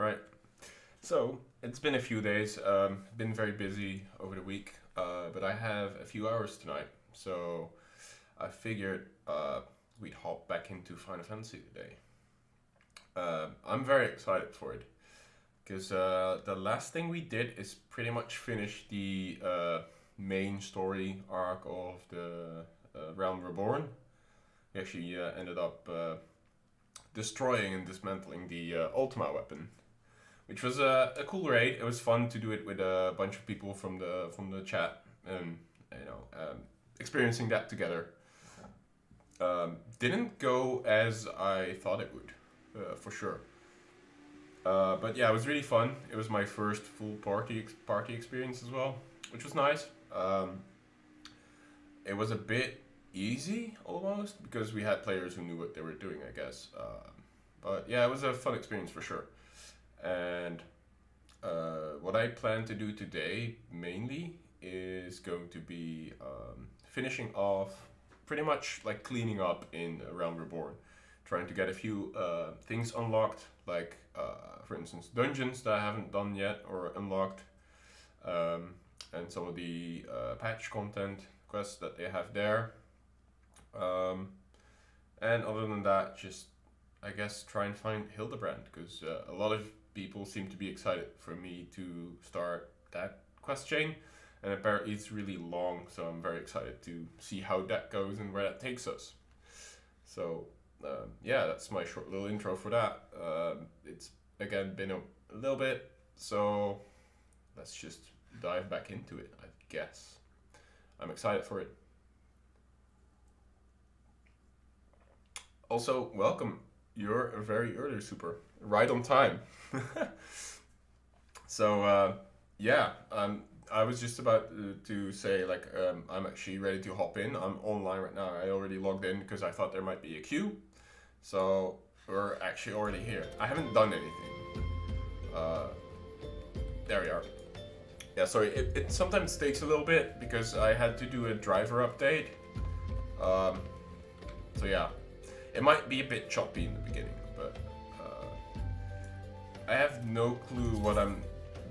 Right. So it's been a few days. Been very busy over the week, but I have a few hours tonight. So I figured we'd hop back into Final Fantasy today. I'm very excited for it because the last thing we did is pretty much finish the main story arc of the Realm Reborn. We actually ended up destroying and dismantling the Ultima weapon, which was a cool raid. It was fun to do it with a bunch of people from the chat, and experiencing that together. Didn't go as I thought it would, for sure. But yeah, it was really fun. It was my first full party experience as well, which was nice. It was a bit easy almost because we had players who knew what they were doing, I guess. But yeah, it was a fun experience for sure. And what I plan to do today mainly is going to be finishing off, pretty much like cleaning up in Realm Reborn, trying to get a few things unlocked, like for instance dungeons that I haven't done yet or unlocked, and some of the patch content quests that they have there. And other than that, just I guess try and find Hildibrand, because a lot of people seem to be excited for me to start that quest chain, and apparently it's really long, so I'm very excited to see how that goes and where that takes us. So yeah, that's my short little intro for that. It's again been a little bit, so let's just dive back into it, I guess. I'm excited for it. Also, welcome. You're a very early super, right on time. So yeah, I was just about to say like I'm actually ready to hop in. I'm online right now. I already logged in because I thought there might be a queue. So we're actually already here. I haven't done anything. There we are. Yeah, sorry, it sometimes takes a little bit because I had to do a driver update. So yeah, it might be a bit choppy in the beginning, but I have no clue what I'm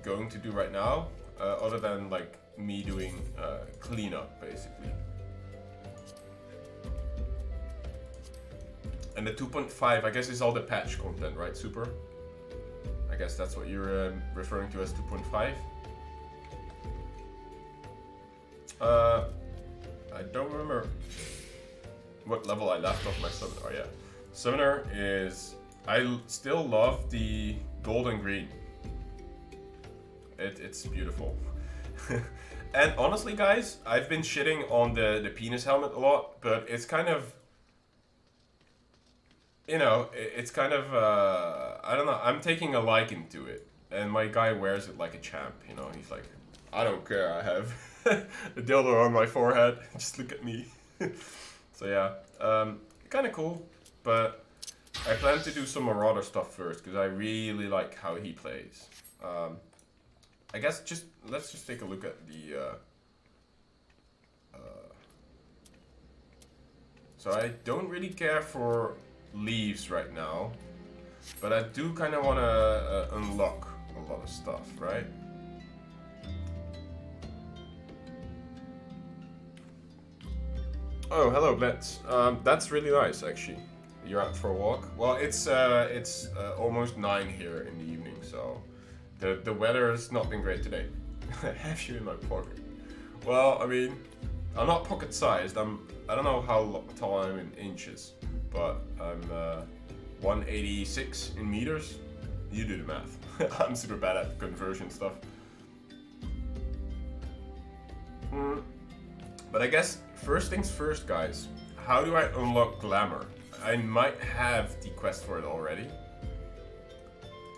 going to do right now, other than like me doing cleanup basically. And the 2.5, I guess, is all the patch content, right, Super? I guess that's what you're referring to as 2.5. I don't remember what level I left off my summoner. Oh yeah, summoner is, I still love the gold and green. It's beautiful. And honestly guys, I've been shitting on the penis helmet a lot, but it's kind of, you know, it's kind of, I don't know, I'm taking a liking to it. And my guy wears it like a champ, you know, he's like, I don't care, I have a dildo on my forehead, just look at me. So yeah, kind of cool, but I plan to do some Marauder stuff first, because I really like how he plays. I guess let's just take a look at the, so I don't really care for leaves right now, but I do kind of want to unlock a lot of stuff, right? Oh, hello, Blitz. That's really nice, actually. You're out for a walk. Well, it's almost 9 here in the evening, so the weather has not been great today. Have you in my pocket? Well, I mean, I'm not pocket-sized. I don't know how tall I'm in inches, but I'm 186 in meters. You do the math. I'm super bad at conversion stuff. But I guess first things first, guys. How do I unlock Glamour? I might have the quest for it already.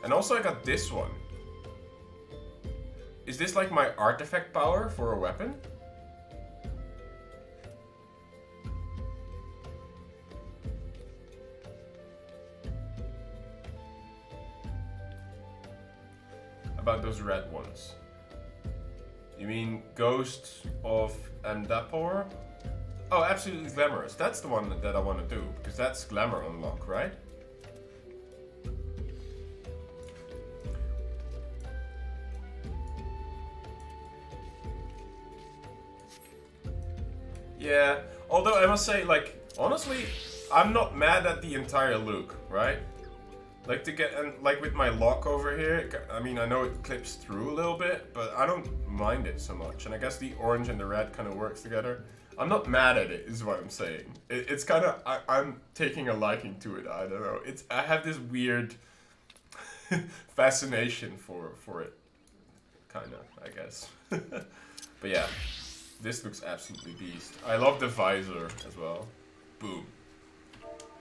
And also I got this one. Is this like my artifact power for a weapon? About those red ones. You mean Ghost of Andapor? Oh, absolutely glamorous. That's the one that I want to do, because that's glamour unlock, right? Yeah, although I must say, like, honestly, I'm not mad at the entire look, right? Like to get, and like with my lock over here, I mean, I know it clips through a little bit, but I don't mind it so much. And I guess the orange and the red kind of works together. I'm not mad at it, is what I'm saying. It's kind of, I'm taking a liking to it. I don't know. I have this weird fascination for it, kind of, I guess. But yeah, this looks absolutely beast. I love the visor as well. Boom.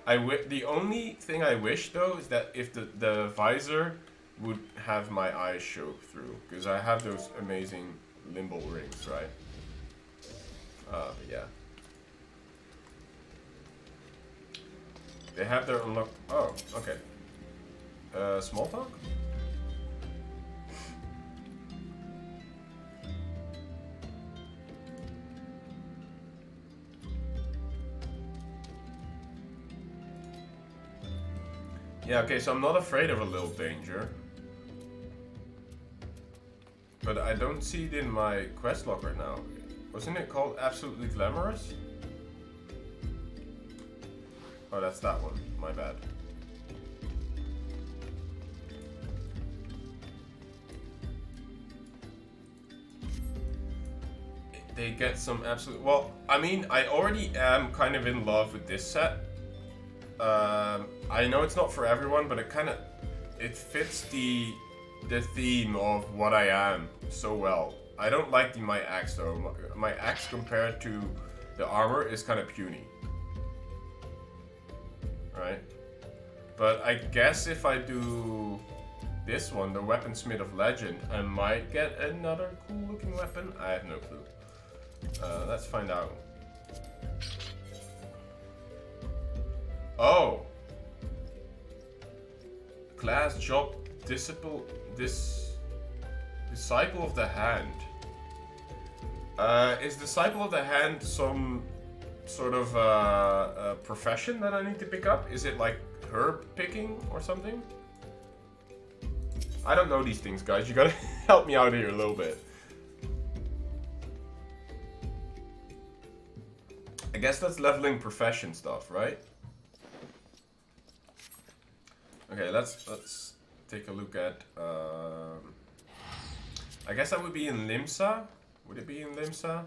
The only thing I wish though is that if the visor would have my eyes show through, because I have those amazing limbo rings, right? But yeah. They have their unlock. Oh, okay. Small talk? Yeah, okay, so I'm not afraid of a little danger. But I don't see it in my quest log right now. Wasn't it called Absolutely Glamorous? Oh, that's that one. My bad. They get some absolute... Well, I mean, I already am kind of in love with this set. I know it's not for everyone, but it fits the theme of what I am so well. I don't like my axe though. My axe compared to the armor is kind of puny. Right? But I guess if I do this one, the Weaponsmith of Legend, I might get another cool looking weapon. I have no clue. Let's find out. Oh! Class job disciple Disciple of the Hand. Is Disciple of the Hand some sort of a profession that I need to pick up? Is it like herb picking or something? I don't know these things, guys. You gotta help me out here a little bit. I guess that's leveling profession stuff, right? Okay, let's take a look at. I guess that would be in Limsa. Would it be in Limsa?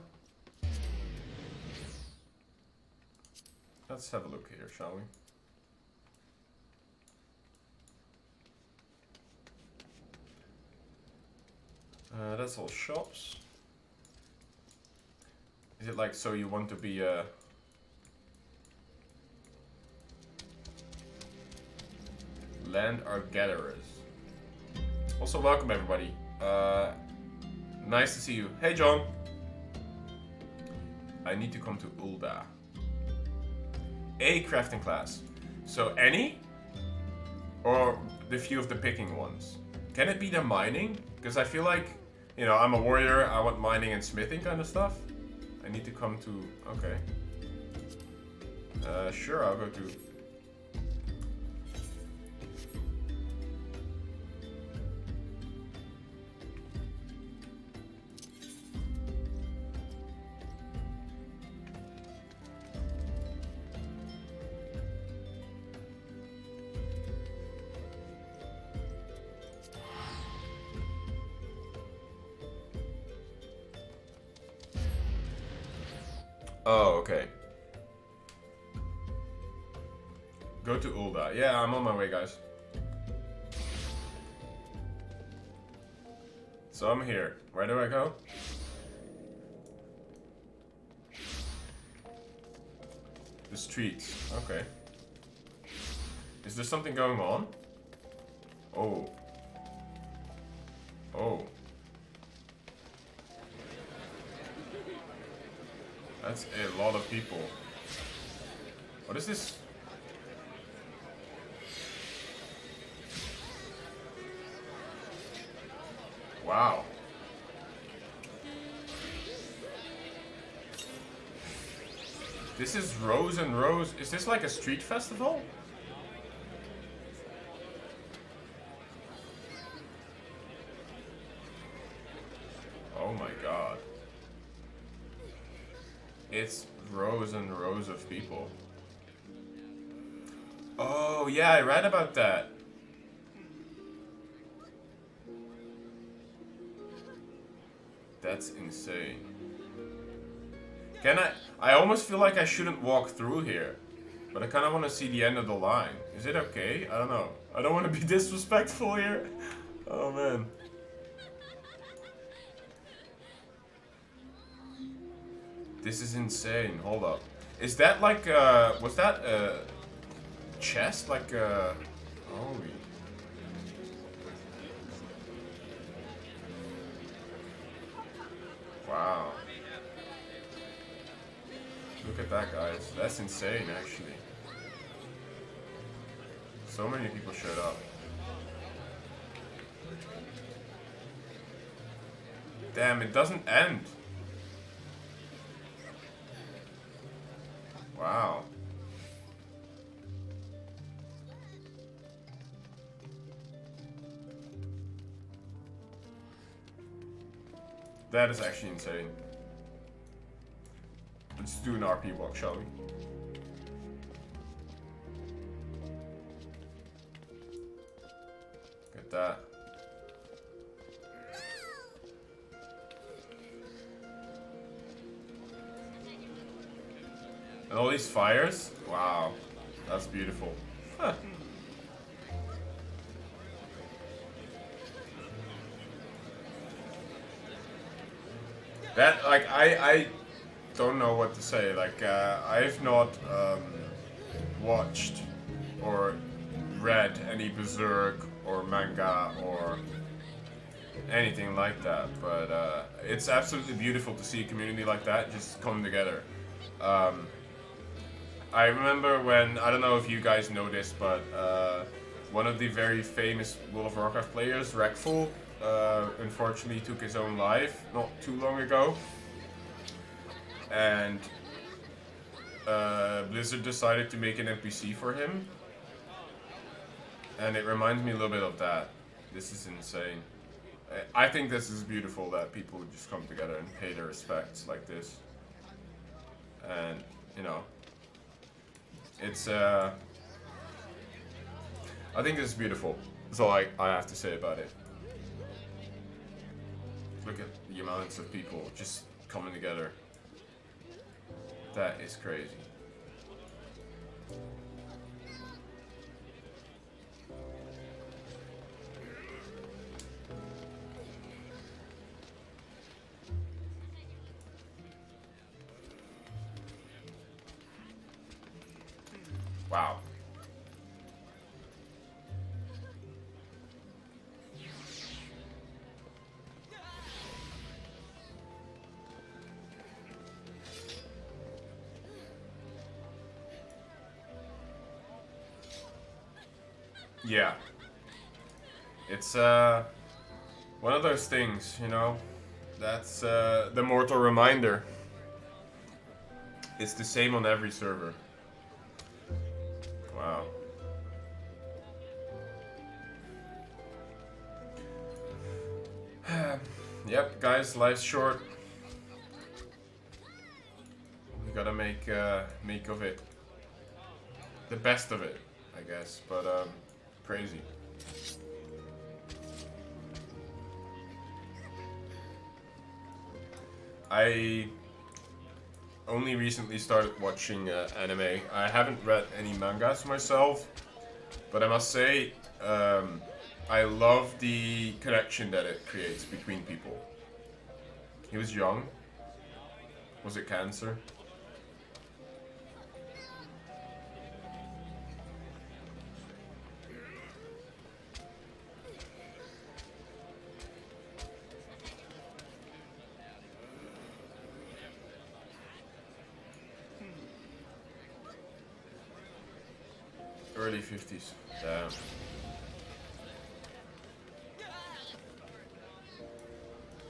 Let's have a look here, shall we? That's all shops. Is it like so you want to be a... Land our gatherers. Also, welcome everybody. Nice to see you. Hey, John. I need to come to Ulda. A crafting class. So any? Or the few of the picking ones? Can it be the mining? Because I feel like, you know, I'm a warrior. I want mining and smithing kind of stuff. I need to come to... Okay. Sure, I'll go to... Oh, okay. Go to Ulda. Yeah, I'm on my way, guys. So I'm here. Where do I go? The streets. Okay. Is there something going on? Oh. Oh. That's a lot of people. What is this? Wow. This is rows and rows. Is this like a street festival? Oh my god. It's rows and rows of people. Oh, yeah, I read about that. That's insane. Can I almost feel like I shouldn't walk through here. But I kind of want to see the end of the line. Is it okay? I don't know. I don't want to be disrespectful here. Oh, man. This is insane. Hold up. Is that like, was that a chest? Like, holy. Wow. Look at that, guys. That's insane, actually. So many people showed up. Damn, it doesn't end. Wow. That is actually insane. Let's do an RP walk, shall we? Get that. And all these fires? Wow. That's beautiful. Huh. That, like, I don't know what to say. Like, I've not watched or read any Berserk or manga or anything like that, but it's absolutely beautiful to see a community like that just come together. I remember when, I don't know if you guys know this, but one of the very famous World of Warcraft players, Rekful, unfortunately took his own life not too long ago. And Blizzard decided to make an NPC for him. And it reminds me a little bit of that. This is insane. I think this is beautiful that people just come together and pay their respects like this. And, you know, it's, I think this is beautiful. That's all I have to say about it. Look at the amounts of people just coming together. That is crazy. Wow. Yeah. It's one of those things, you know. That's the mortal reminder. It's the same on every server. Wow. Yep, guys, life's short. We gotta make of it the best of it, I guess. But crazy. I only recently started watching anime. I haven't read any mangas myself, but I must say, I love the connection that it creates between people. He was young. Was it cancer? Early 50s. Damn.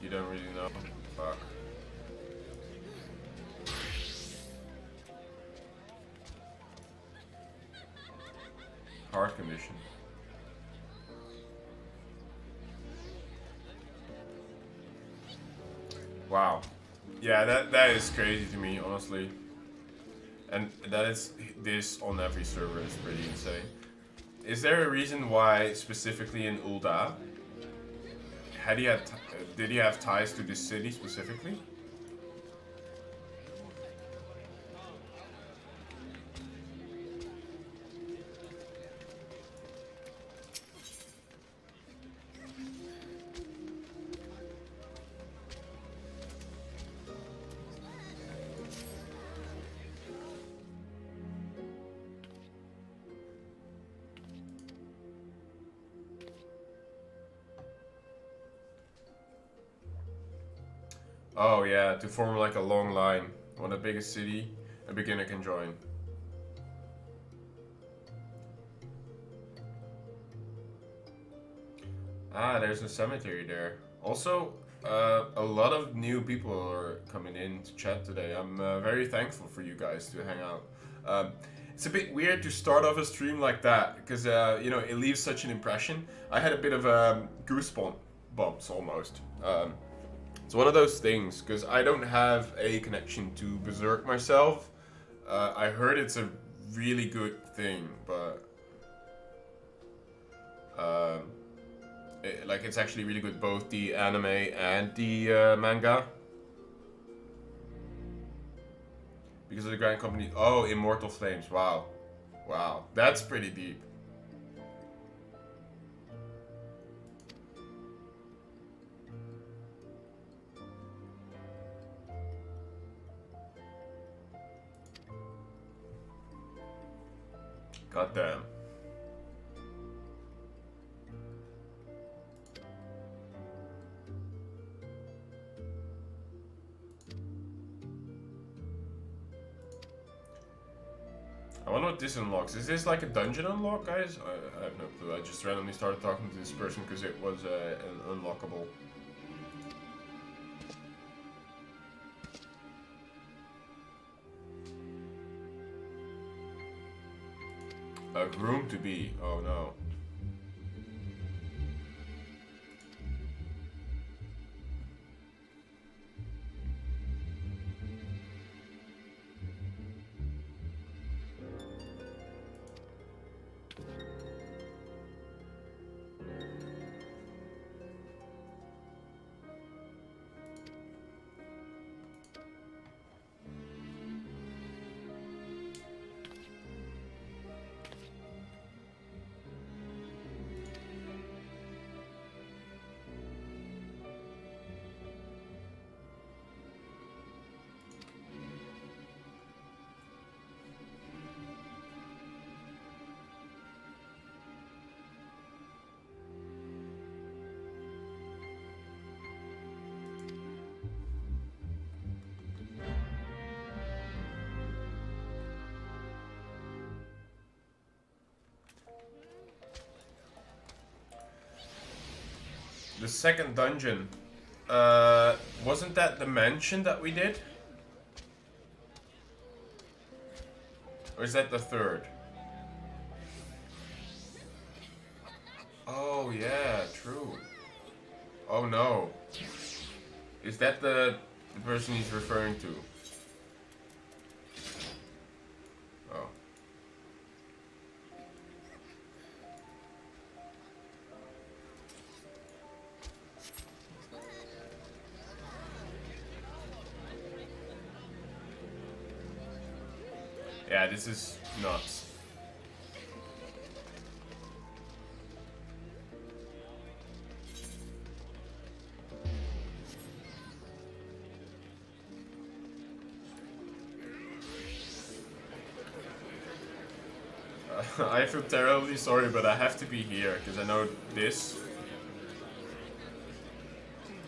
You don't really know. Fuck. Heart condition. Wow. Yeah, that is crazy to me, honestly. And that is this on every server is pretty insane. Is there a reason why specifically in Ul'dah had he had did he have ties to this city specifically? Oh yeah, to form like a long line on the biggest city, a beginner can join. Ah, there's a cemetery there. Also, a lot of new people are coming in to chat today. I'm very thankful for you guys to hang out. It's a bit weird to start off a stream like that because you know it leaves such an impression. I had a bit of goosebumps bumps almost. It's one of those things because I don't have a connection to Berserk myself. I heard it's a really good thing, but um, like it's actually really good, both the anime and the manga. Because of the Grand Company. Oh, Immortal Flames. Wow, wow, that's pretty deep. God damn. I wonder what this unlocks. Is this like a dungeon unlock, guys? I have no clue. I just randomly started talking to this person because it was an unlockable. A room to be. Oh no. The second dungeon. Wasn't that the mansion that we did? Or is that the third? Oh yeah, true. Oh no. Is that the person he's referring to? Oh. Yeah, this is nuts. I feel terribly sorry, but I have to be here because I know this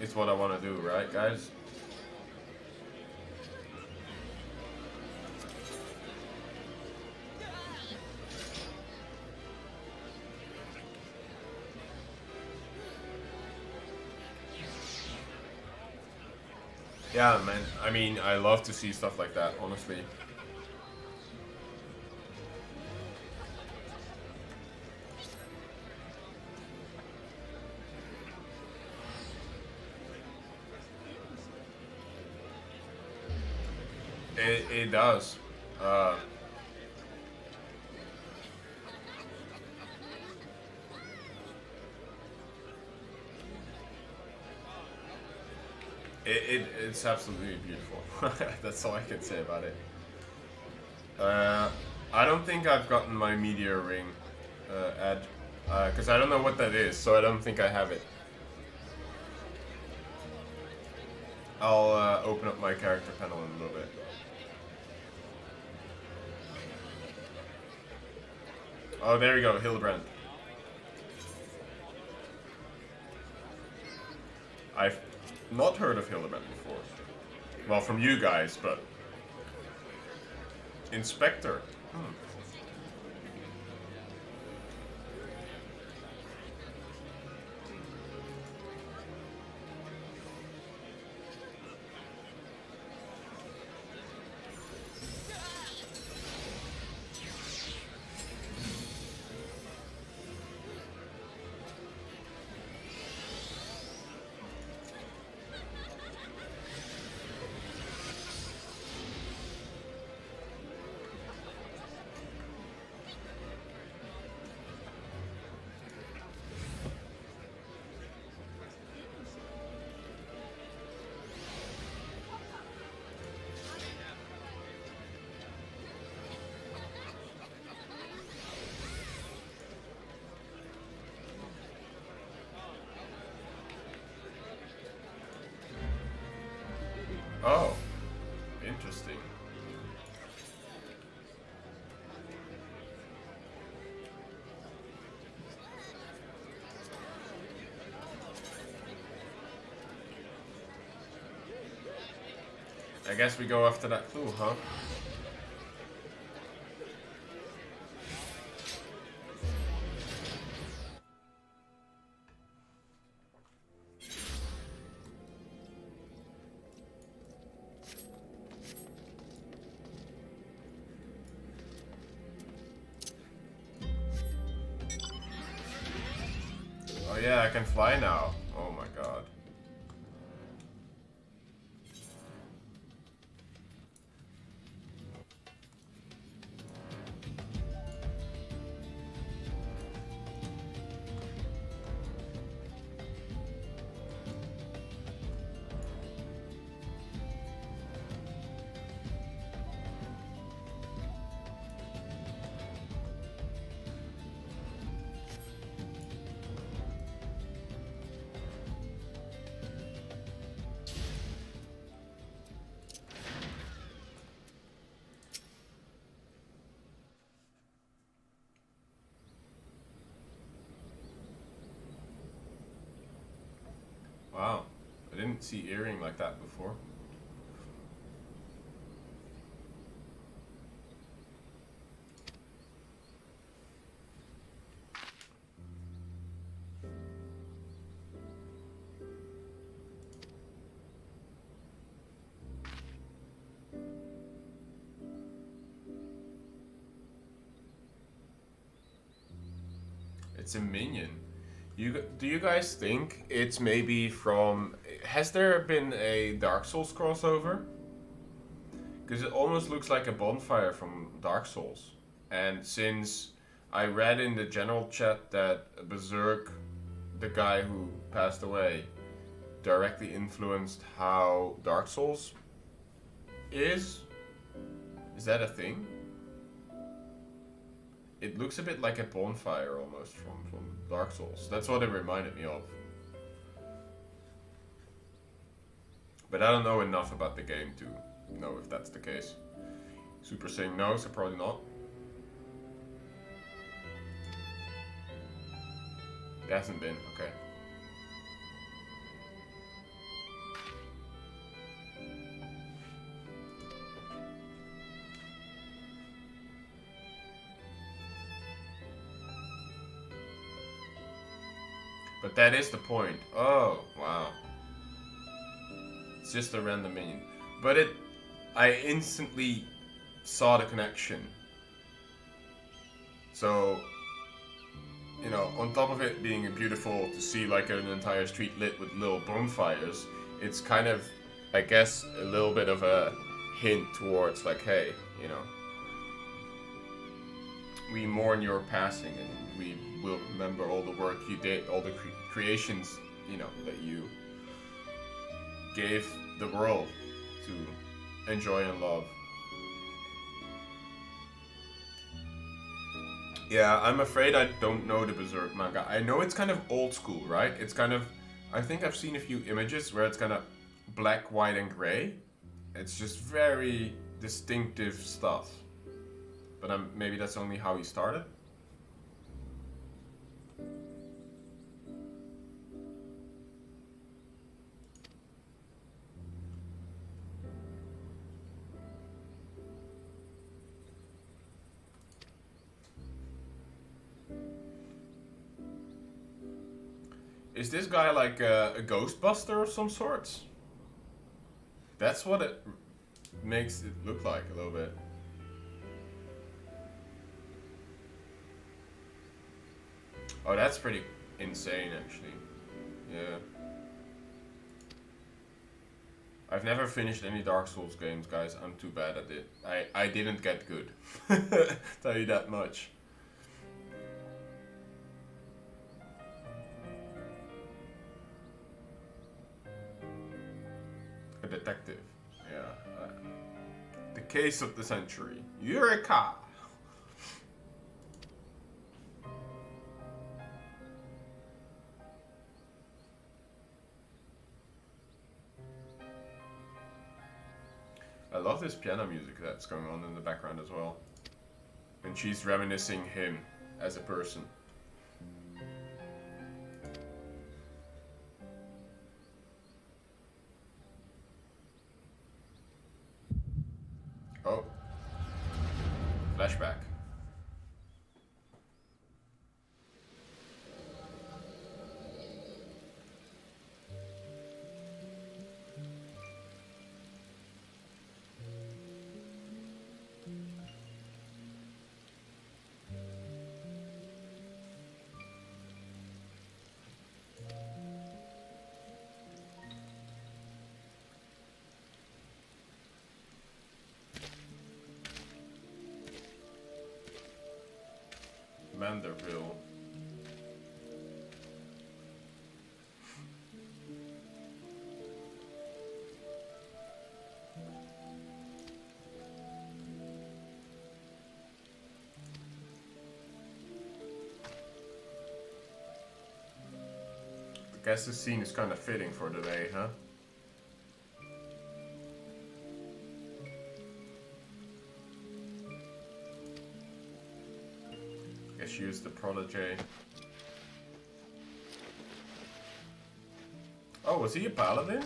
is what I want to do, right, guys? Yeah, man. I mean, I love to see stuff like that, honestly. It does. It's absolutely beautiful. That's all I can say about it. I don't think I've gotten my meteor ring ad, because I don't know what that is, so I don't think I have it. I'll open up my character panel in a little bit. Oh, there you go, Hildibrand. I've not heard of Hildibrand before. Well, from you guys, but... Inspector. Oh, interesting. I guess we go after that clue, huh? Oh yeah, I can fly now. Oh my god. Wow, I didn't see earring like that before. It's a minion. Do you guys think it's maybe from... Has there been a Dark Souls crossover? Because it almost looks like a bonfire from Dark Souls. And since I read in the general chat that Berserk, the guy who passed away, directly influenced how Dark Souls is that a thing? It looks a bit like a bonfire almost from Dark Souls. That's what it reminded me of. But I don't know enough about the game to know if that's the case. Super saying no, so probably not. It hasn't been, okay. But that is the point. Oh, wow. It's just a random minion. But I instantly saw the connection. So, you know, on top of it being beautiful to see like an entire street lit with little bonfires, it's kind of, I guess, a little bit of a hint towards like, hey, you know, we mourn your passing and we will remember all the work you did, all the creations, you know, that you gave the world to enjoy and love. Yeah, I'm afraid I don't know the Berserk manga. I know it's kind of old school, right? It's kind of, I think I've seen a few images where it's kind of black, white, and gray. It's just very distinctive stuff. But maybe that's only how he started. Is this guy like a Ghostbuster of some sorts? That's what it makes it look like a little bit. Oh, that's pretty insane, actually. Yeah. I've never finished any Dark Souls games, guys. I'm too bad at it. I didn't get good. Tell you that much. A detective. Yeah. The case of the century. Eureka! I love this piano music that's going on in the background as well. And she's reminiscing him as a person. Oh. Flashback. Mandervilles. I guess this scene is kind of fitting for today, huh? Guess use the protege. Oh, was he a paladin?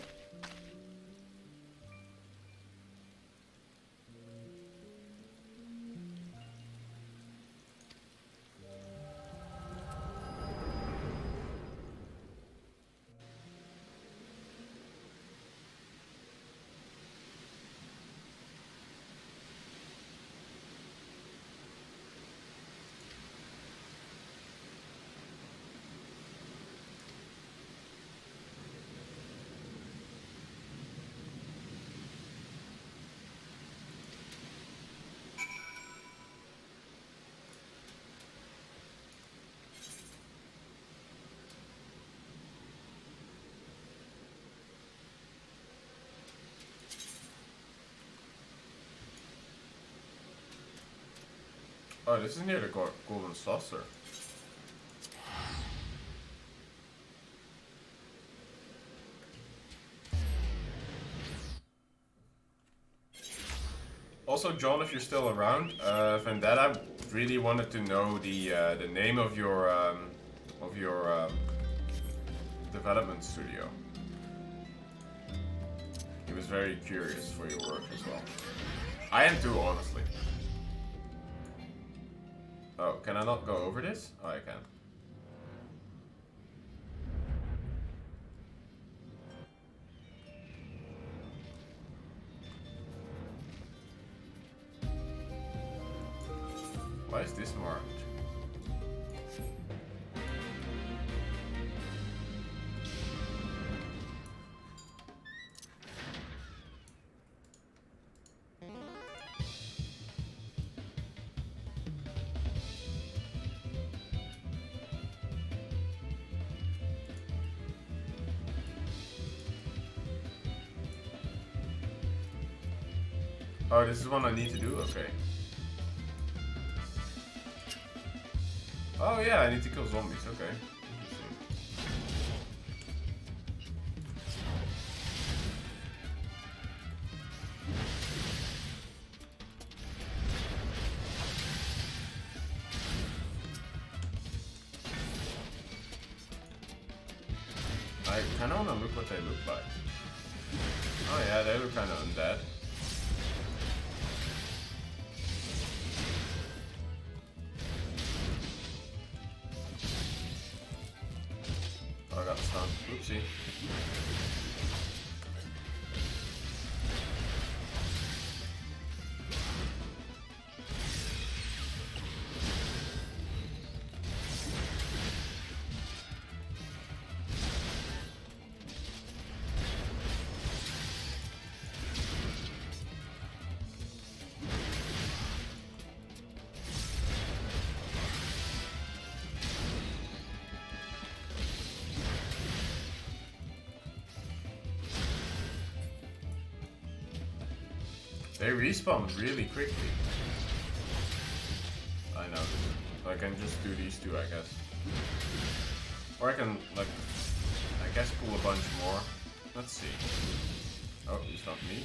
Oh, this is near the Golden Saucer. Also, John, if you're still around, Vendetta really wanted to know the name of your development studio. He was very curious for your work as well. I am too, honestly. Oh, can I not go over this? Oh, I can. Why is this marked? Oh, this is one I need to do? Okay. Oh yeah, I need to kill zombies, okay. Interesting. I kinda wanna look what they look like. Oh yeah, they look kinda undead. Oh, I got stunned. Oopsie. They respawn really quickly. I know. I can just do these two, I guess. Or I can, like, I guess pull a bunch more. Let's see. Oh, it's not me.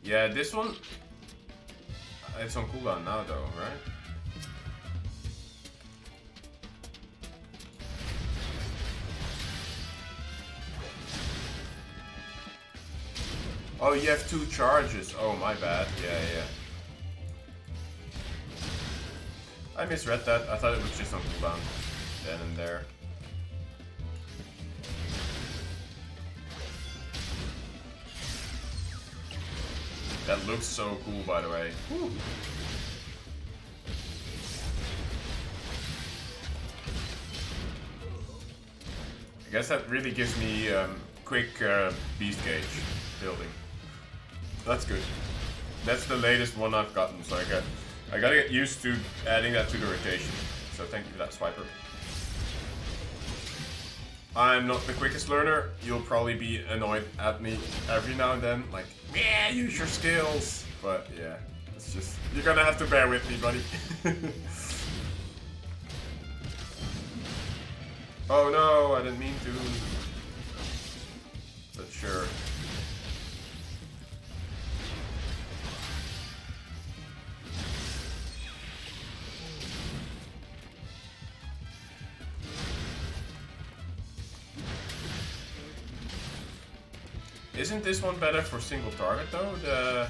Yeah, this one, it's on cooldown now though, right? Oh, you have 2 charges. Oh, my bad. Yeah. I misread that. I thought it was just on cooldown. Then and there. That looks so cool, by the way. Woo. I guess that really gives me quick beast gauge building. That's good. That's the latest one I've gotten, so I gotta get used to adding that to the rotation. So thank you for that, Swiper. I'm not the quickest learner. You'll probably be annoyed at me every now and then, like, yeah, use your skills. But yeah, it's just, you're gonna have to bear with me, buddy. Oh no, I didn't mean to. But sure. Isn't this one better for single target though?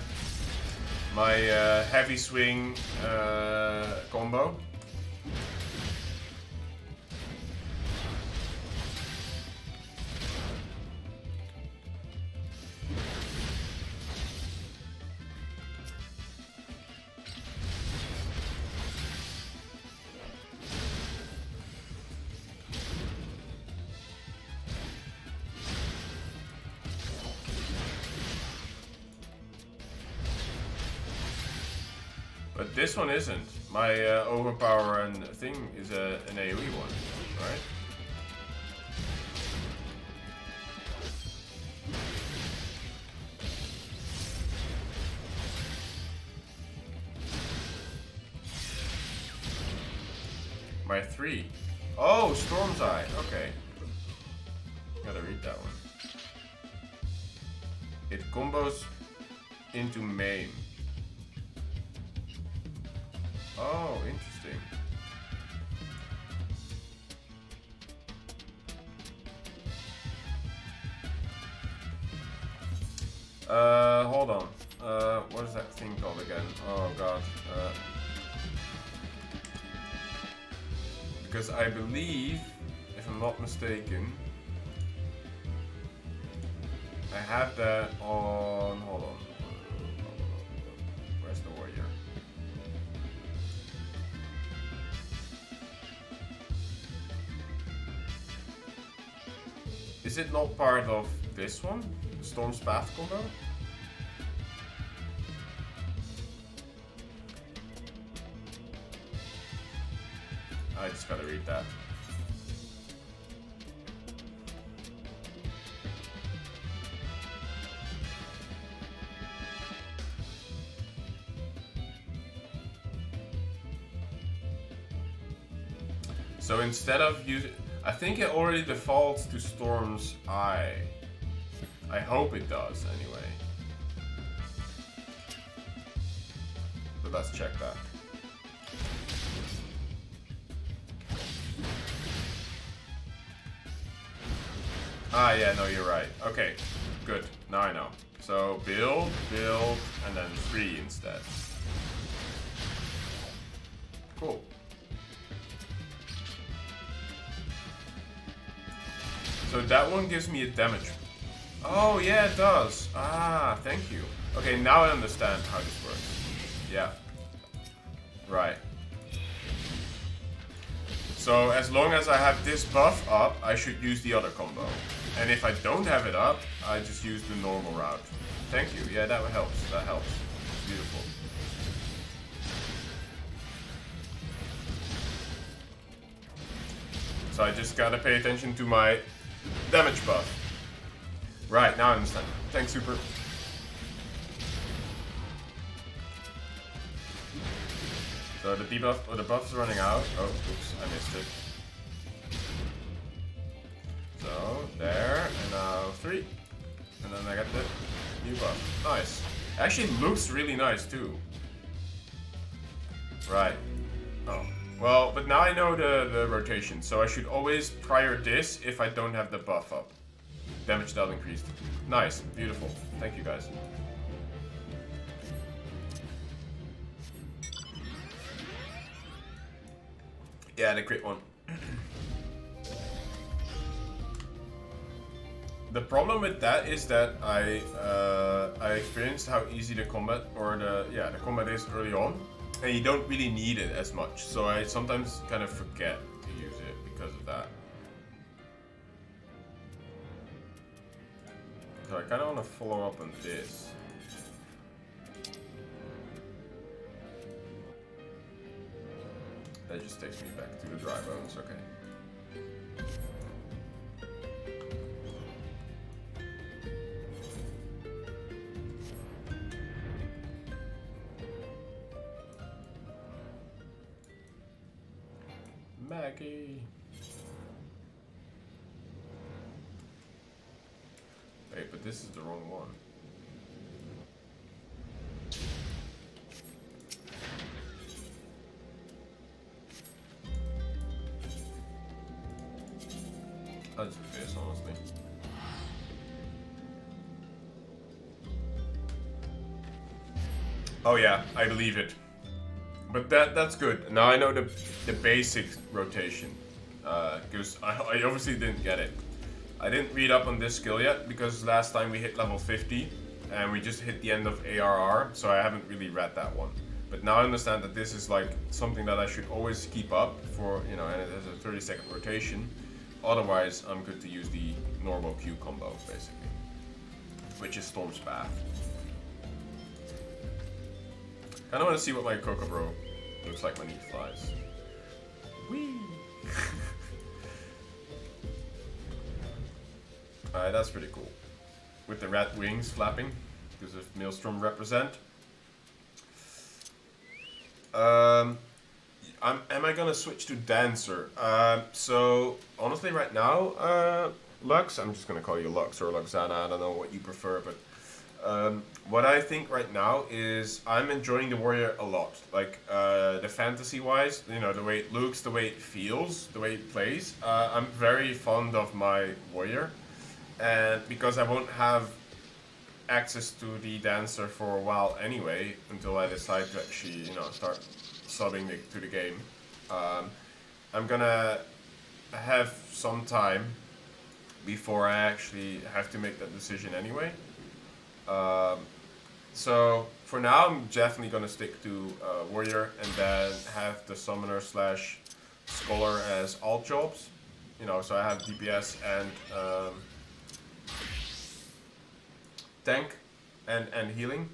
My heavy swing combo? But this one isn't. My overpower and thing is an AoE one, right? My 3. Oh, Storm's Eye. Okay. Gotta read that one. It combos into main. Oh, interesting. Hold on. What is that thing called again? Oh god. Because I believe, if I'm not mistaken, I have that on. Hold on. Where's the warrior? Is it not part of this one? The Storm's Path combo? I just gotta read that. So instead of using, I think it already defaults to Storm's Eye. I hope it does anyway. But let's check that. Ah, yeah, no, you're right. Okay, good. Now I know. So build, and then 3 instead. Cool. So that one gives me a damage. Oh, yeah, it does. Ah, thank you. Okay, now I understand how this works. Yeah. Right. So as long as I have this buff up, I should use the other combo. And if I don't have it up, I just use the normal route. Thank you. Yeah, that helps. That helps. Beautiful. So I just gotta pay attention to my damage buff. Right, now I understand. Thanks, Super. So the debuff, or the buff's running out. Oh, oops, I missed it. So, there, and now 3. And then I got the new buff. Nice. Actually looks really nice too. Right. Oh. Well, but now I know the rotation, so I should always prior this if I don't have the buff up. Damage dealt increased. Nice. Beautiful. Thank you guys. Yeah, the crit one. The problem with that is that I experienced how easy the combat the combat is early on, and you don't really need it as much. So I sometimes kind of forget to use it because of that. So I kind of want to follow up on this. That just takes me back to the dry bones. Okay. Maggie. Wait, but this is the wrong one. I'll just do this, honestly. Oh yeah, I believe it. But that's good. Now I know the basic rotation. Because I obviously didn't get it. I didn't read up on this skill yet because last time we hit level 50 and we just hit the end of ARR, so I haven't really read that one. But now I understand that this is like something that I should always keep up for, you know, and it has a 30-second rotation. Otherwise, I'm good to use the normal Q combo, basically. Which is Storm's Path. I don't want to see what my Kokobro looks like when he flies. Whee! Alright, that's pretty cool. With the red wings flapping, because of Maelstrom represent. Am I gonna switch to Dancer? So, honestly right now, Lux, I'm just gonna call you Lux or Luxana, I don't know what you prefer, but what I think right now is I'm enjoying the warrior a lot. Like, the fantasy-wise, you know, the way it looks, the way it feels, the way it plays. I'm very fond of my warrior. And because I won't have access to the Dancer for a while anyway, until I decide to actually, you know, start subbing to the game, I'm gonna have some time before I actually have to make that decision anyway. So for now, I'm definitely gonna stick to warrior and then have the summoner slash scholar as alt jobs. You know, so I have DPS and tank and healing.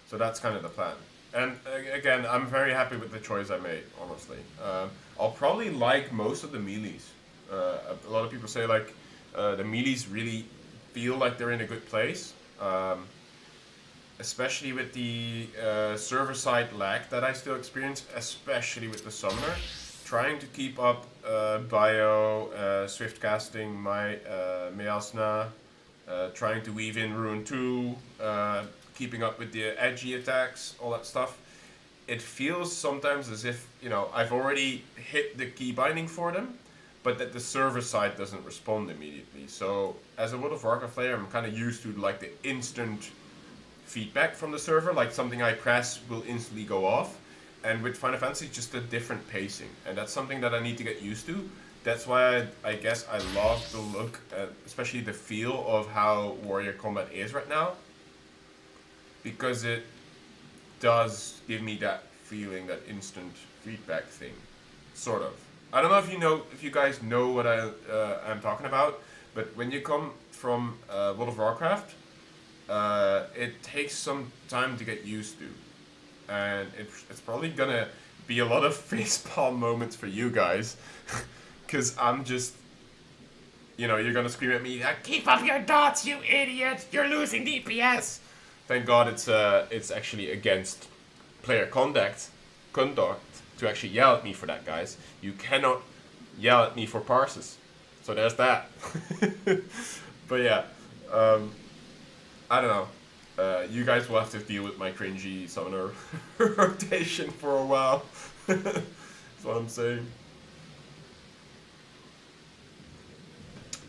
So that's kind of the plan. And again, I'm very happy with the choice I made, honestly. I'll probably like most of the melees. A lot of people say like the melees really feel like they're in a good place. especially with the server-side lag that I still experience, especially with the summoner. Trying to keep up bio, swift casting, my Measna, trying to weave in Rune 2, keeping up with the edgy attacks, all that stuff. It feels sometimes as if, you know, I've already hit the key binding for them, but that the server side doesn't respond immediately. So as a World of Warcraft player, I'm kind of used to like the instant feedback from the server, like something I press will instantly go off. And with Final Fantasy, it's just a different pacing, and that's something that I need to get used to. That's why I guess I love the look, especially the feel of how warrior combat is right now, because it does give me that feeling, that instant feedback thing, sort of. I don't know if you guys know what I'm talking about, but when you come from World of Warcraft, it takes some time to get used to. And it's probably gonna be a lot of facepalm moments for you guys, because I'm just, you know, you're gonna scream at me, "Keep up your dots, you idiot! You're losing DPS." Thank God it's actually against player conduct to actually yell at me for that, guys. You cannot yell at me for parses, so there's that. But yeah, I don't know. You guys will have to deal with my cringy summoner rotation for a while. That's what I'm saying.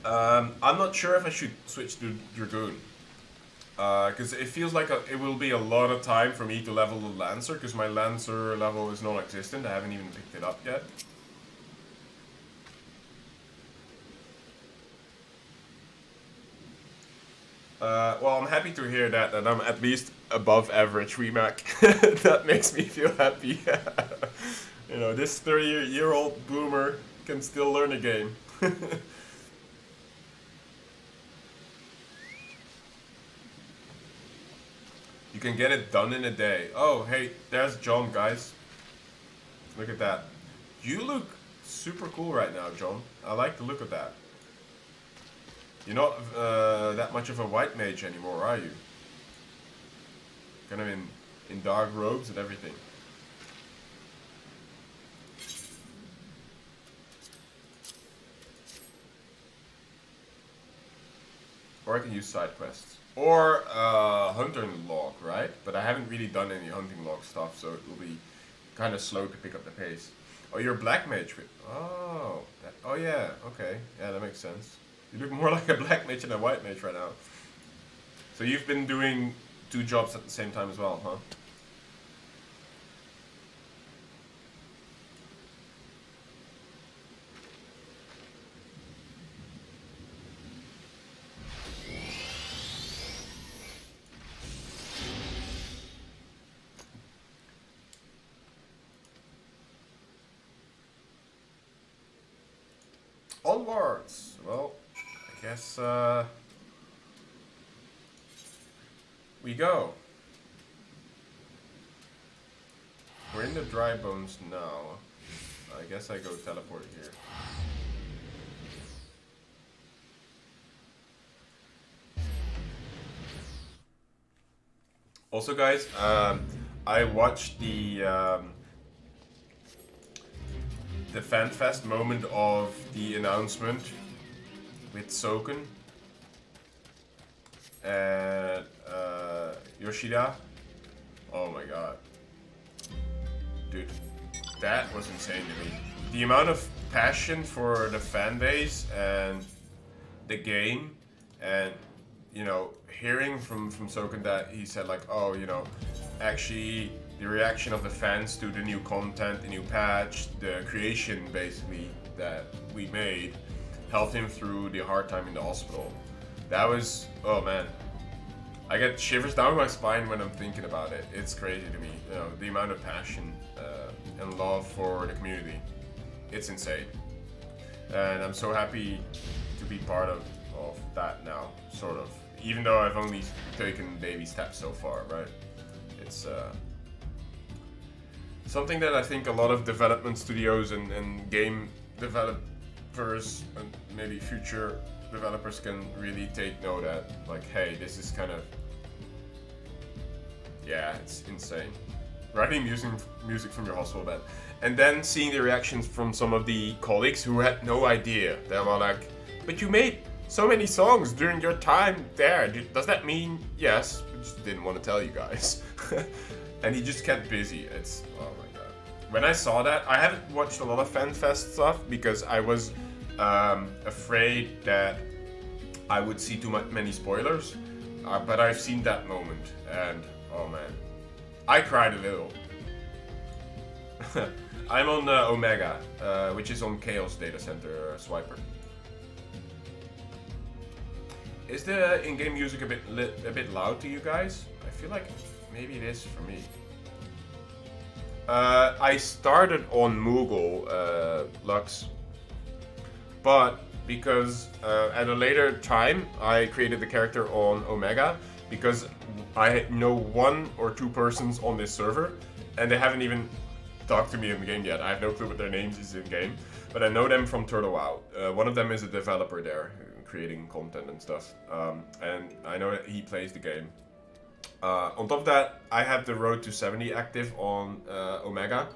I'm not sure if I should switch to Dragoon. Because it feels like it will be a lot of time for me to level the Lancer, because my Lancer level is non-existent. I haven't even picked it up yet. Well, I'm happy to hear that I'm at least above average Remac. That makes me feel happy. You know, this 30-year-old boomer can still learn a game. You can get it done in a day. Oh, hey, there's John, guys. Look at that. You look super cool right now, John. I like the look of that. You're not that much of a white mage anymore, are you? Kind of in dark robes and everything. Or I can use side quests. Or hunting log, right? But I haven't really done any hunting log stuff, so it will be kind of slow to pick up the pace. Oh, you're a black mage. Oh, oh yeah, okay. Yeah, that makes sense. You look more like a black mage than a white mage right now. So you've been doing 2 jobs at the same time as well, huh? Onwards! Well, I guess we go. We're in the dry bones now. I guess I go teleport here. Also, guys, I watched the FanFest moment of the announcement with Soken and Yoshida. Oh my god. Dude, that was insane to me. The amount of passion for the fan base and the game, and you know, hearing from Soken that he said like, oh, you know, actually the reaction of the fans to the new content, the new patch, the creation basically that we made helped him through the hard time in the hospital. That was, oh man, I get shivers down my spine when I'm thinking about it. It's crazy to me, you know, the amount of passion and love for the community. It's insane. And I'm so happy to be part of that now, sort of. Even though I've only taken baby steps so far, right? It's something that I think a lot of development studios and game developers and maybe future developers can really take note at. Like, hey, this is kind of Yeah, it's insane. Writing music from your hospital bed. And then seeing the reactions from some of the colleagues who had no idea. They were like, but you made so many songs during your time there. Does that mean yes? We just didn't want to tell you guys. And he just kept busy. It's, oh my god. When I saw that, I haven't watched a lot of FanFest stuff because I was afraid that I would see too many spoilers. But I've seen that moment and oh man. I cried a little. I'm on Omega, which is on Chaos Data Center Swiper. Is the in-game music a bit loud to you guys? I feel like maybe it is for me. I started on Moogle Lux, but because at a later time I created the character on Omega because I know 1 or 2 persons on this server and they haven't even talked to me in the game yet. I have no clue what their names is in game, but I know them from Turtle WoW. One of them is a developer there, creating content and stuff, and I know that he plays the game. On top of that, I have the Road to 70 active on Omega,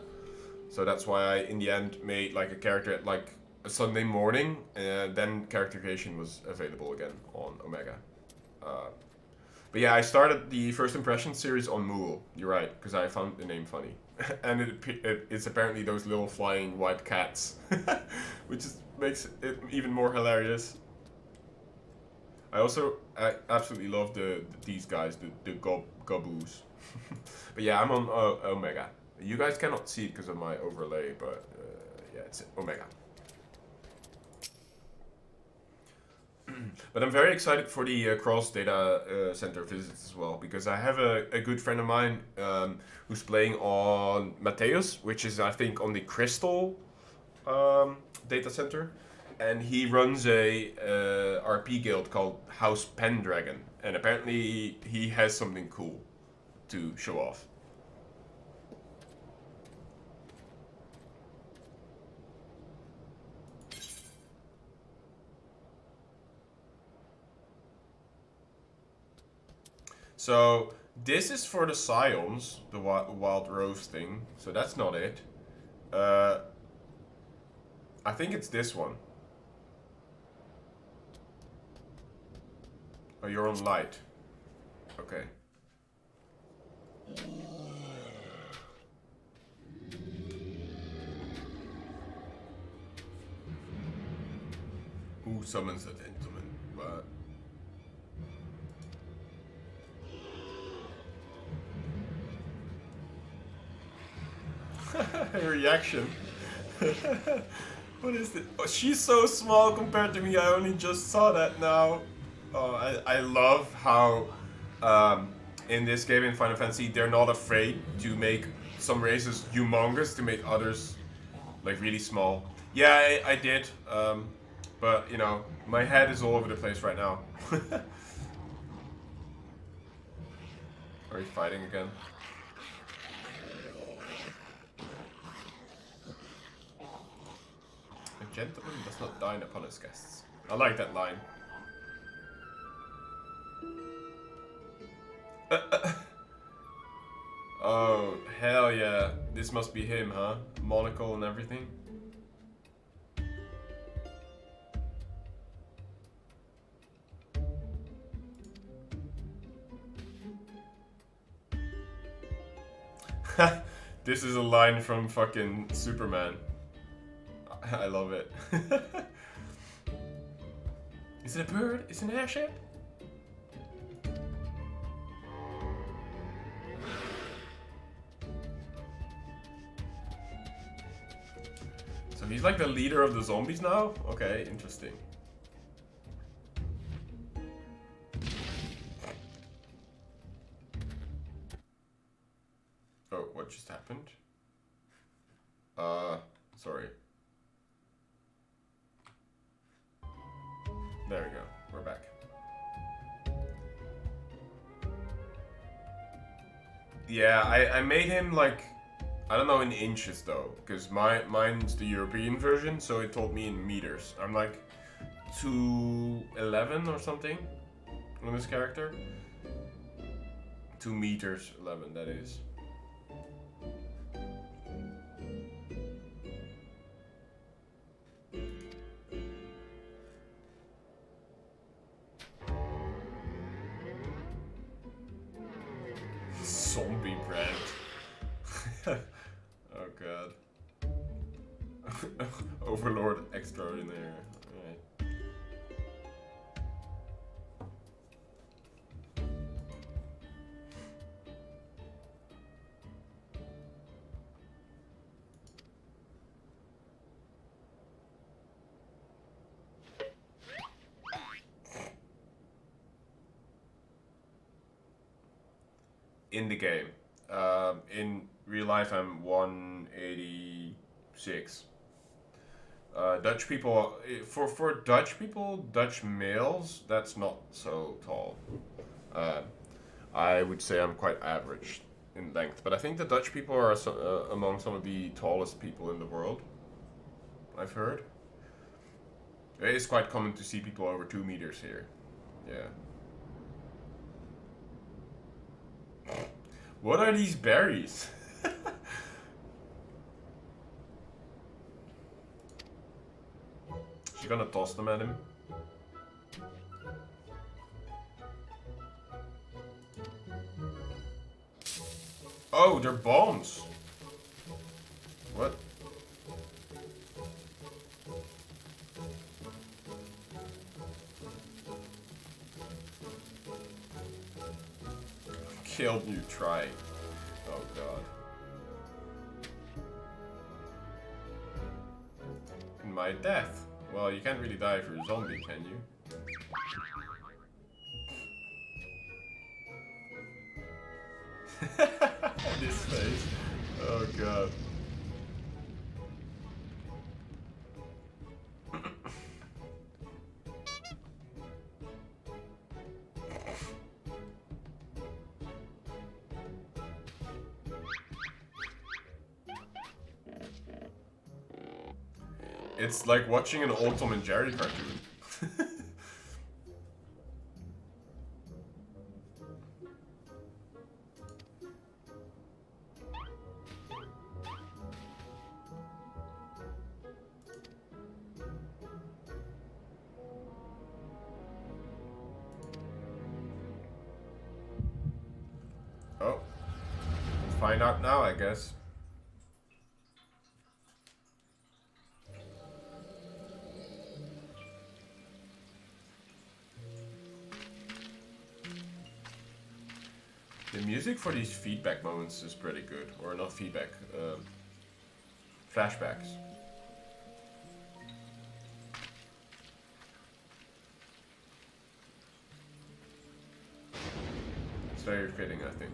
so that's why I, in the end, made like a character at like a Sunday morning, and then character creation was available again on Omega. But yeah, I started the First Impression series on Moogle. You're right, because I found the name funny. And it's apparently those little flying white cats, which makes it even more hilarious. I absolutely love these guys, the Gaboos. But yeah, I'm on Omega. You guys cannot see it because of my overlay, but yeah, it's Omega. But I'm very excited for the cross data center visits as well, because I have a good friend of mine who's playing on Mateus, which is I think on the Crystal data center, and he runs a RP guild called House Pendragon, and apparently he has something cool to show off. So this is for the Scions, the Wild Rose thing. So that's not it. I think it's this one. Oh, you're on light. Okay. Who summons that gentleman? But reaction. What is it? Oh, she's so small compared to me. I only just saw that now. Oh, I love how in this game in Final Fantasy they're not afraid to make some races humongous to make others like really small. Yeah, I did. But you know, my head is all over the place right now. Are we fighting again? A gentleman does not dine upon his guests. I like that line. Oh, hell yeah. This must be him, huh? Monocle and everything. This is a line from fucking Superman. I love it. Is it a bird? Is it an airship? So he's like the leader of the zombies now? Okay, interesting. Oh, what just happened? Sorry. There we go, we're back. Yeah, I made him like, I don't know in inches though, because mine's the European version, so it told me in meters. I'm like 2'11" or something on this character. 2 meters 11, that is. Zombie brand. Oh god. Overlord extraordinaire. Alright. In the game. In real life, I'm 186. Dutch people, for Dutch people, Dutch males, that's not so tall. I would say I'm quite average in length, but I think the Dutch people are among some of the tallest people in the world. I've heard. It is quite common to see people over 2 meters here. Yeah. What are these berries? She's gonna toss them at him. Oh, they're bombs. What? Killed you, try. Oh god. In my death. Well, you can't really die if you're a zombie, can you? This face. Oh god. It's like watching an old Tom and Jerry cartoon. Oh. Let's find out now, I guess. The music for these feedback moments is pretty good. Or not feedback, flashbacks. It's very fitting, I think.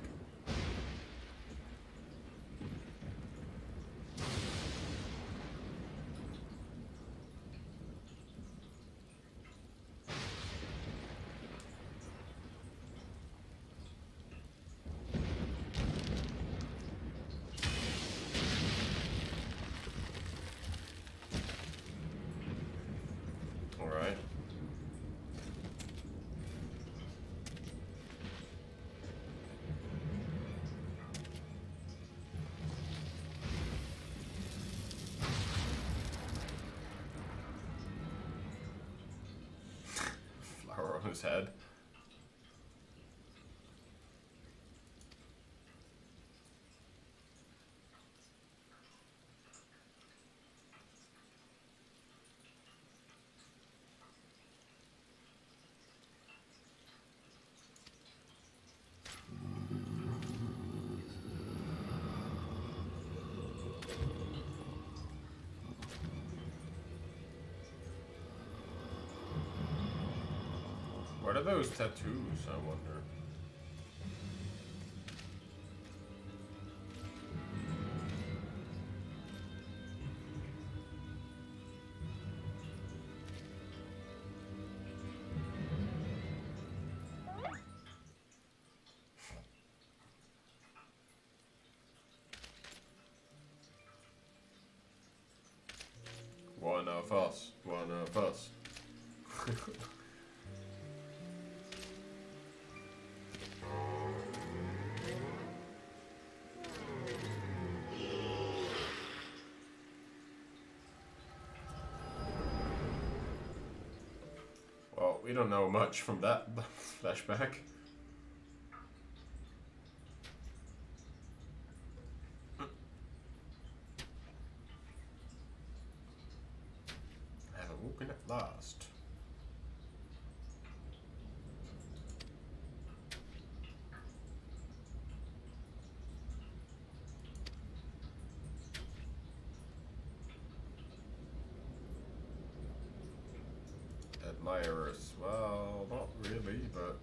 On his head. What are those tattoos, I wonder? One of us, one of us. we don't know much from that flashback. I have awoken at last. Admirers, well, not really, but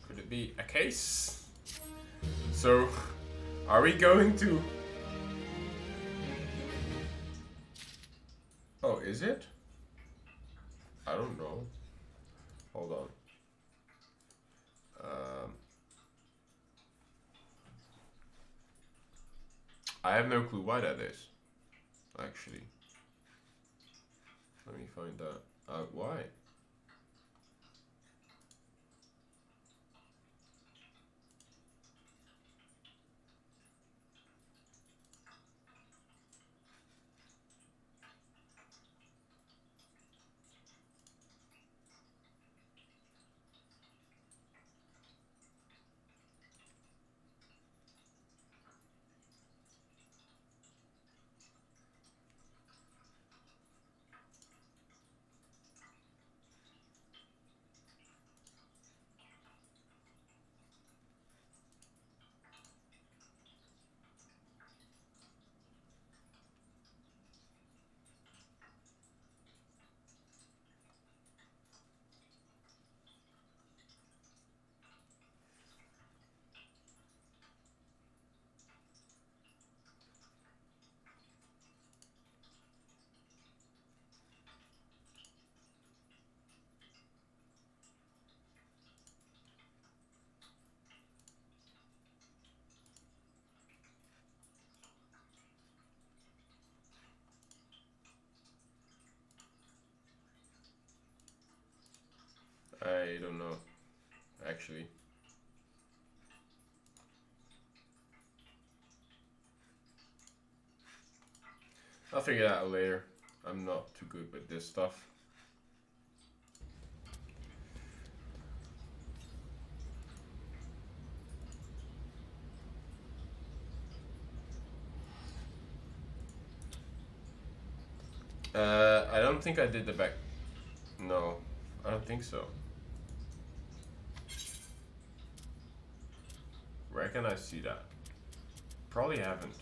could it be a case? So, are we going to... Oh, is it? I don't know. Hold on. I have no clue why that is, actually. Let me find out why. I don't know, actually. I'll figure that out later. I'm not too good with this stuff. I don't think I did the back. No, I don't think so. Where can I see that? Probably haven't.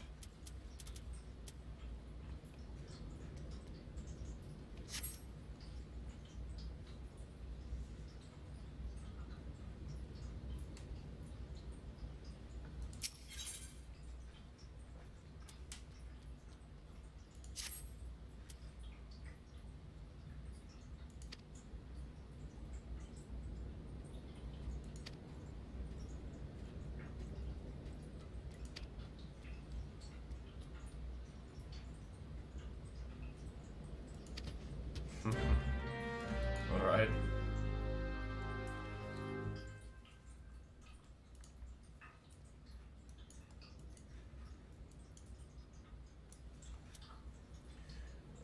Alright.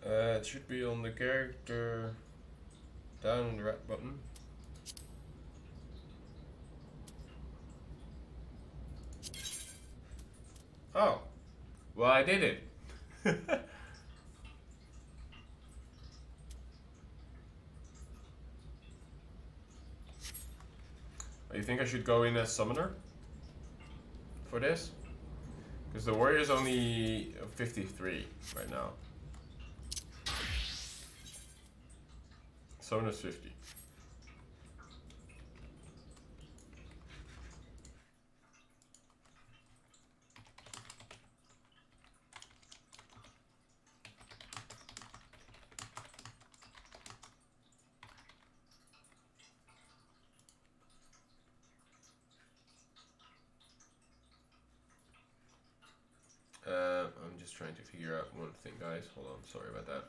It should be on the character down on the right button. Oh, well, I did it. You think I should go in as summoner for this? Because the warrior is only 53 right now. Summoner's 50. I'm just trying to figure out one thing, guys. Hold on, sorry about that.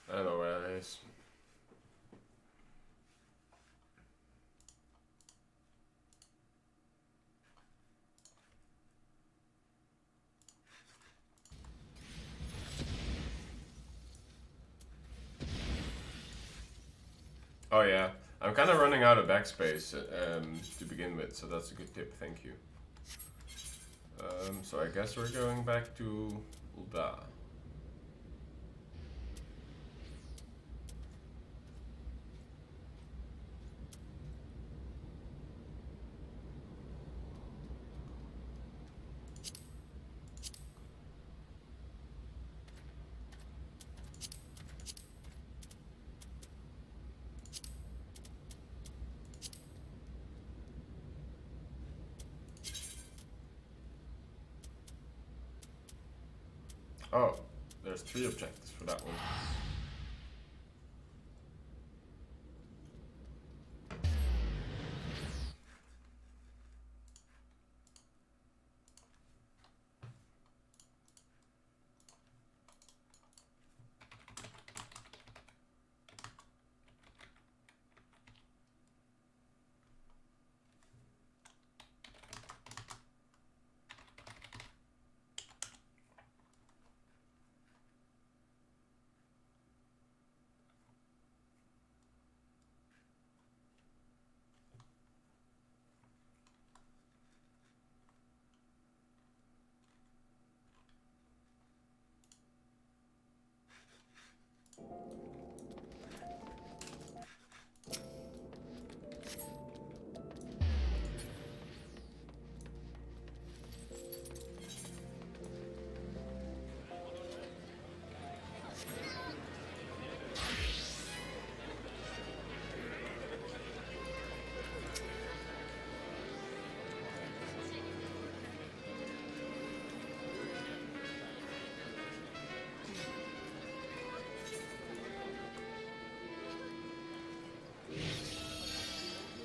I don't know where that is. Oh yeah, I'm kind of running out of backspace to begin with, so that's a good tip, thank you. So I guess we're going back to Ulda. Oh, there's 3 objectives for that one.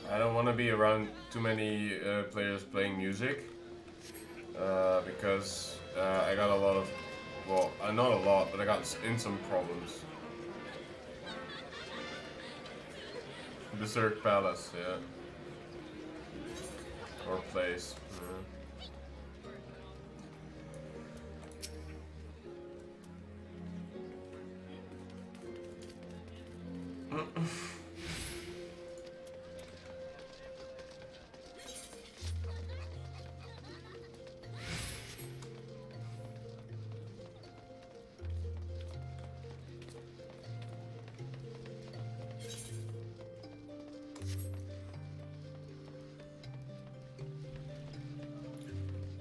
I don't want to be around too many players playing music because I got a lot of, well, not a lot, but I got in some problems. Berserk Palace, yeah. Or place.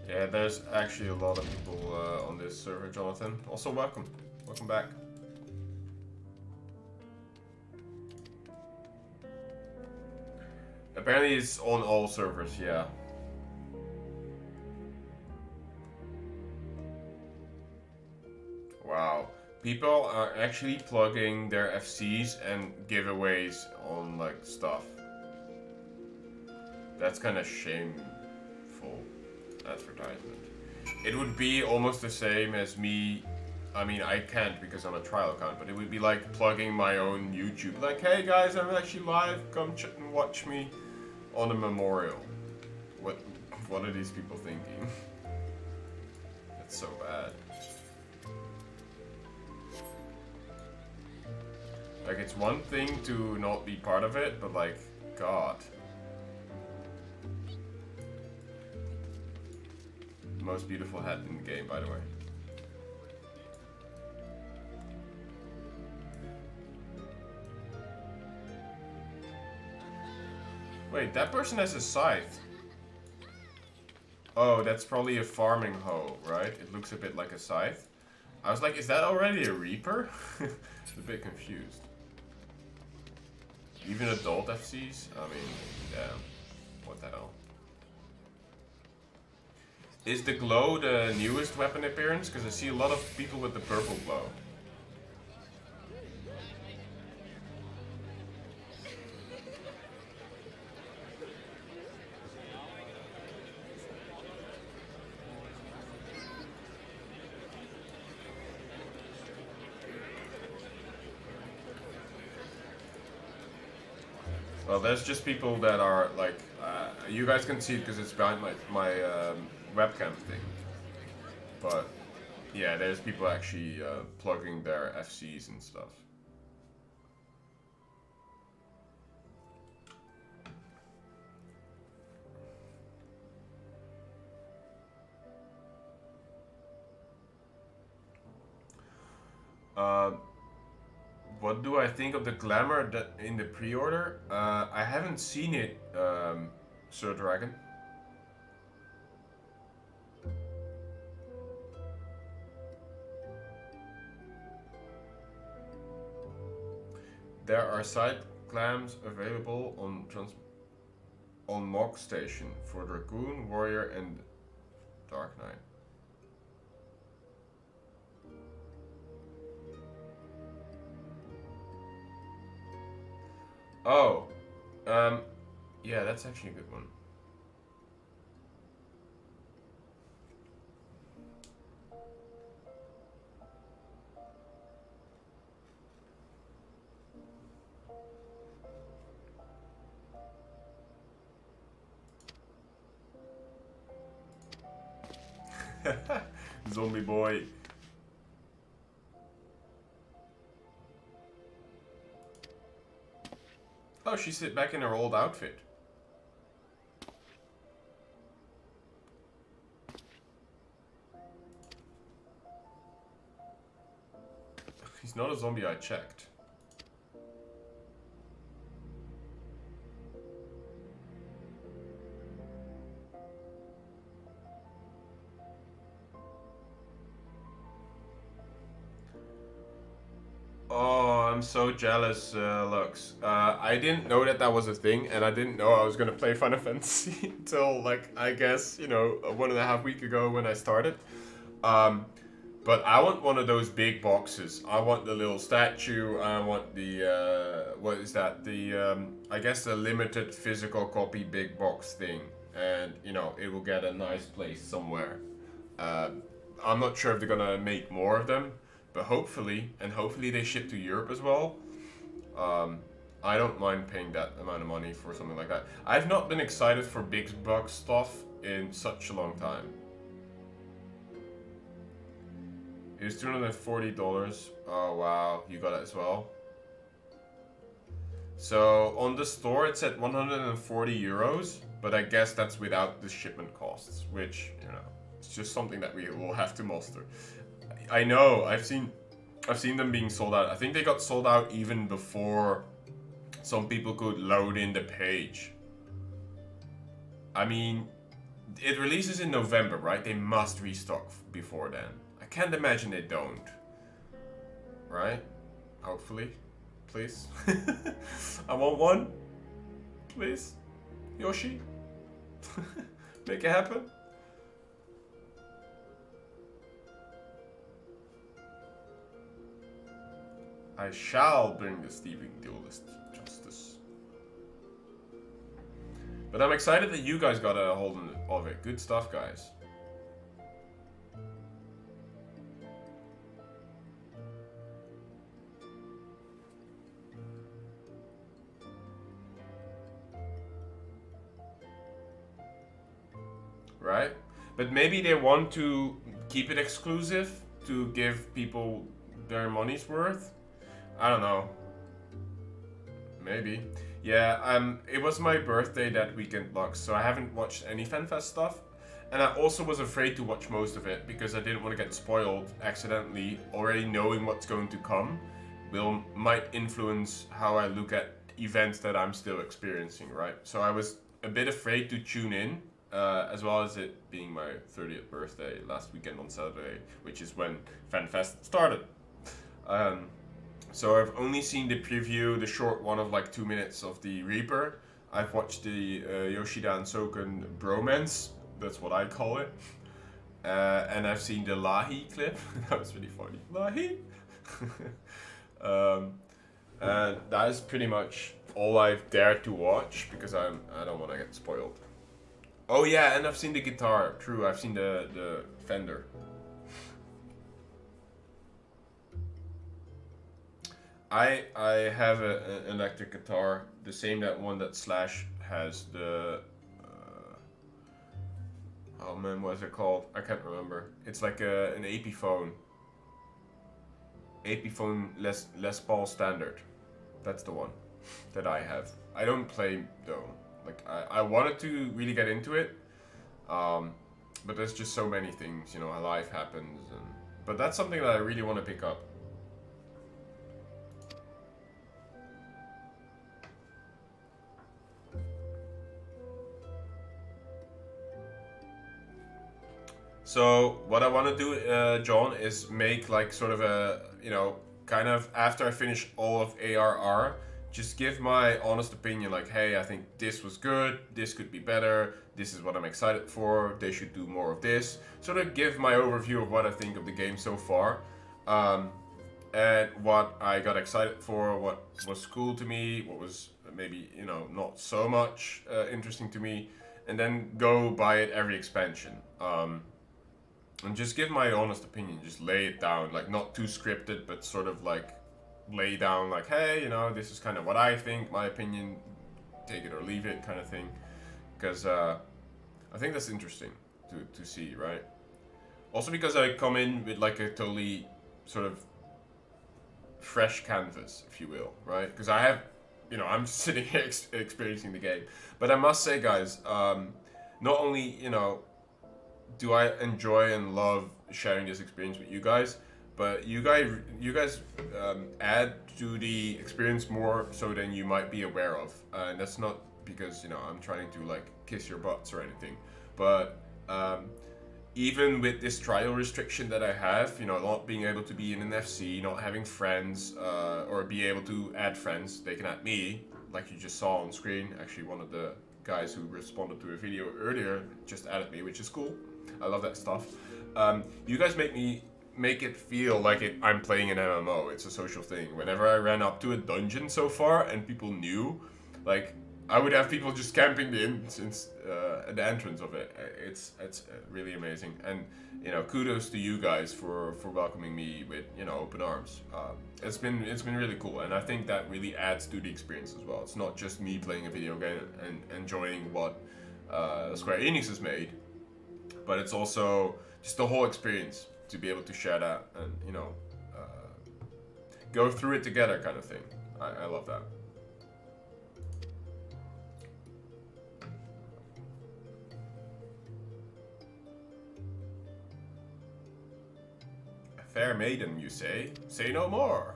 Yeah, there's actually a lot of people on this server, Jonathan. Also, welcome. Welcome back. Apparently it's on all servers, yeah. Wow. People are actually plugging their FCs and giveaways on, like, stuff. That's kind of shameful advertisement. It would be almost the same as me. I mean, I can't because I'm a trial account, but it would be like plugging my own YouTube. Like, hey guys, I'm actually live. Come and watch me on a memorial. What are these people thinking? That's so bad. Like, it's one thing to not be part of it, but like, God. Most beautiful hat in the game, by the way. Wait, that person has a scythe. Oh, that's probably a farming hoe, right? It looks a bit like a scythe. I was like, is that already a reaper? A bit confused. Even adult FCs? I mean, yeah. What the hell? Is the glow the newest weapon appearance? Because I see a lot of people with the purple glow. Well, there's just people that are like, you guys can see it because it's behind my webcam thing. But yeah, there's people actually plugging their FCs and stuff. What do I think of the glamour that in the pre-order? I haven't seen it, Sir Dragon. There are side clams available on Mog Station for Dragoon, Warrior, and Dark Knight. Oh, yeah, that's actually a good one. Zombie boy. Oh, she's back in her old outfit. He's not a zombie, I checked. Oh, I'm so jealous, Lux. I didn't know that that was a thing, and I didn't know I was gonna play Final Fantasy until, like, I guess, you know, 1.5 weeks ago when I started. But I want one of those big boxes. I want the little statue. I want the, what is that? The, I guess the limited physical copy big box thing. And, you know, it will get a nice place somewhere. I'm not sure if they're gonna make more of them. But hopefully, and hopefully they ship to Europe as well. I don't mind paying that amount of money for something like that. I've not been excited for big box stuff in such a long time. It was $240. Oh wow, you got it as well. So on the store it said 140 euros, but I guess that's without the shipment costs, which, you know, it's just something that we will have to master. I know, I've seen them being sold out. I think they got sold out even before some people could load in the page. I mean, it releases in November, right? They must restock before then. I can't imagine they don't. Right? Hopefully. Please. I want one. Please. Yoshi. Make it happen. I shall bring the Steeping Duelist justice. But I'm excited that you guys got a hold of it. Good stuff, guys. right? But maybe they want to keep it exclusive to give people their money's worth. I don't know. Maybe. Yeah, it was my birthday that weekend, Lux, so I haven't watched any FanFest stuff. And I also was afraid to watch most of it because I didn't want to get spoiled accidentally. Already knowing what's going to come might influence how I look at events that I'm still experiencing, right? So I was a bit afraid to tune in, as well as it being my 30th birthday last weekend on Saturday, which is when FanFest started. So I've only seen the preview, the short one of like 2 minutes of the Reaper. I've watched the Yoshida and Soken bromance, that's what I call it. And I've seen the Lahi clip, that was really funny. Lahi! And that is pretty much all I've dared to watch because I don't want to get spoiled. Oh yeah, and I've seen the guitar, true, I've seen the Fender. I have an electric guitar, the same one that Slash has. The oh man, what is it called? I can't remember. It's like an Epiphone Les Paul Standard. That's the one that I have. I don't play though. Like I wanted to really get into it, but there's just so many things, you know, how life happens, but that's something that I really want to pick up. So what I want to do, John, is make like sort of a, you know, kind of after I finish all of ARR, just give my honest opinion, like, hey, I think this was good, this could be better, this is what I'm excited for, they should do more of this. Sort of give my overview of what I think of the game so far, and what I got excited for, what was cool to me, what was maybe, you know, not so much interesting to me, and then go buy it every expansion. And just give my honest opinion, just lay it down, like not too scripted, but sort of like lay down like, hey, you know, this is kind of what I think, my opinion, take it or leave it kind of thing. Because I think that's interesting to see, right? Also because I come in with like a totally sort of fresh canvas, if you will, right? Because I have, you know, I'm sitting here experiencing the game. But I must say, guys, not only, you know, do I enjoy and love sharing this experience with you guys, but you guys add to the experience more so than you might be aware of. And that's not because, you know, I'm trying to like kiss your butts or anything, but even with this trial restriction that I have, you know, not being able to be in an FC, not having friends, or be able to add friends, they can add me, like you just saw on screen. Actually, one of the guys who responded to a video earlier just added me, which is cool. I love that stuff. You guys make it feel like I'm playing an MMO. It's a social thing. Whenever I ran up to a dungeon so far and people knew, like I would have people just camping the entrance of it. It's really amazing. And you know, kudos to you guys for welcoming me with, you know, open arms. It's been really cool, and I think that really adds to the experience as well. It's not just me playing a video game and enjoying what Square Enix has made, but it's also just the whole experience to be able to share that and, you know, go through it together kind of thing. I love that. A fair maiden, you say? Say no more.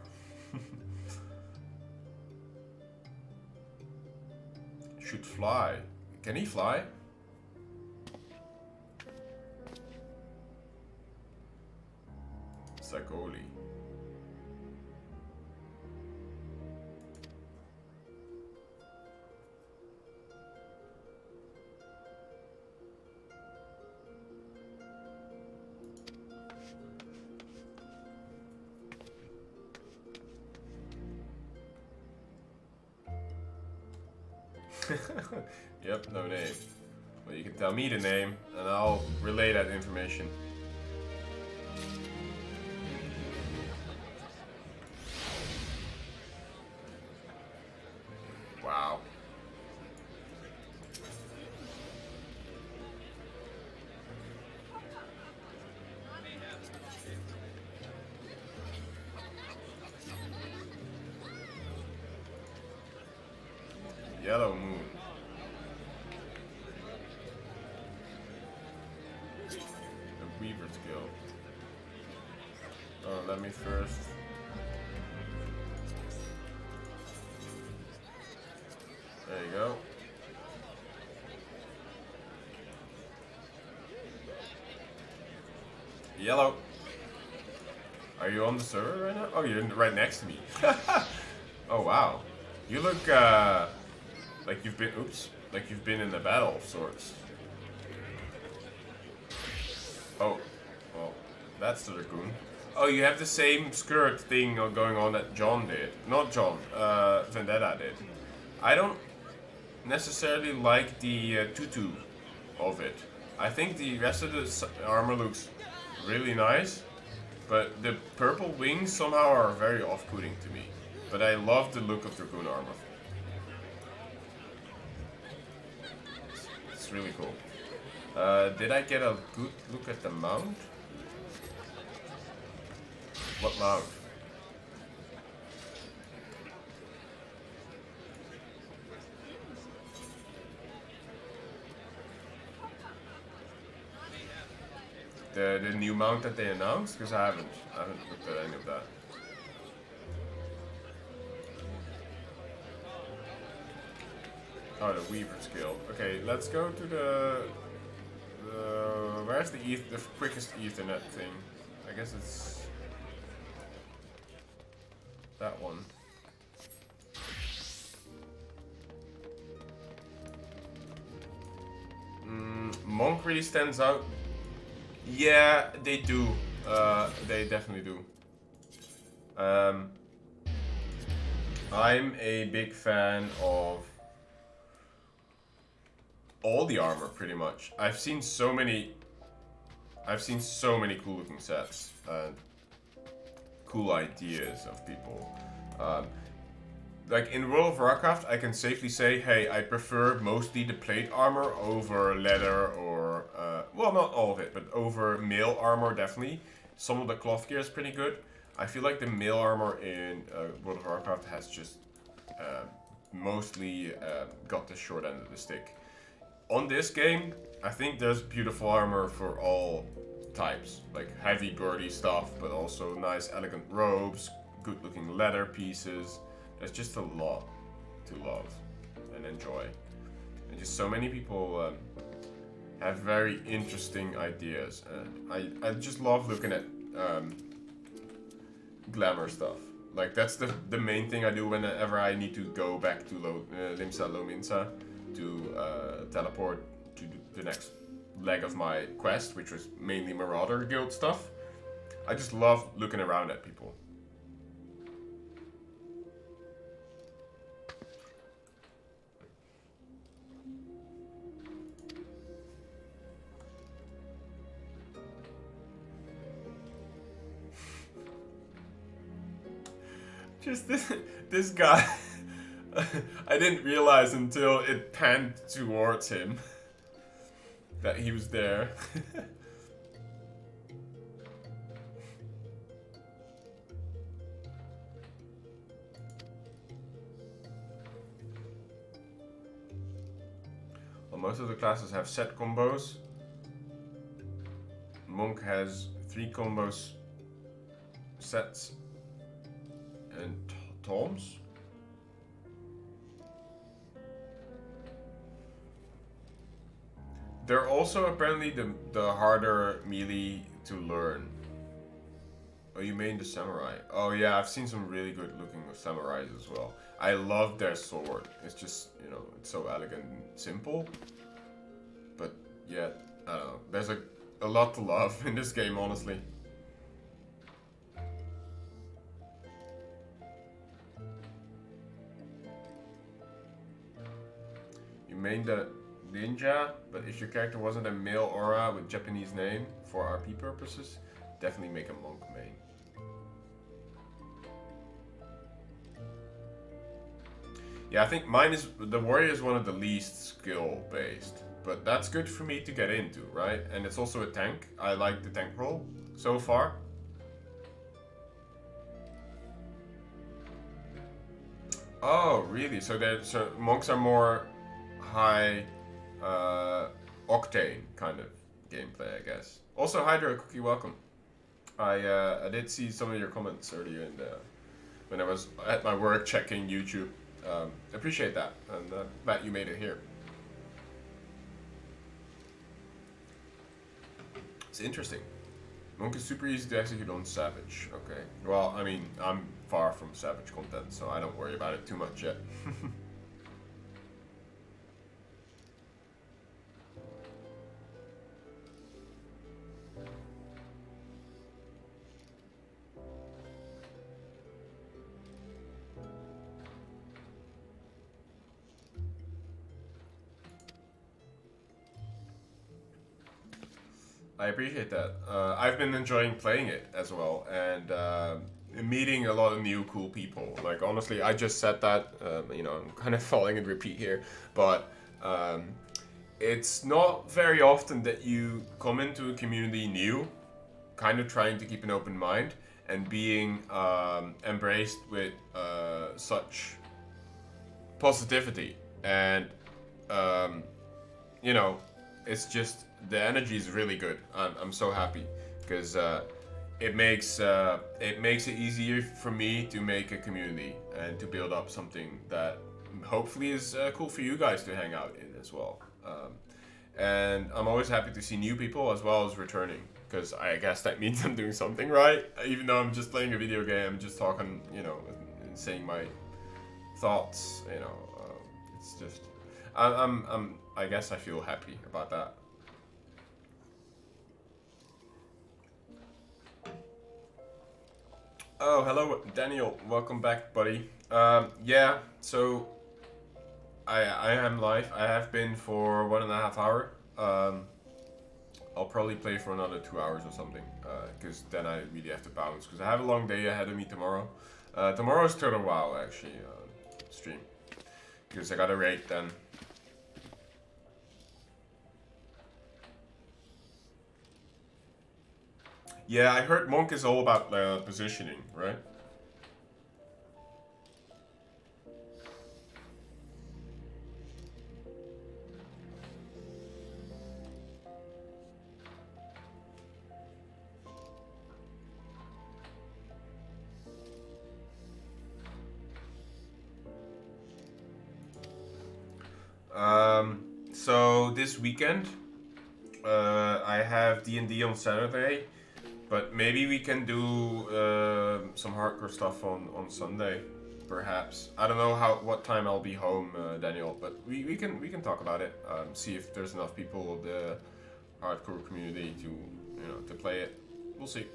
Should fly. Can he fly? Sagoli. Yep, no name. Well, you can tell me the name, and I'll relay that information. Wow. Yellow moon. The Weaver's Guild. Oh, let me first. There you go. Yellow. Are you on the server right now? Oh, you're right next to me. Oh wow. You look like you've been like you've been in a battle of sorts. Oh, well, that's the raccoon. Oh, you have the same skirt thing going on that John did. Not John, Vendetta did. I don't necessarily like the tutu of it. I think the rest of the armor looks really nice, but the purple wings somehow are very off-putting to me. But I love the look of Dragoon armor. It's really cool. Did I get a good look at the mount? What mount? The new mount that they announced? Because I haven't looked at any of that. Oh, the Weaver's Guild. Okay, let's go to the where's the quickest Ethernet thing? I guess it's that one. Monk really stands out. Yeah, they do. They definitely do. I'm a big fan of all the armor, pretty much. I've seen so many cool looking sets and cool ideas of people. Like in World of Warcraft, I can safely say, hey, I prefer mostly the plate armor over leather or, well, not all of it, but over mail armor, definitely. Some of the cloth gear is pretty good. I feel like the mail armor in World of Warcraft has just mostly got the short end of the stick. On this game, I think there's beautiful armor for all types, like heavy burly stuff, but also nice elegant robes, good looking leather pieces. There's just a lot to love and enjoy. And just so many people have very interesting ideas. I just love looking at glamour stuff. Like that's the main thing I do whenever I need to go back to Limsa Lominsa to teleport to the next leg of my quest, which was mainly Marauder Guild stuff. I just love looking around at people. Just this guy, I didn't realize until it panned towards him that he was there. Well, most of the classes have set combos. Monk has 3 combos sets. And Toms? They're also apparently the harder melee to learn. Oh, you mean the samurai? Oh yeah, I've seen some really good looking samurais as well. I love their sword. It's just, you know, it's so elegant and simple. But yeah, I don't know. There's a lot to love in this game, honestly. You main the ninja, but if your character wasn't a male aura with Japanese name for RP purposes, definitely make a monk main. Yeah, I think mine is, the warrior is one of the least skill based, but that's good for me to get into, right? And it's also a tank. I like the tank role so far. Oh, really? So monks are more high octane kind of gameplay, I guess. Also, Hydra Cookie, welcome. I did see some of your comments earlier in the when I was at my work checking YouTube. Appreciate that, and glad you made it here. It's interesting. Monk is super easy to execute on Savage. Okay. Well, I mean, I'm far from Savage content, so I don't worry about it too much yet. I appreciate that. I've been enjoying playing it as well, and meeting a lot of new cool people. Like honestly, I just said that. I'm kind of falling in repeat here, but it's not very often that you come into a community new, kind of trying to keep an open mind and being embraced with such positivity, and you know, it's just the energy is really good. I'm so happy because it makes it easier for me to make a community and to build up something that hopefully is cool for you guys to hang out in as well. And I'm always happy to see new people as well as returning, because I guess that means I'm doing something right. Even though I'm just playing a video game, just talking, and saying my thoughts. It's just I guess I feel happy about that. Oh, hello, Daniel. Welcome back, buddy. Yeah, so I am live. I have been for 1.5 hours. I'll probably play for another 2 hours or something, because then I really have to bounce, because I have a long day ahead of me tomorrow. Tomorrow's Total WoW, actually, stream, because I got a raid then. Yeah, I heard Monk is all about positioning, right? So this weekend, I have D&D on Saturday, but maybe we can do some hardcore stuff on Sunday, perhaps. I don't know what time I'll be home, Daniel, but we can talk about it. See if there's enough people in the hardcore community to play it. We'll see.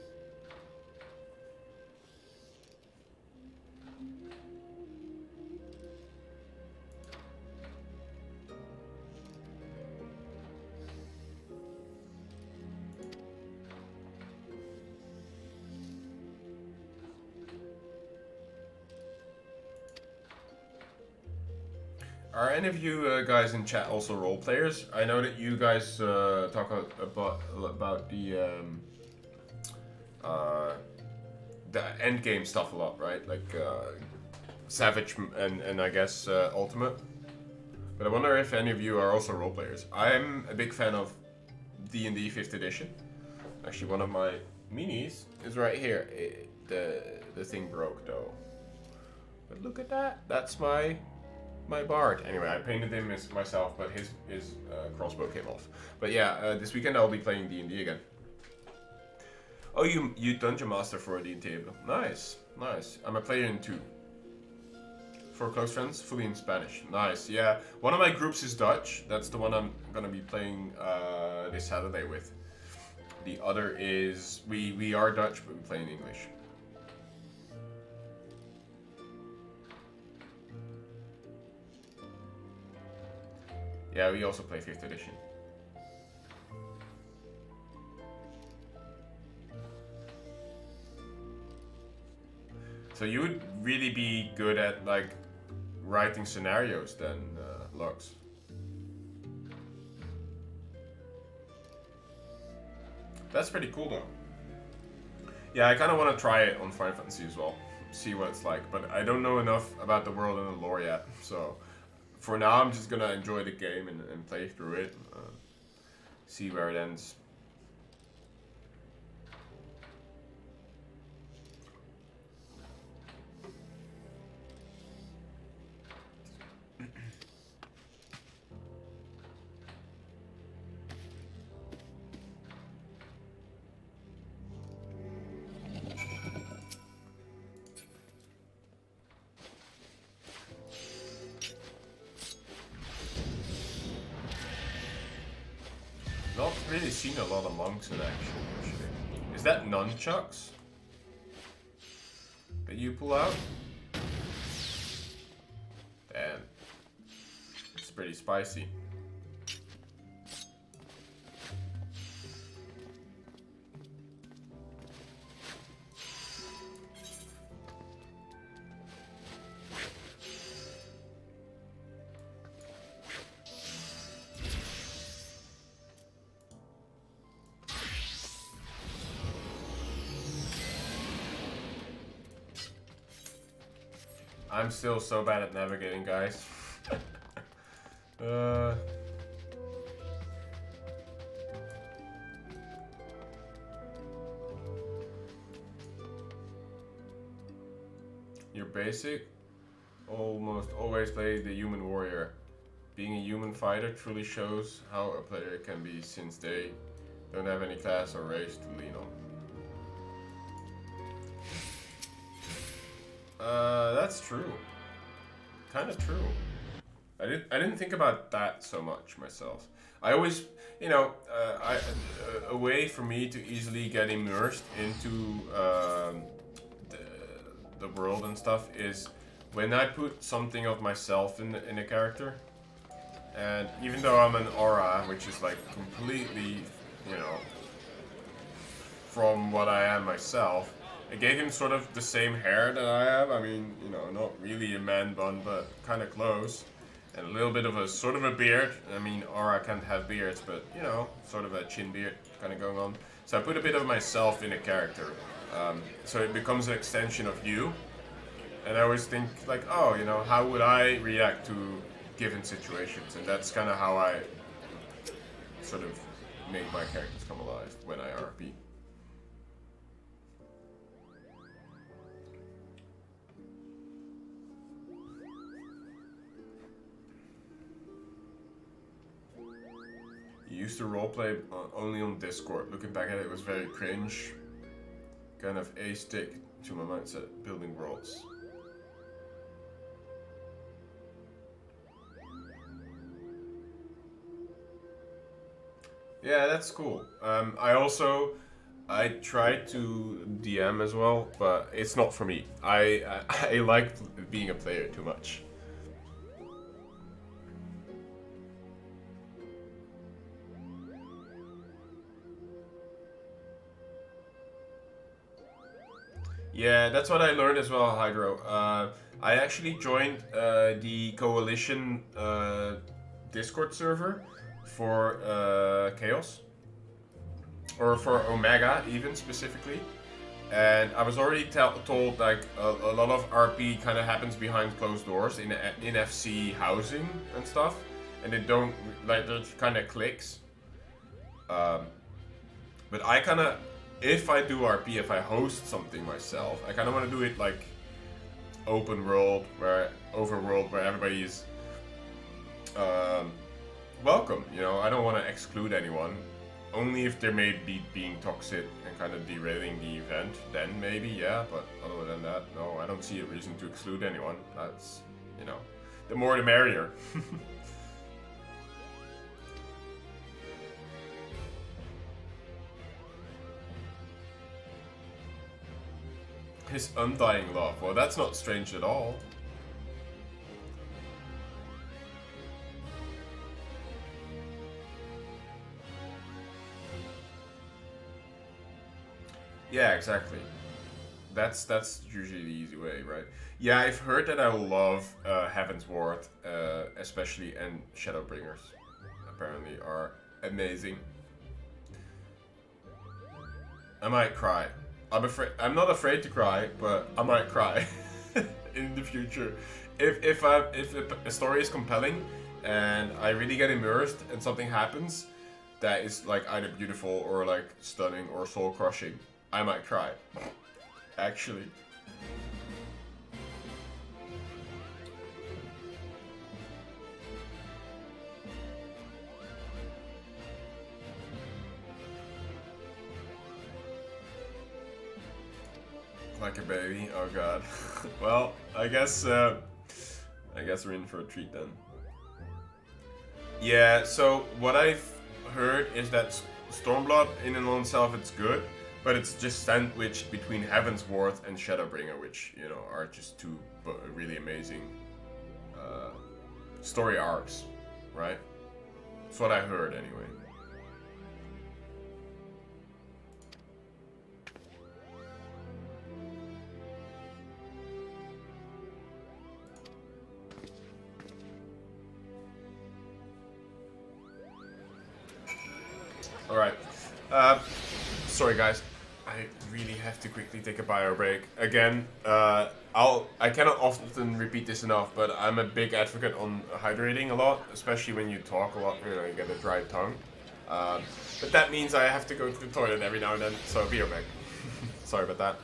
Are any of you guys in chat also role players? I know that you guys talk about the end game stuff a lot, right? Like Savage and I guess Ultimate. But I wonder if any of you are also role players. I'm a big fan of D&D 5th edition. Actually, one of my minis is right here. The thing broke though. But look at that. That's my bard. Anyway, I painted him myself, but his crossbow came off. But yeah, this weekend I'll be playing D&D again. Oh, you dungeon master for a D&D table. Nice, nice. I'm a player in 2. 4 close friends, fully in Spanish. Nice, yeah. One of my groups is Dutch. That's the one I'm gonna be playing this Saturday with. The other is we are Dutch, but we play in English. Yeah, we also play 5th edition. So you would really be good at like writing scenarios then, Lux. That's pretty cool though. Yeah, I kind of want to try it on Final Fantasy as well. see what it's like. But I don't know enough about the world and the lore yet. So for now, I'm just gonna enjoy the game and play through it. See where it ends. Not really seen a lot of monks in action, actually. Is that nunchucks that you pull out? Damn. It's pretty spicy. I'm still so bad at navigating, guys. You're basic. Almost always play the human warrior. Being a human fighter truly shows how a player can be since they don't have any class or race to lean on. That's true. Kind of true. I didn't think about that so much myself. I always, you know, a way for me to easily get immersed into the world and stuff is when I put something of myself in a character. And even though I'm an aura, which is like completely, you know, from what I am myself, I gave him sort of the same hair that I have. I mean, you know, not really a man bun, but kind of close. And a little bit of a sort of a beard. I mean, Aura can't have beards, but, you know, sort of a chin beard kind of going on. So I put a bit of myself in a character. So it becomes an extension of you. And I always think, like, oh, you know, how would I react to given situations? And that's kind of how I sort of make my characters come alive when I RP. You used to roleplay only on Discord. Looking back at it, it was very cringe. Kind of a stick to my mindset, building worlds. Yeah, that's cool. I tried to DM as well, but it's not for me. I like being a player too much. Yeah, that's what I learned as well, Hydro. I actually joined the Coalition Discord server for Chaos, or for Omega even specifically. And I was already told like a lot of RP kind of happens behind closed doors in FC housing and stuff, and it don't like it kind of clicks. But I kind of, if I do RP, if I host something myself, I kind of want to do it like open world, overworld, where everybody is welcome. You know, I don't want to exclude anyone. Only if they may be being toxic and kind of derailing the event, then maybe, yeah. But other than that, no, I don't see a reason to exclude anyone. That's, you know, the more the merrier. His undying love. Well, that's not strange at all. Yeah, exactly. That's usually the easy way, right? Yeah, I've heard that I love Heaven's Ward, especially, and Shadowbringers. Apparently are amazing. I might cry. I'm not afraid to cry, but I might cry in the future. If a story is compelling and I really get immersed and something happens that is like either beautiful or like stunning or soul crushing, I might cry. Actually. Like a baby. Oh god. Well, I guess we're in for a treat then. Yeah. So what I've heard is that Stormblood in and of itself it's good, but it's just sandwiched between Heavensward and Shadowbringer, which you know are just two really amazing story arcs, right? That's what I heard anyway. Alright. Sorry guys. I really have to quickly take a bio break. Again, I cannot often repeat this enough, but I'm a big advocate on hydrating a lot, especially when you talk a lot, you know, you get a dry tongue. But that means I have to go to the toilet every now and then, so be right back. Sorry about that.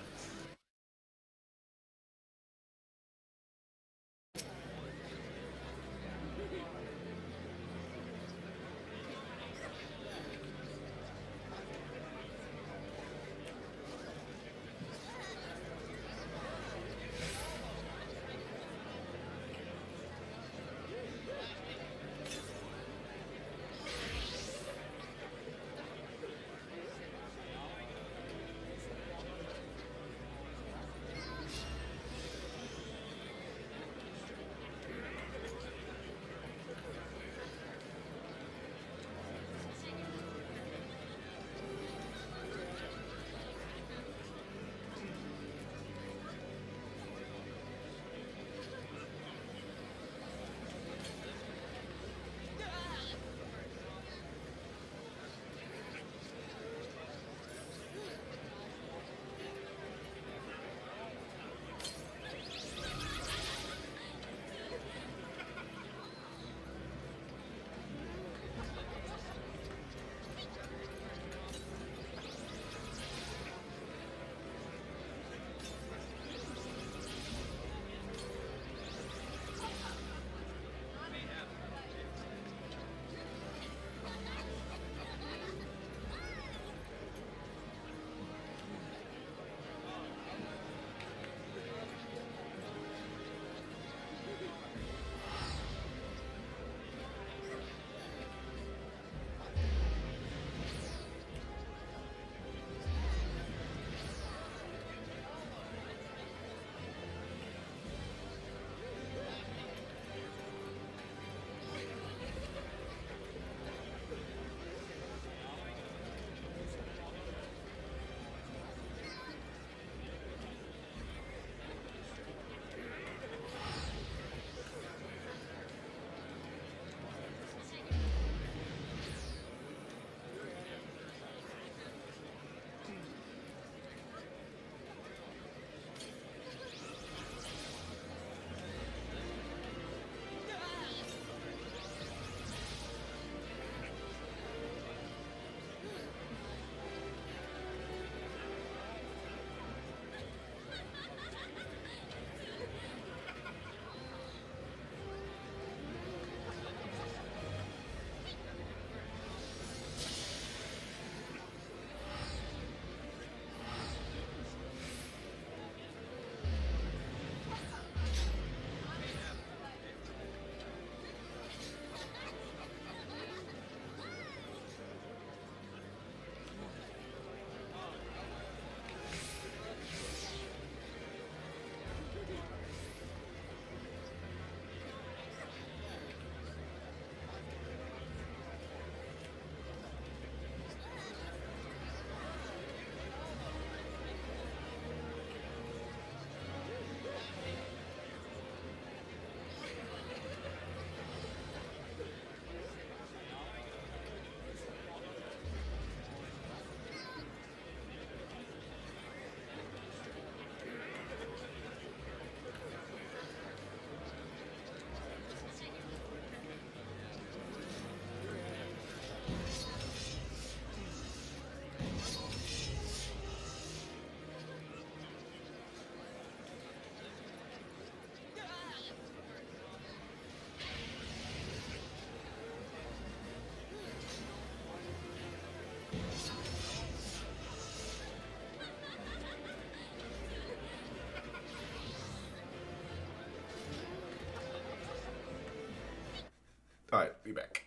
Alright, be back.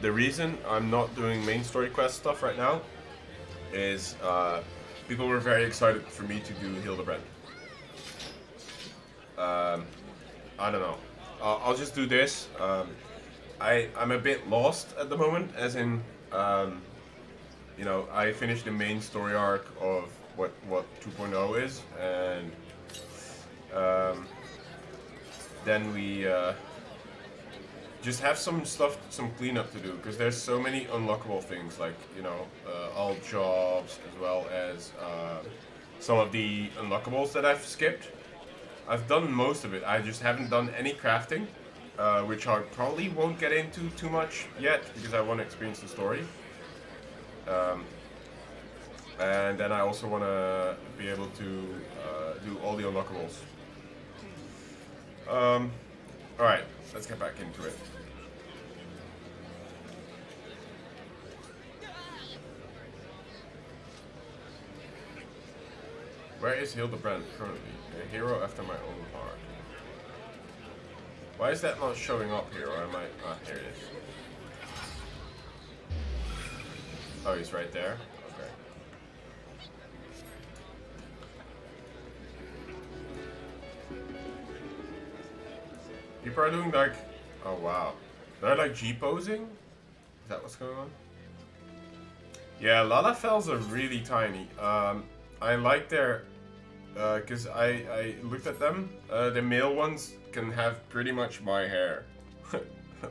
The reason I'm not doing main story quest stuff right now is people were very excited for me to do Hildibrand. I don't know. I'll just do this. I'm a bit lost at the moment, as in, you know, I finished the main story arc of what 2.0 is, and then we just have some stuff, some cleanup to do, because there's so many unlockable things, like, you know, all jobs, as well as some of the unlockables that I've skipped. I've done most of it, I just haven't done any crafting, which I probably won't get into too much yet, because I want to experience the story. And then I also want to be able to do all the unlockables. Alright, let's get back into it. Where is Hildibrand currently? A hero after my own heart. Why is that not showing up here? Or am I... Ah, here it is. Oh, he's right there? Okay. People are doing like... Oh, wow. They're like G-posing? Is that what's going on? Yeah, Lalafells are really tiny. I like their... because I looked at them. The male ones can have pretty much my hair.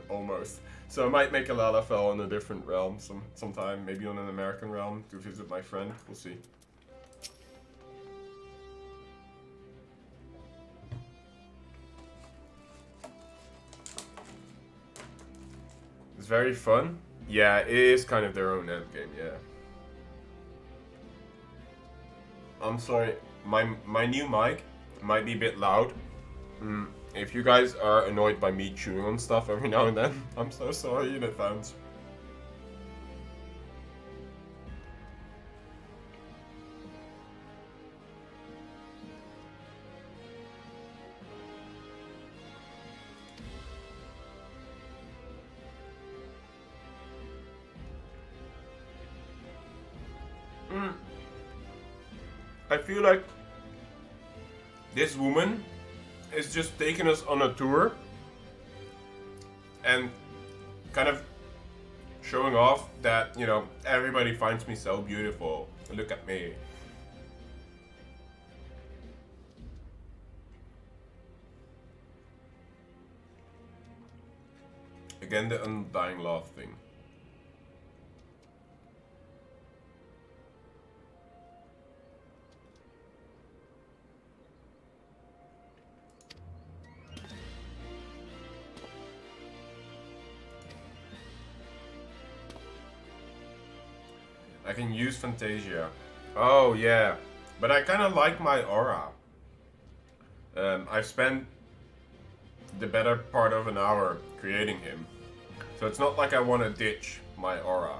Almost. So I might make a Lalafell in a different realm sometime. Maybe on an American realm to visit my friend. We'll see. It's very fun. Yeah, it is kind of their own endgame, yeah. I'm sorry, my new mic might be a bit loud. If you guys are annoyed by me chewing on stuff every now and then, I'm so sorry in advance. I feel like this woman is just taking us on a tour and kind of showing off that, you know, everybody finds me so beautiful. Look at me. Again, the undying love thing. I can use Fantasia. Oh yeah, but I kind of like my aura. I've spent the better part of an hour creating him, so it's not like I want to ditch my aura.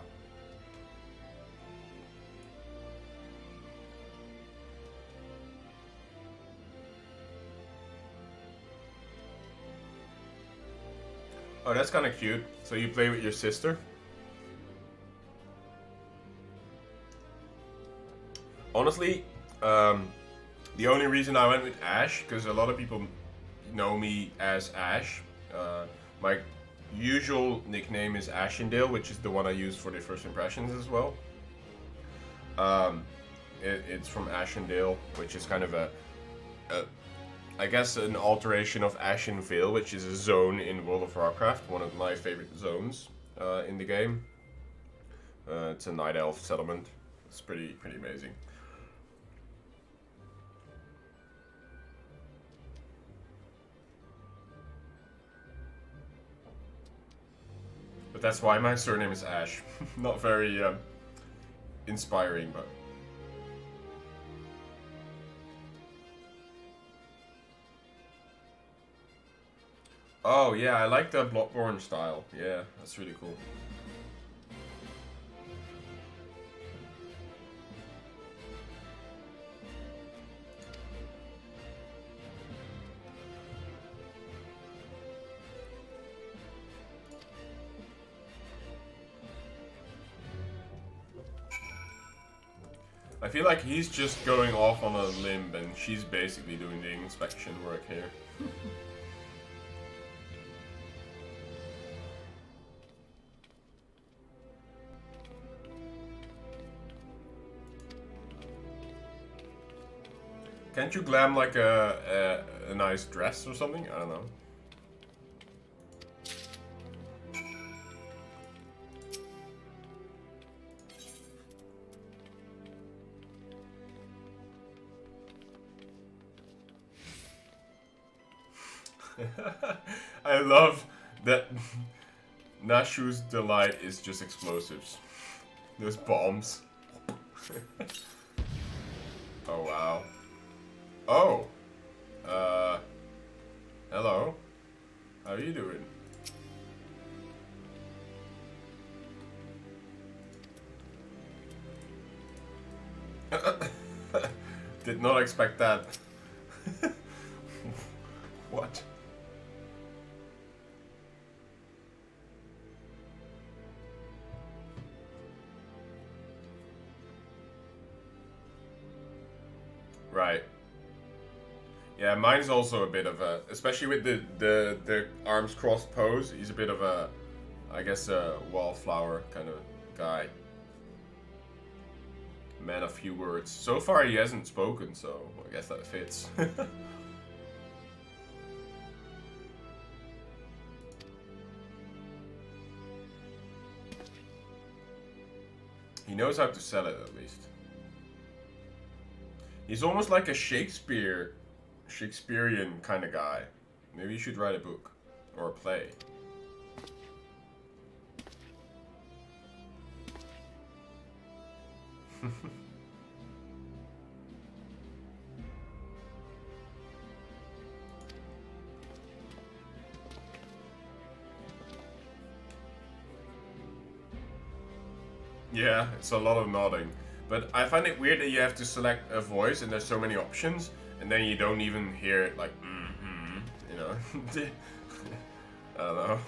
Oh, that's kind of cute. So you play with your sister? Honestly, the only reason I went with Ash, because a lot of people know me as Ash. My usual nickname is Ashendale, which is the one I use for the first impressions as well. It's from Ashendale, which is kind of I guess an alteration of Ashenvale, which is a zone in World of Warcraft, one of my favorite zones in the game. It's a night elf settlement. It's pretty amazing. But that's why my surname is Ash. Not very inspiring, but... Oh yeah, I like the Bloodborne style. Yeah, that's really cool. I feel like he's just going off on a limb and she's basically doing the inspection work here. Can't you glam like a nice dress or something? I don't know. I love that Nashu's delight is just explosives. Those bombs. Oh wow. Oh! Hello. How are you doing? Did not expect that. What? Right. Yeah, mine's also a bit of a, especially with the arms crossed pose, he's a bit of a, I guess, a wallflower kind of guy. Man of few words. So far he hasn't spoken, so I guess that fits. He knows how to sell it at least. He's almost like a Shakespearean kind of guy. Maybe you should write a book or a play. Yeah, it's a lot of nodding. But I find it weird that you have to select a voice and there's so many options, and then you don't even hear it like, you know. I don't know.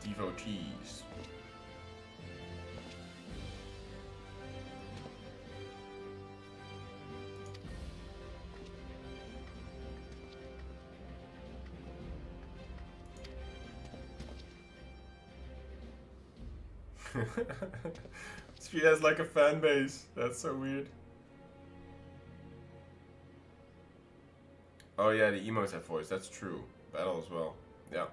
Devotees. She has like a fan base. That's so weird. Oh yeah, the emos have voice. That's true. Battle as well. Yeah.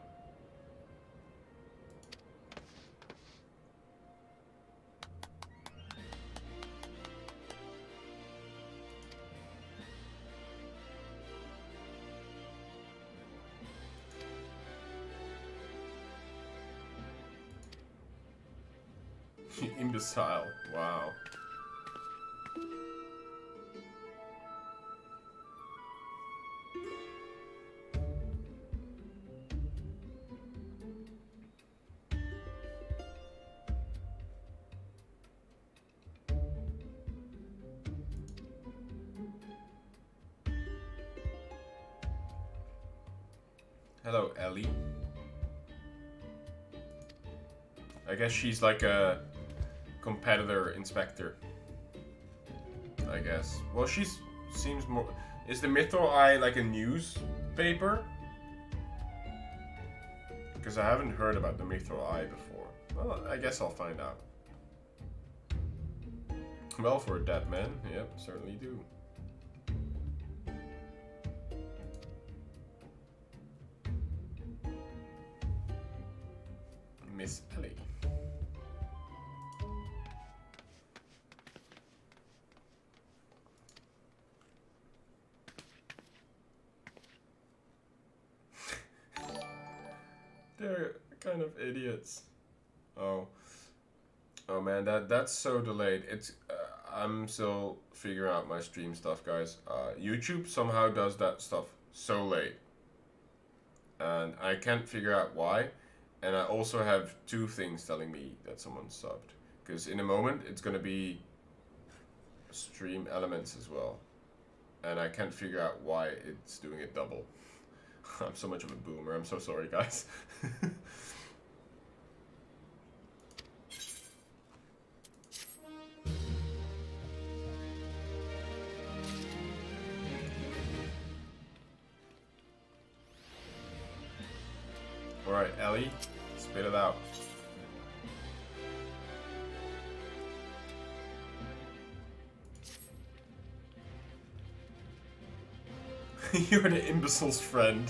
Imbecile. Wow. Hello, Ellie. I guess she's like a competitor inspector. I guess. Well, seems more. Is the Mythril Eye like a newspaper? Because I haven't heard about the Mythril Eye before. Well, I guess I'll find out. Well, for a dead man, yep, certainly do. Miss Ellie. They're kind of idiots. Oh man, that's so delayed. It's I'm still figuring out my stream stuff, guys. YouTube somehow does that stuff so late, and I can't figure out why. And I also have two things telling me that someone subbed. Because in a moment it's gonna be stream elements as well. And I can't figure out why it's doing it double. I'm so much of a boomer. I'm so sorry, guys. Alright, Ellie, spit it out. You're the imbecile's friend.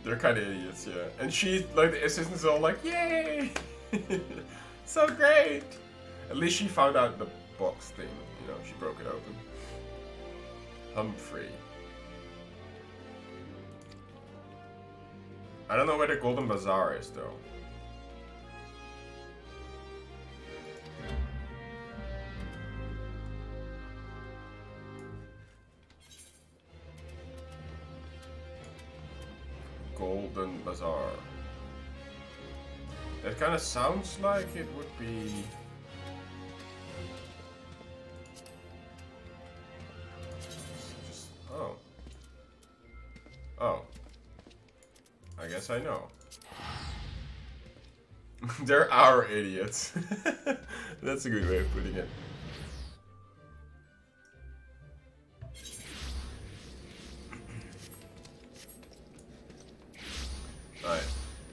They're kind of idiots, yeah. And she, like, the assistant's all like, yay! So great! At least she found out the box thing, you know, she broke it open. Humphrey. I don't know where the Golden Bazaar is, though. Golden Bazaar. That kind of sounds like it would be... Just, oh. Oh. I guess I know. They're our idiots. That's a good way of putting it. Alright,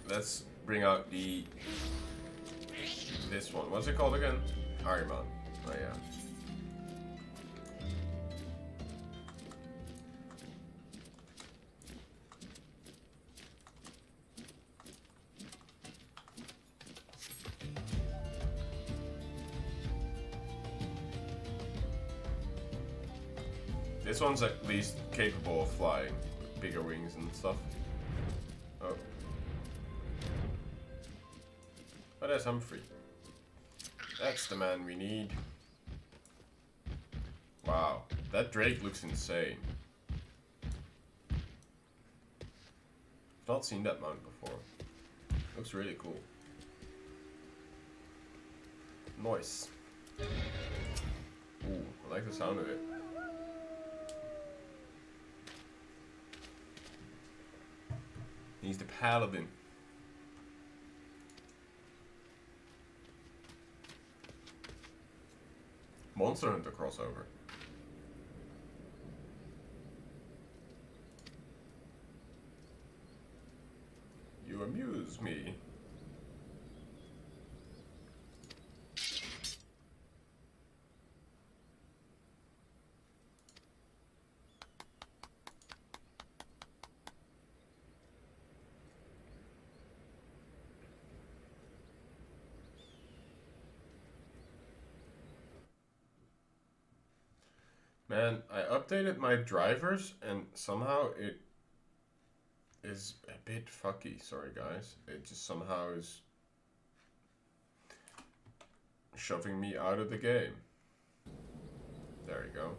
let's bring out this one. What's it called again? Harriman. Oh yeah. This one's at least capable of flying, with bigger wings and stuff. Oh. But there's Humphrey. That's the man we need. Wow, that Drake looks insane. I've not seen that mount before. Looks really cool. Nice. Ooh, I like the sound of it. He's the paladin. Monster Hunter crossover. You amuse me. Man, I updated my drivers and somehow it is a bit fucky. Sorry guys. It just somehow is shoving me out of the game. There you go.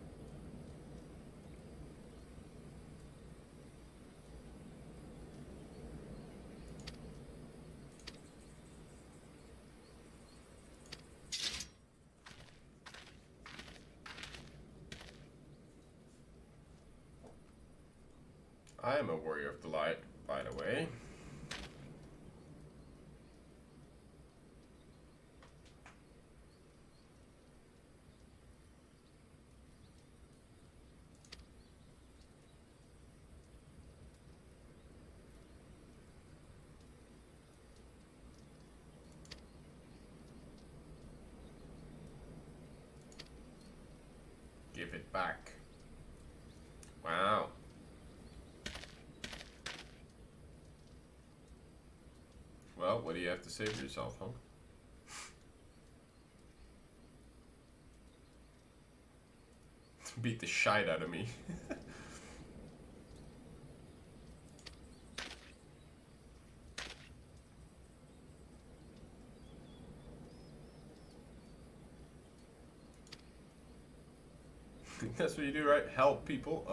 I am a warrior of the light, by the way. Give it back. Wow. Well, what do you have to say for yourself, huh? Beat the shite out of me. That's what you do, right? Help people.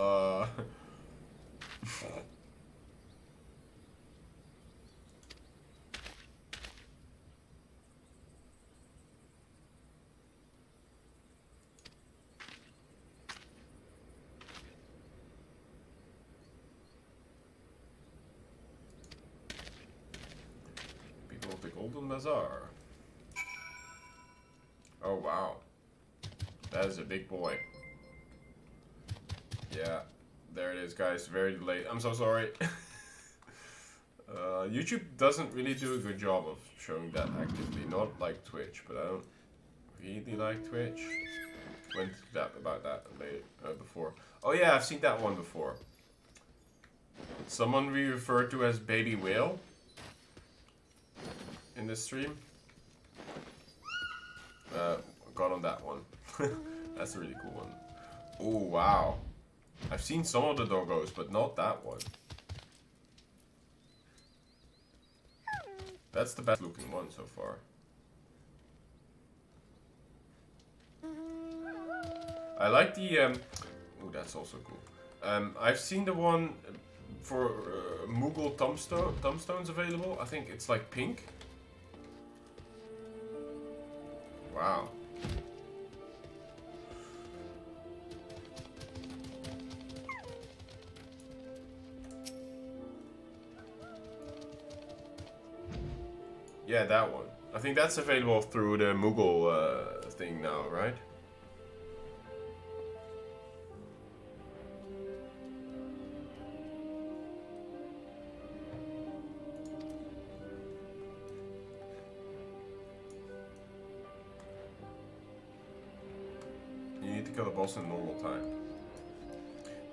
Sultan Bazaar. Oh wow. That is a big boy. Yeah. There it is, guys. Very delayed. I'm so sorry. YouTube doesn't really do a good job of showing that actively. Not like Twitch, but I don't really like Twitch. Went about that before. Oh yeah, I've seen that one before. Someone we refer to as Baby Whale in this stream. Got on that one. That's a really cool one. Oh wow. I've seen some of the doggos, but not that one. That's the best looking one so far. I like the oh, that's also cool. I've seen the one for Mughal tombstones available. I think it's like pink. Wow. Yeah, that one. I think that's available through the Mughal thing now, right? You need to kill the boss in normal time.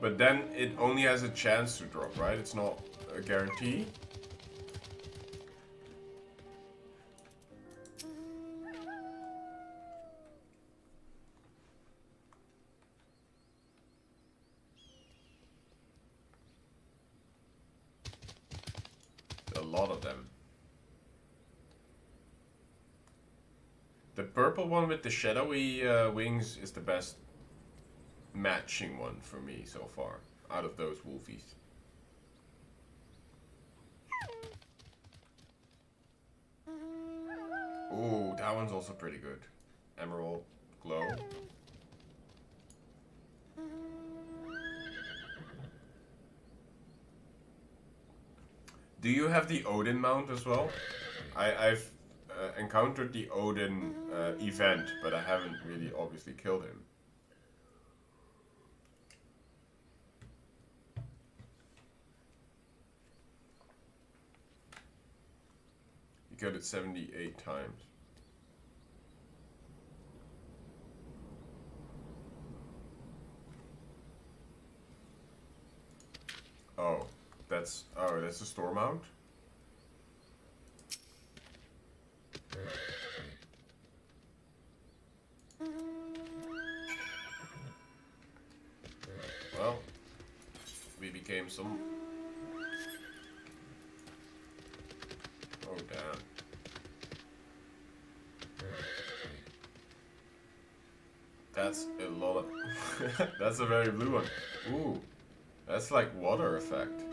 But then it only has a chance to drop, right? It's not a guarantee. A lot of them. The purple one with the shadowy wings is the best matching one for me so far, out of those wolfies. Ooh, that one's also pretty good. Emerald glow. Do you have the Odin mount as well? I've encountered the Odin event, but I haven't really obviously killed him. You killed it 78 times. Oh, that's a store mount? Well, we became some... Oh, damn. That's a lot of... That's a very blue one. Ooh, that's like water effect.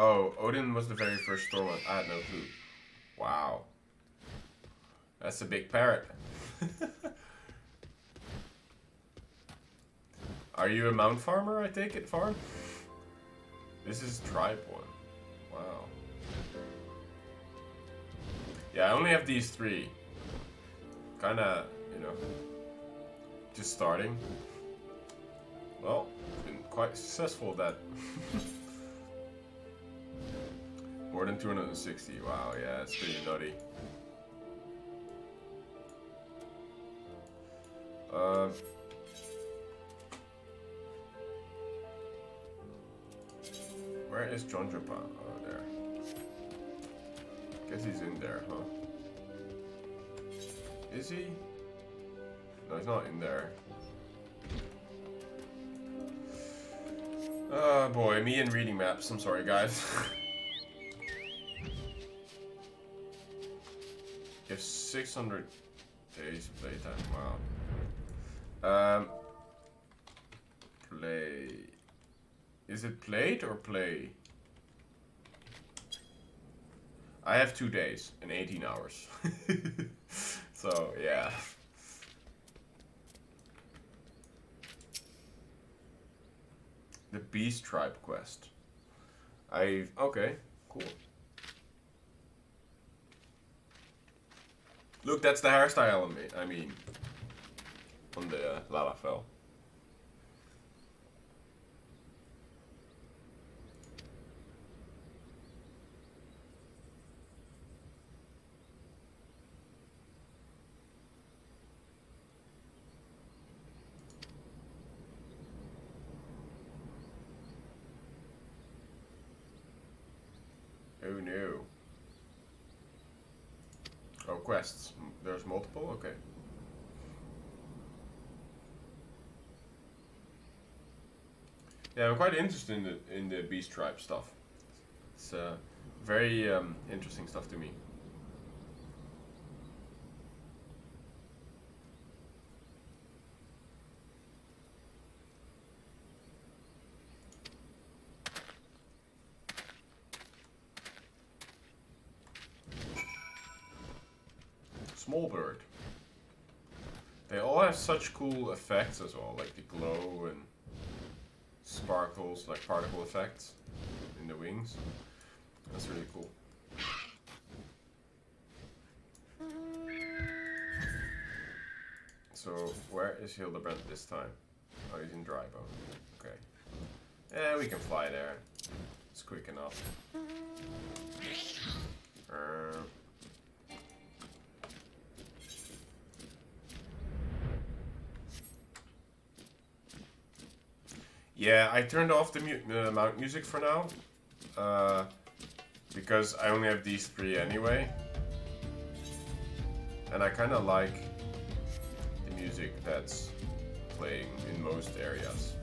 Oh, Odin was the very first store one. I had no clue. Wow. That's a big parrot. Are you a mount farmer, I take it, farm? This is tribe one. Wow. Yeah, I only have these three. Kinda, you know, just starting. Well, been quite successful at that. More than 260. Wow, yeah, it's pretty nutty. Where is John Japan? Oh, there. Guess he's in there, huh? Is he? No, he's not in there. Oh boy, me and reading maps. I'm sorry, guys. You have 600 days of playtime. Wow. Play. Is it played or play? I have 2 days and 18 hours. So, yeah. The Beast Tribe quest. Okay, cool. Look, that's the hairstyle on me. I mean, on the Lalafell. Oh no. Oh, quests. There's multiple? Okay. Yeah, I'm quite interested in the Beast Tribe stuff. It's very interesting stuff to me. Small bird. They all have such cool effects as well, like the glow and sparkles, like particle effects in the wings. That's really cool. So, where is Hildibrand this time? Oh, he's in Drybone. Okay. Yeah, we can fly there. It's quick enough. Yeah, I turned off the mount music for now. Because I only have these three anyway. And I kind of like the music that's playing in most areas.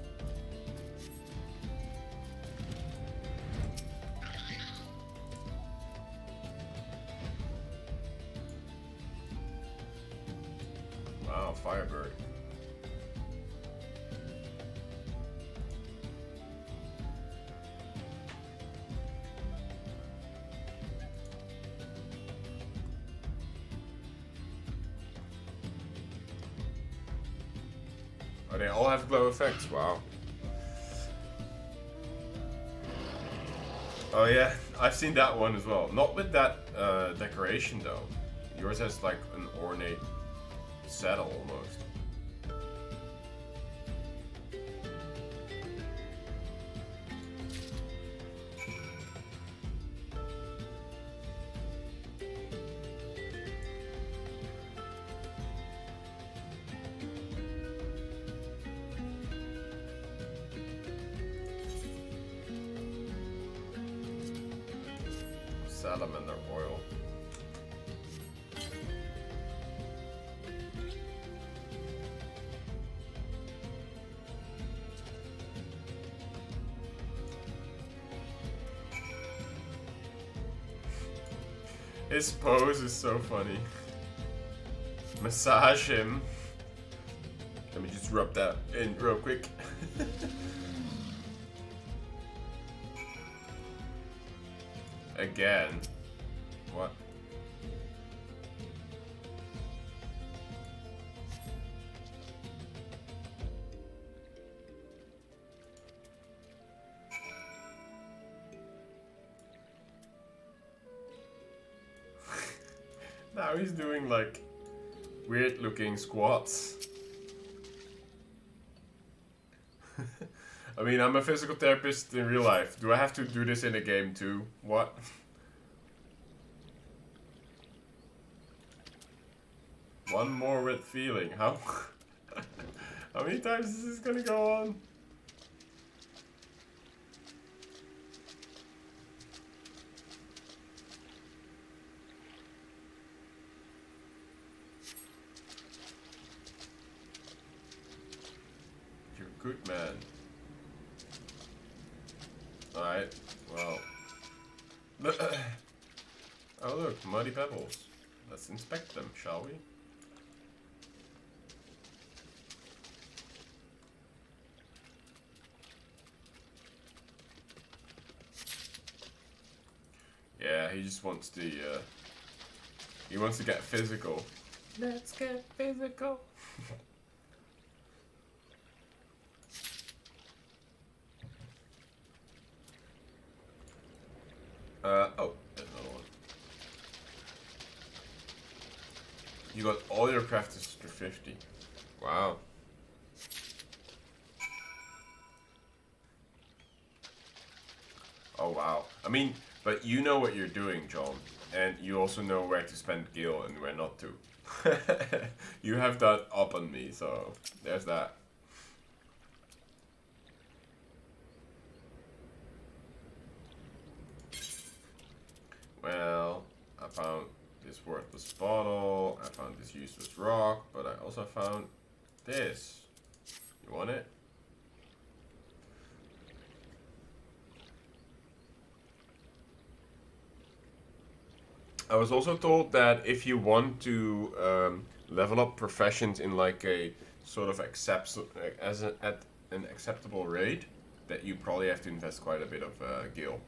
Wow, Firebird. Oh, they all have glow effects, wow. Oh yeah, I've seen that one as well. Not with that decoration though. Yours has like an ornate saddle almost. Salamander oil. His pose is so funny. Massage him. Let me just rub that in real quick. Again. What? Now he's doing like weird looking squats. I mean, I'm a physical therapist in real life. Do I have to do this in a game too? What? One more with feeling. How? How many times is this gonna go on? You're a good man. Alright, well. Oh look, muddy pebbles. Let's inspect them, shall we? Yeah, he just wants to, he wants to get physical. Let's get physical. You got all your crafters to 50. Wow. Oh wow. I mean, but you know what you're doing, John. And you also know where to spend gil and where not to. You have that up on me, so there's that. Well, I found this worthless bottle, I found this useless rock, but I also found this. You want it? I was also told that if you want to level up professions in like a sort of at an acceptable rate, that you probably have to invest quite a bit of gil.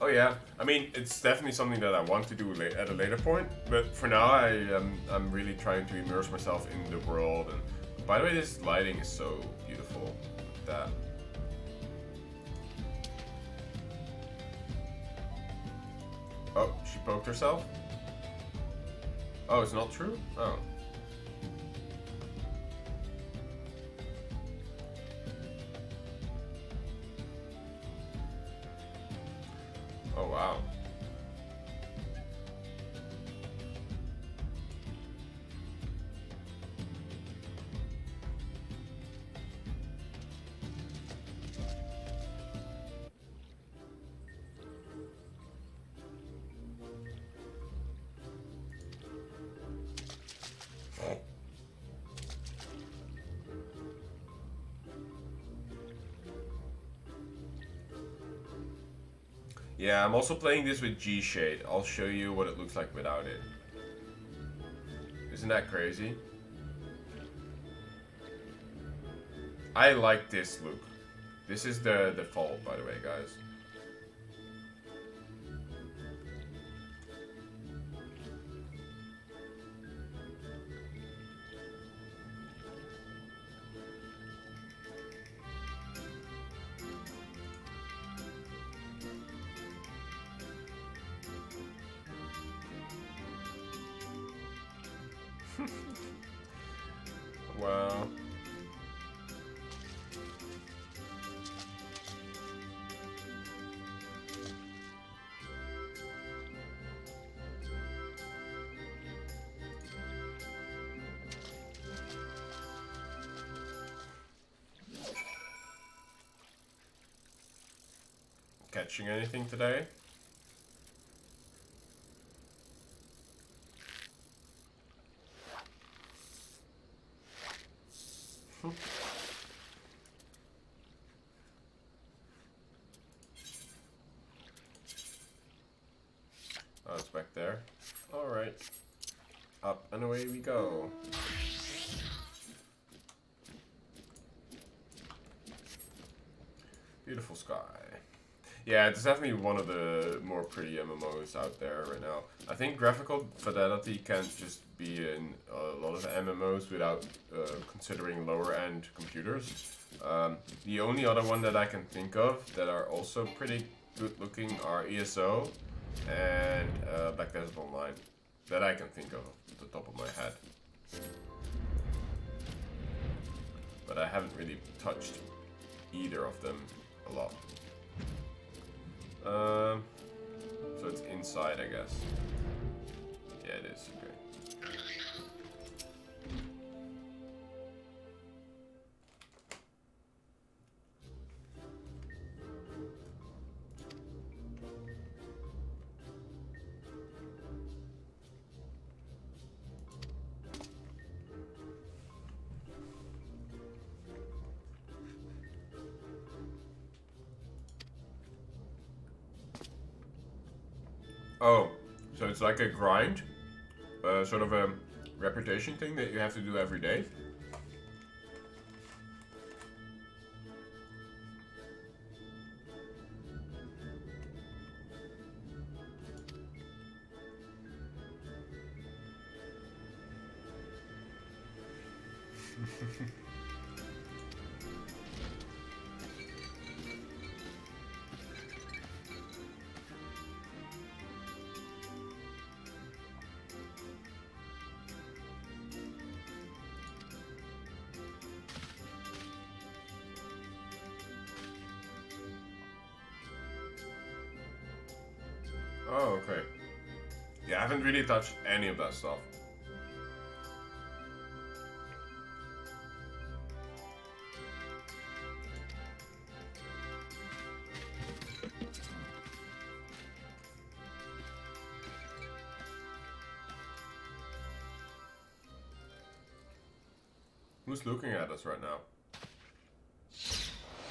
Oh yeah, I mean it's definitely something that I want to do at a later point, but for now I'm really trying to immerse myself in the world. And by the way, this lighting is so beautiful. That. Oh, she poked herself? Oh, it's not true? Oh. Oh, wow. Yeah, I'm also playing this with G-Shade. I'll show you what it looks like without it. Isn't that crazy? I like this look. This is the default, by the way, guys. Wow. Catching anything today? Oh, it's back there. Alright. Up and away we go. Beautiful sky. Yeah, it's definitely one of the more pretty MMOs out there right now. I think graphical fidelity can't just be in a lot of MMOs without considering lower end computers. The only other one that I can think of that are also pretty good looking are ESO and Black Desert Online. That I can think of at the top of my head. But I haven't really touched either of them a lot. So it's inside, I guess. Yeah, it is. Okay. Oh, so it's like a grind, sort of a reputation thing that you have to do every day. Oh, okay. Yeah, I haven't really touched any of that stuff. Who's looking at us right now?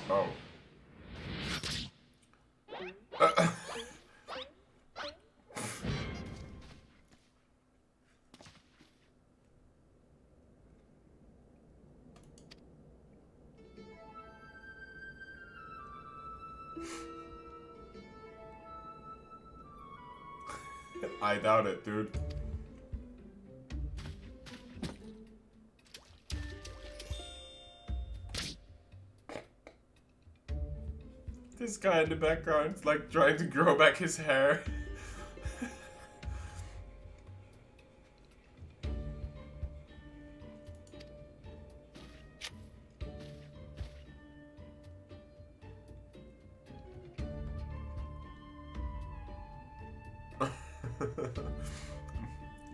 Oh. I doubt it, dude. This guy in the background is like trying to grow back his hair.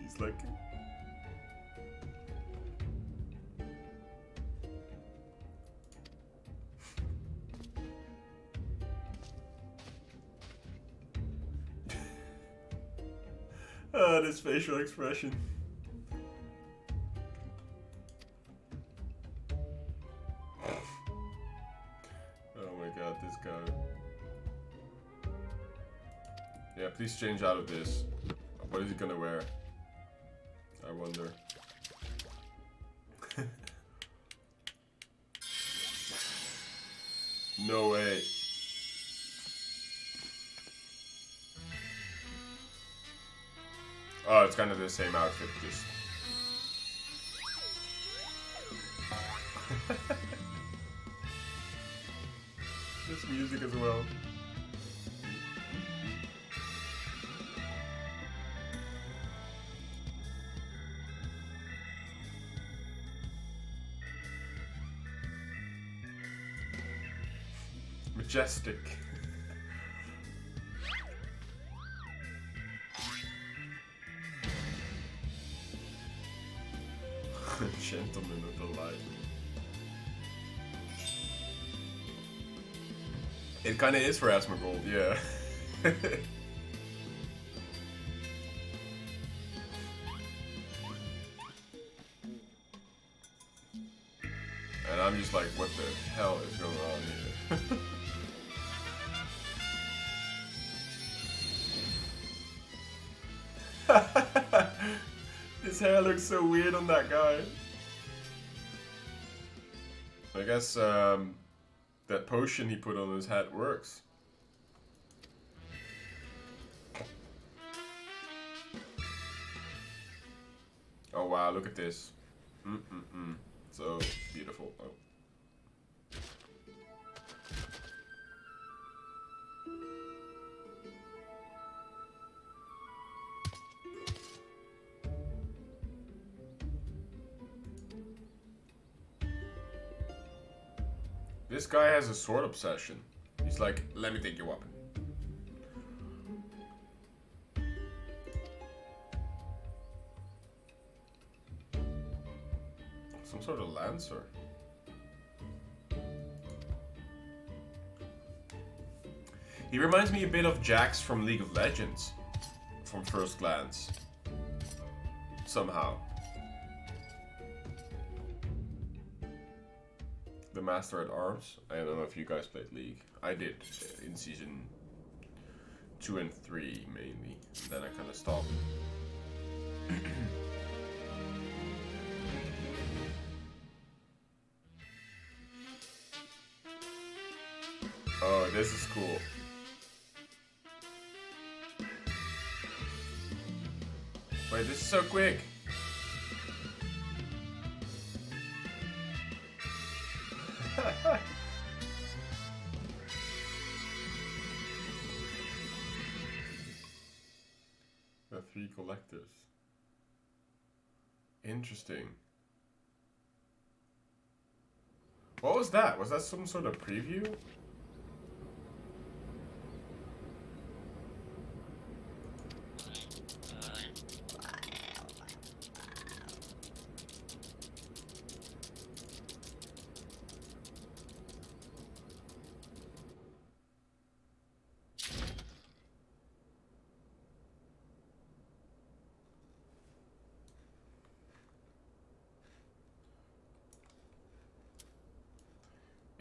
He's like... Ah, this facial expression. Oh my god, this guy. Yeah, please change out of this. What is he gonna wear? I wonder. No way. Oh, it's kind of the same outfit, just... This music as well. Majestic. Gentleman of the light. It kinda is for Asmongold, yeah. And I'm just like, what the hell is going on here? His hair looks so weird on that guy. I guess that potion he put on his hat works. Oh wow, look at this. So beautiful. Oh. This guy has a sword obsession. He's like, let me take your weapon. Some sort of lancer. He reminds me a bit of Jax from League of Legends. From first glance. Somehow. The Master at Arms. I don't know if you guys played League. I did in season 2 and 3 mainly. And then I kind of stopped. Oh, this is cool. Wait, this is so quick. The 3 collectors. Interesting. What was that? Was that some sort of preview?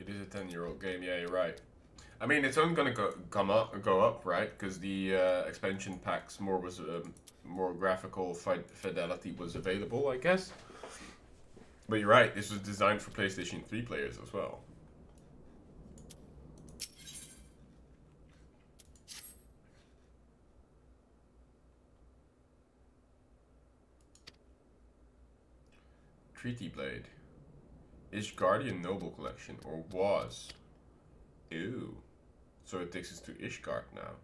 It is a 10-year-old game. Yeah, you're right. I mean, it's only gonna go up, right? Because the expansion packs more graphical fidelity was available, I guess. But you're right. This was designed for PlayStation 3 players as well. Treaty Blade. Ishgardian Noble Collection, or was. Ew. So it takes us to Ishgard now.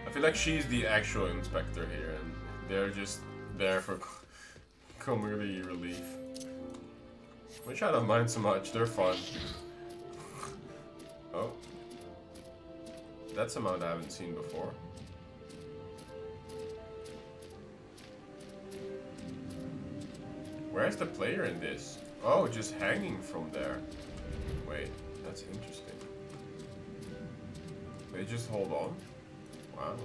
I feel like she's the actual inspector here, and they're just there for comedy relief. Which I don't mind so much, they're fun. Oh. That's a mount I haven't seen before. Where's the player in this? Oh, just hanging from there. Wait, that's interesting. They just hold on? Wow.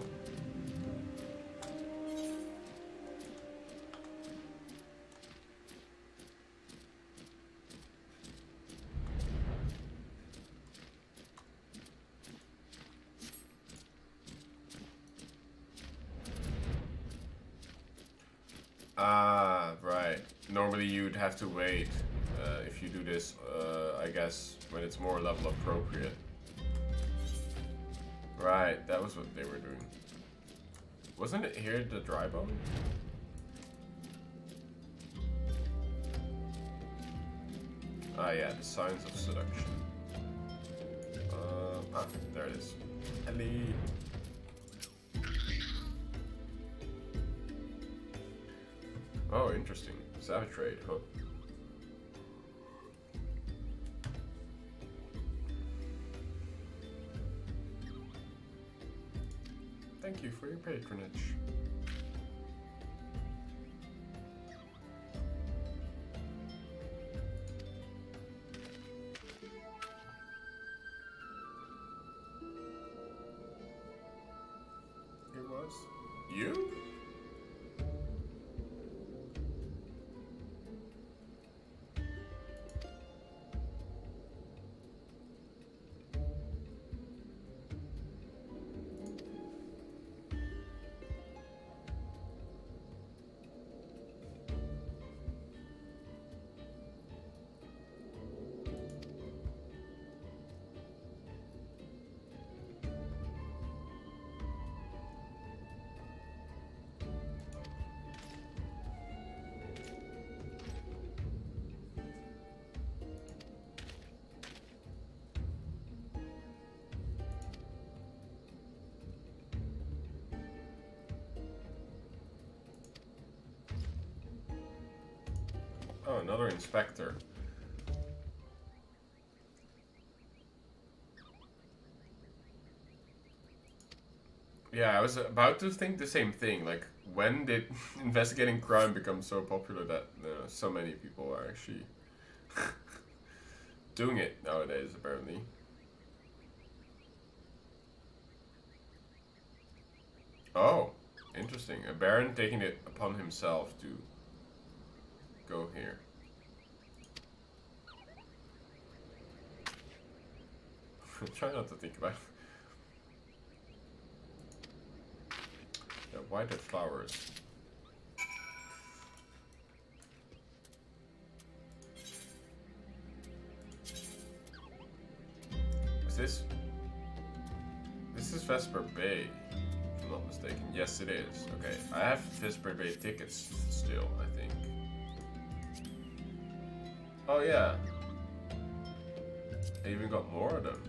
Ah, right. Normally you'd have to wait if you do this, I guess, when it's more level appropriate. Right, that was what they were doing. Wasn't it here the dry bone? Ah yeah, the signs of seduction. There it is. Ellie. Oh, interesting. Savage trade, huh? Thank you for your patronage. It was you? Oh, another inspector. Yeah, I was about to think the same thing. Like, when did investigating crime become so popular that so many people are actually doing it nowadays, apparently? Oh, interesting. A baron taking it upon himself to go here. Try not to think about it. Yeah, whited flowers. Is this? This is Vesper Bay, if I'm not mistaken. Yes, it is. Okay, I have Vesper Bay tickets still, I think. Oh yeah. I even got more of them.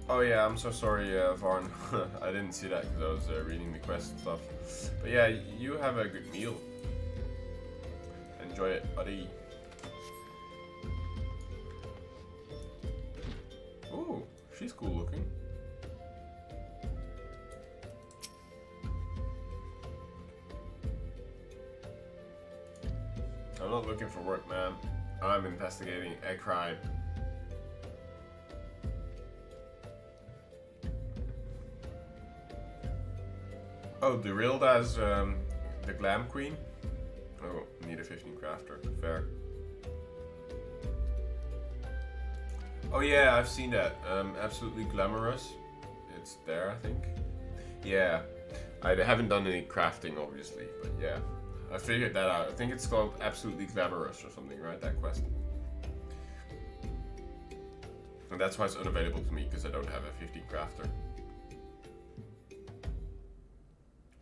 Oh yeah, I'm so sorry, Varn. I didn't see that because I was reading the quest and stuff. But yeah, you have a good meal. Enjoy it, buddy. Ooh, she's cool looking. I'm not looking for work, man. I'm investigating a crime. Oh, derailed as the glam queen? Oh, need a 15 crafter. Fair. Oh yeah, I've seen that. Absolutely glamorous. It's there, I think. Yeah. I haven't done any crafting, obviously, but yeah. I figured that out. I think it's called Absolutely Glamorous or something, right? That quest. And that's why it's unavailable to me, because I don't have a 15 crafter.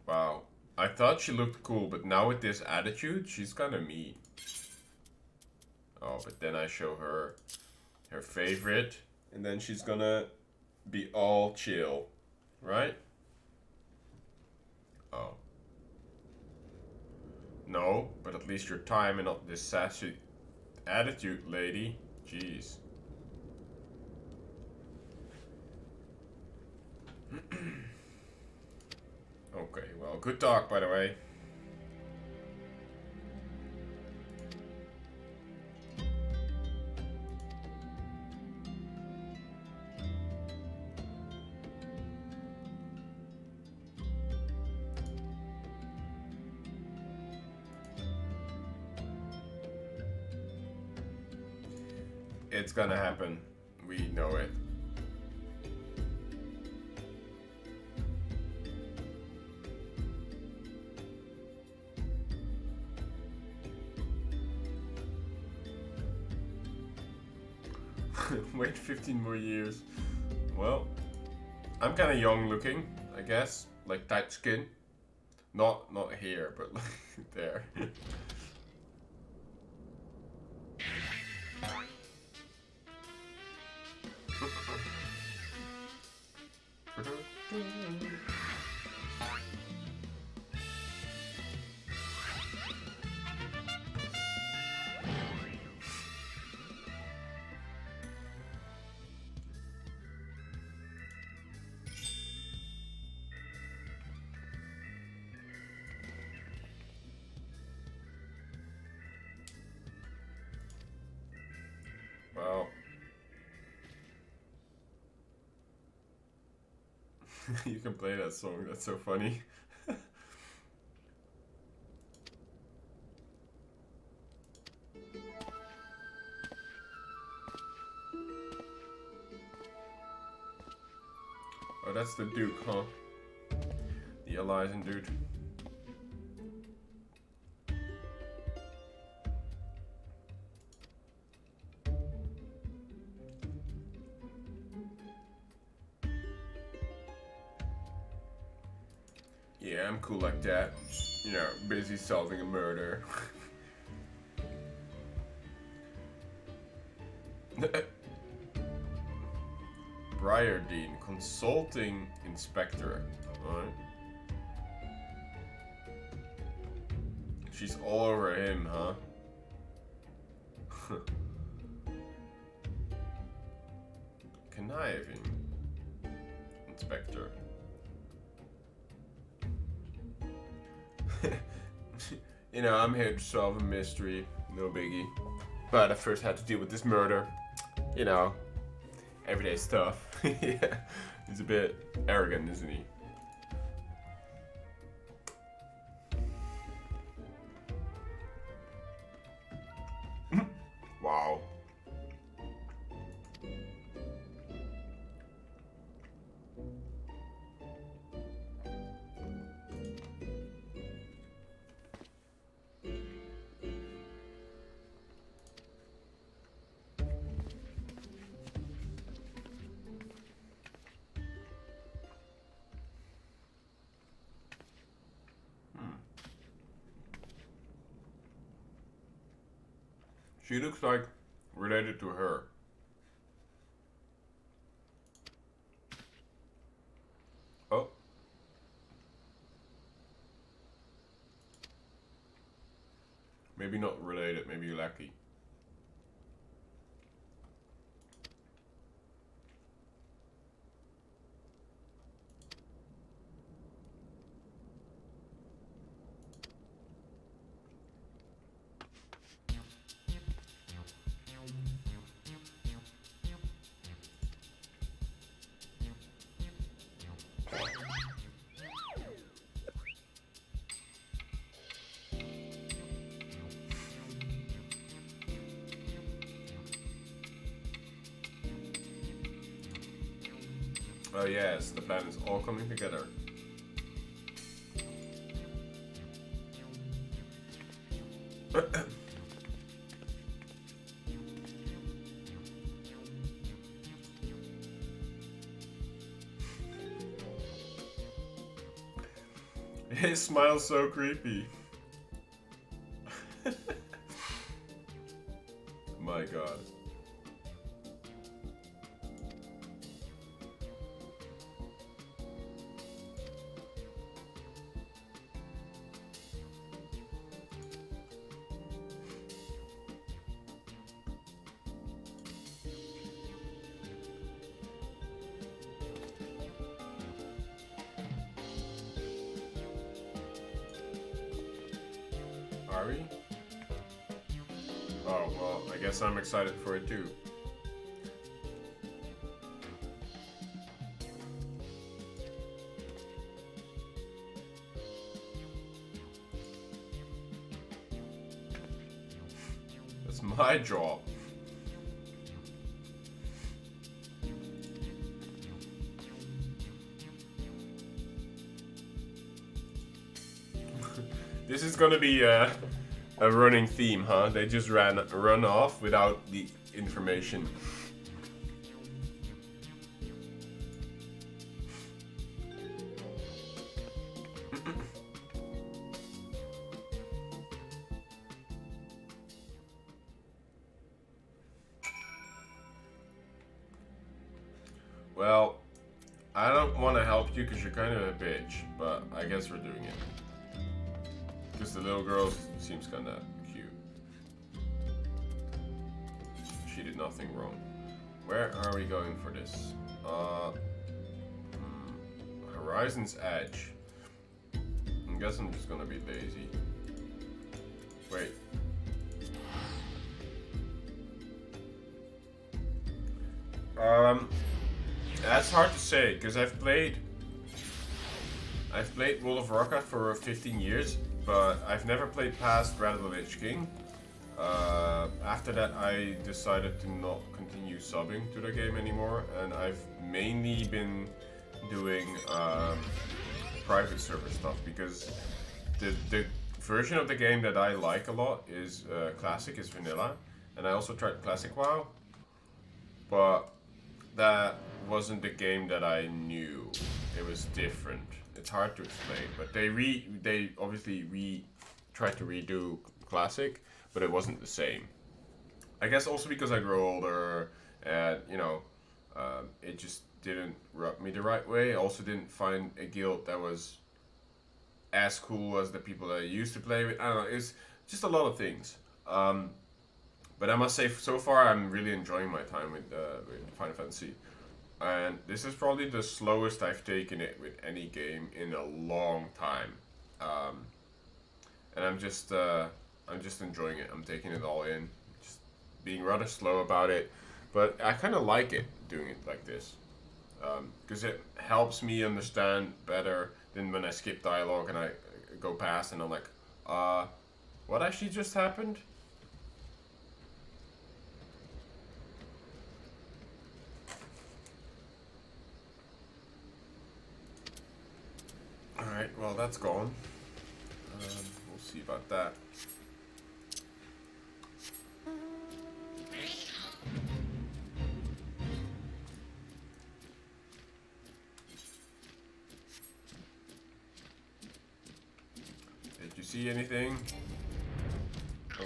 Wow. I thought she looked cool, but now with this attitude, she's kind of mean. Oh, but then I show her her favorite, and then she's gonna be all chill, right? Oh. No, but at least your time and not this sassy attitude, lady. Jeez. Okay, well, good talk, by the way. It's gonna happen. We know it. Wait 15 more years. Well, I'm kind of young looking, I guess. Like tight skin. Not here, but like there. Wow. You can play that song, that's so funny. Oh, that's the Duke, huh? The Elysian dude. Yeah, I'm cool like that. You know, busy solving a murder. Briardean, consulting inspector. Alright. She's all over him, huh? Conniving inspector. You know, I'm here to solve a mystery, no biggie. But I first had to deal with this murder. You know, everyday stuff. Yeah, he's a bit arrogant, isn't he? Wow. She looks like related to her. Maybe not related, maybe you're lucky. Oh yes, the plan is all coming together. His smile's so creepy. My god. Are we? Oh, well, I guess I'm excited for it too. That's my job. This is gonna be a running theme, huh? They just run off without the information. Well, I don't want to help you because you're kind of a bitch, but I guess we're doing it. Because the little girl seems kind of cute. She did nothing wrong. Where are we going for this? Horizon's Edge. I guess I'm just gonna be lazy. Wait. That's hard to say because I've played World of Warcraft for 15 years. But I've never played past Wrath of the Lich King. After that, I decided to not continue subbing to the game anymore, and I've mainly been doing private server stuff because the version of the game that I like a lot is Classic, is vanilla, and I also tried Classic WoW, but that wasn't the game that I knew. It was different. It's hard to explain, but they obviously tried to redo Classic, but it wasn't the same. I guess also because I grow older, and it just didn't rub me the right way. I also didn't find a guild that was as cool as the people that I used to play with. I don't know. It's just a lot of things. But I must say, so far I'm really enjoying my time with Final Fantasy. And this is probably the slowest I've taken it with any game in a long time, and I'm just enjoying it. I'm taking it all in, just being rather slow about it, but I kind of like it doing it like this, because it helps me understand better than when I skip dialogue and I go past and I'm like, what actually just happened? Alright, well that's gone. We'll see about that. Did you see anything? Oh.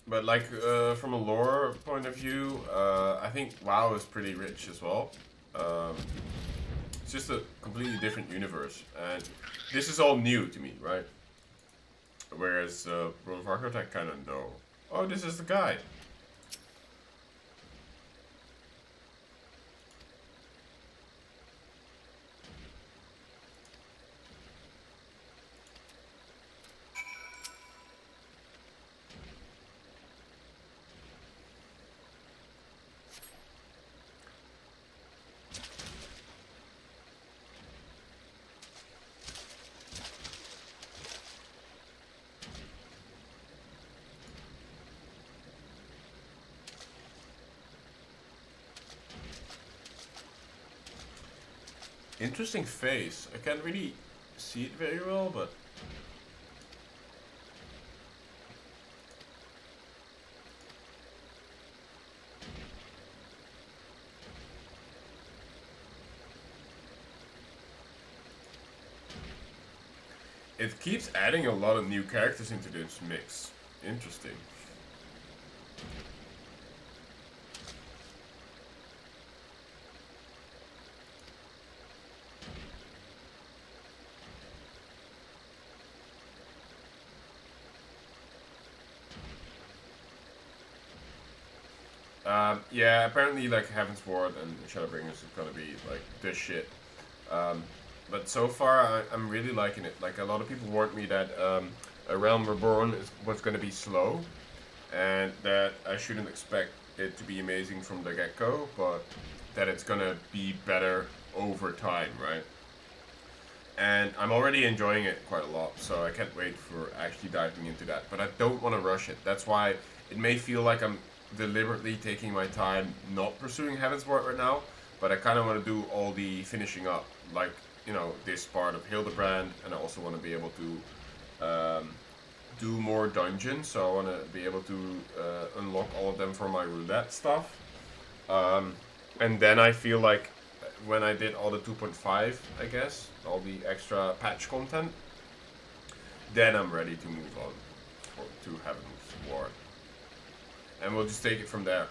But like from a lore point of view, I think WoW is pretty rich as well. Um, it's just a completely different universe, and this is all new to me, right? Whereas World of Warcraft, I kind of know. Oh, this is the guy. Interesting face. I can't really see it very well, but it keeps adding a lot of new characters into this mix. Interesting. Yeah, apparently like Heaven's Ward and Shadowbringers is gonna be like this shit. Um, but so far I'm really liking it. Like a lot of people warned me that A Realm Reborn was gonna be slow, and that I shouldn't expect it to be amazing from the get-go, but that it's gonna be better over time, right? And I'm already enjoying it quite a lot, so I can't wait for actually diving into that. But I don't want to rush it. That's why it may feel like I'm deliberately taking my time not pursuing Heaven's Ward right now, but I kind of want to do all the finishing up, like, you know, this part of Hildibrand, and I also want to be able to do more dungeons, so I want to be able to unlock all of them for my roulette stuff. And then I feel like when I did all the 2.5, I guess, all the extra patch content, then I'm ready to move on to Heaven's Ward. And we'll just take it from there.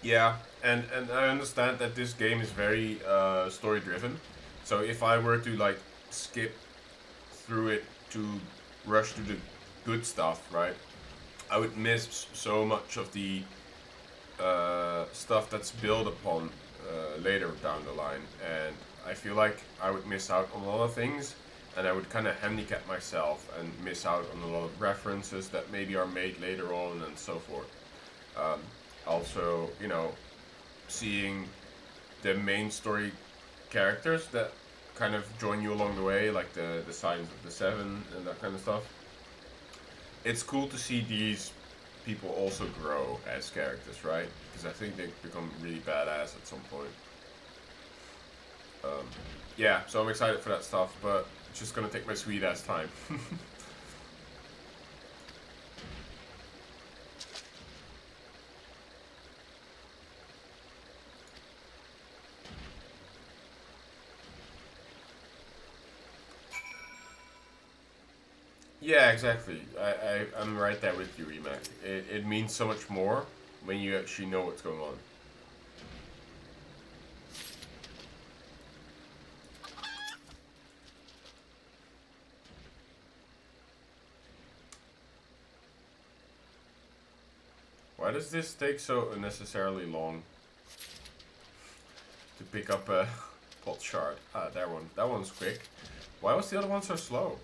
Yeah, and I understand that this game is very story driven. So if I were to like skip through it to rush to the good stuff, right? I would miss so much of the stuff that's built upon later down the line, and I feel like I would miss out on a lot of things, and I would kind of handicap myself and miss out on a lot of references that maybe are made later on and so forth. Um, Also, you know, seeing the main story characters that kind of join you along the way, like the Signs of the Seven and that kind of stuff. It's cool to see these people also grow as characters, right? Because I think they become really badass at some point. Um, yeah, so I'm excited for that stuff, but it's just gonna take my sweet ass time. Yeah, exactly. I'm right there with you, Emac. It means so much more when you actually know what's going on. Why does this take so unnecessarily long to pick up a pot shard? Ah, that one's quick. Why was the other one so slow?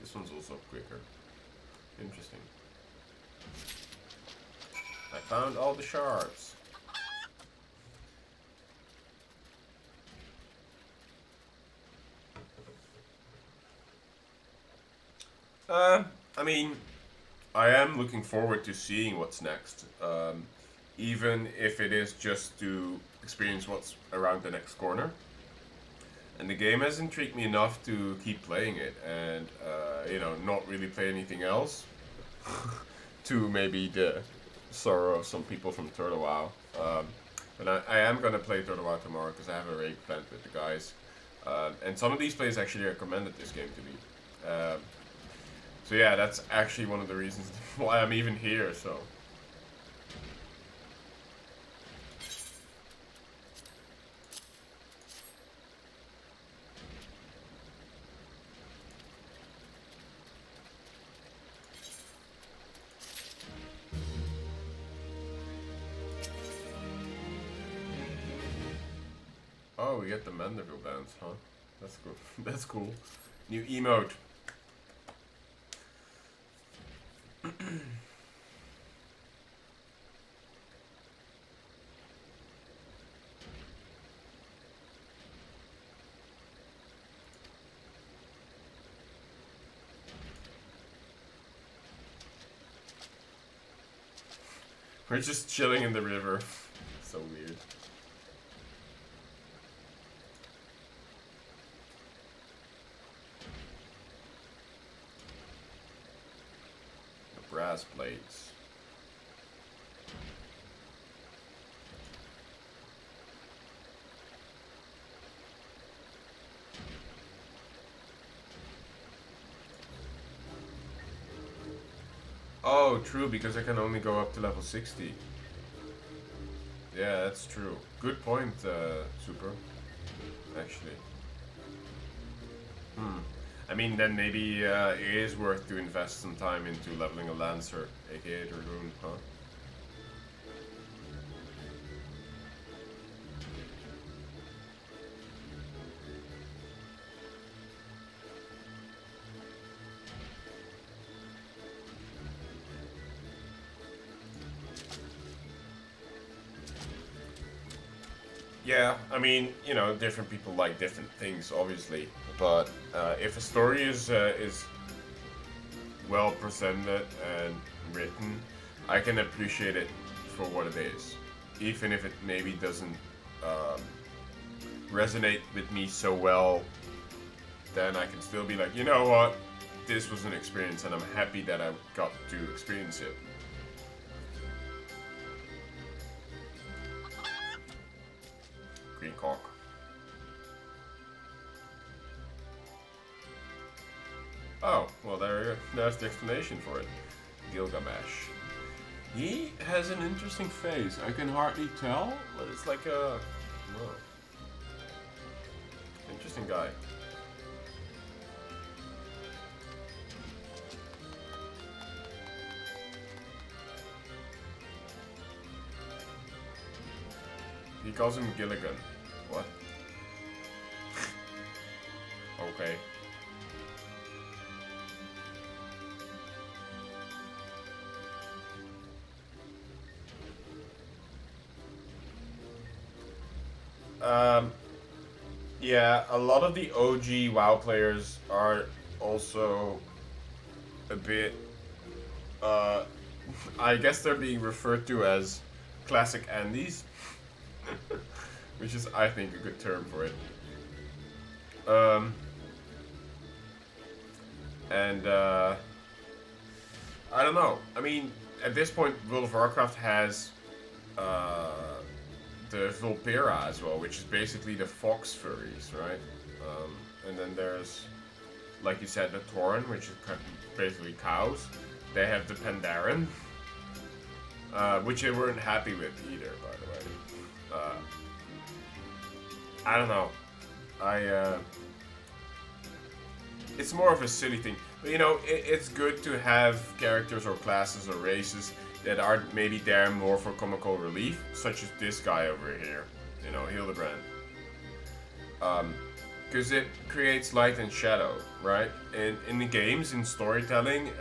This one's also quicker. Interesting. I found all the shards. I mean, I am looking forward to seeing what's next. Even if it is just to experience what's around the next corner. And the game has intrigued me enough to keep playing it and, you know, not really play anything else. To maybe the sorrow of some people from Turtle WoW. But I am gonna play Todowa tomorrow because I have a raid planned with the guys. And some of these players actually recommended this game to me. So yeah, that's actually one of the reasons why I'm even here, so. Oh, we get the Mandervilles dance, huh? That's cool. That's cool. New emote. We're just chilling in the river. So weird. The brass plates. Oh, true, because I can only go up to level 60. Yeah, that's true. Good point, Super. Actually. I mean, then maybe it is worth to invest some time into leveling a Lancer, aka Dragoon, huh? Yeah, I mean, you know, different people like different things, obviously. But if a story is well presented and written, I can appreciate it for what it is, even if it maybe doesn't resonate with me so well. Then I can still be like, you know what, this was an experience, and I'm happy that I got to experience it. Green cock. Oh, well, there's the explanation for it. Gilgamesh. He has an interesting face. I can hardly tell, but it's like a... Whoa. Interesting guy. He calls him Gilligan. What? Okay. Yeah, a lot of the OG WoW players are also a bit, I guess they're being referred to as classic Andes, which is, I think, a good term for it. I don't know. I mean, at this point, World of Warcraft has the Vulpera as well, which is basically the fox furries, right? And then there's, like you said, the Tauren, which is basically cows. They have the Pandaren, which they weren't happy with either, by the way. I don't know. It's more of a silly thing. But you know, it's good to have characters or classes or races that are maybe there more for comical relief, such as this guy over here, you know, Hildibrand. Because it creates light and shadow, right? And in the games, in storytelling,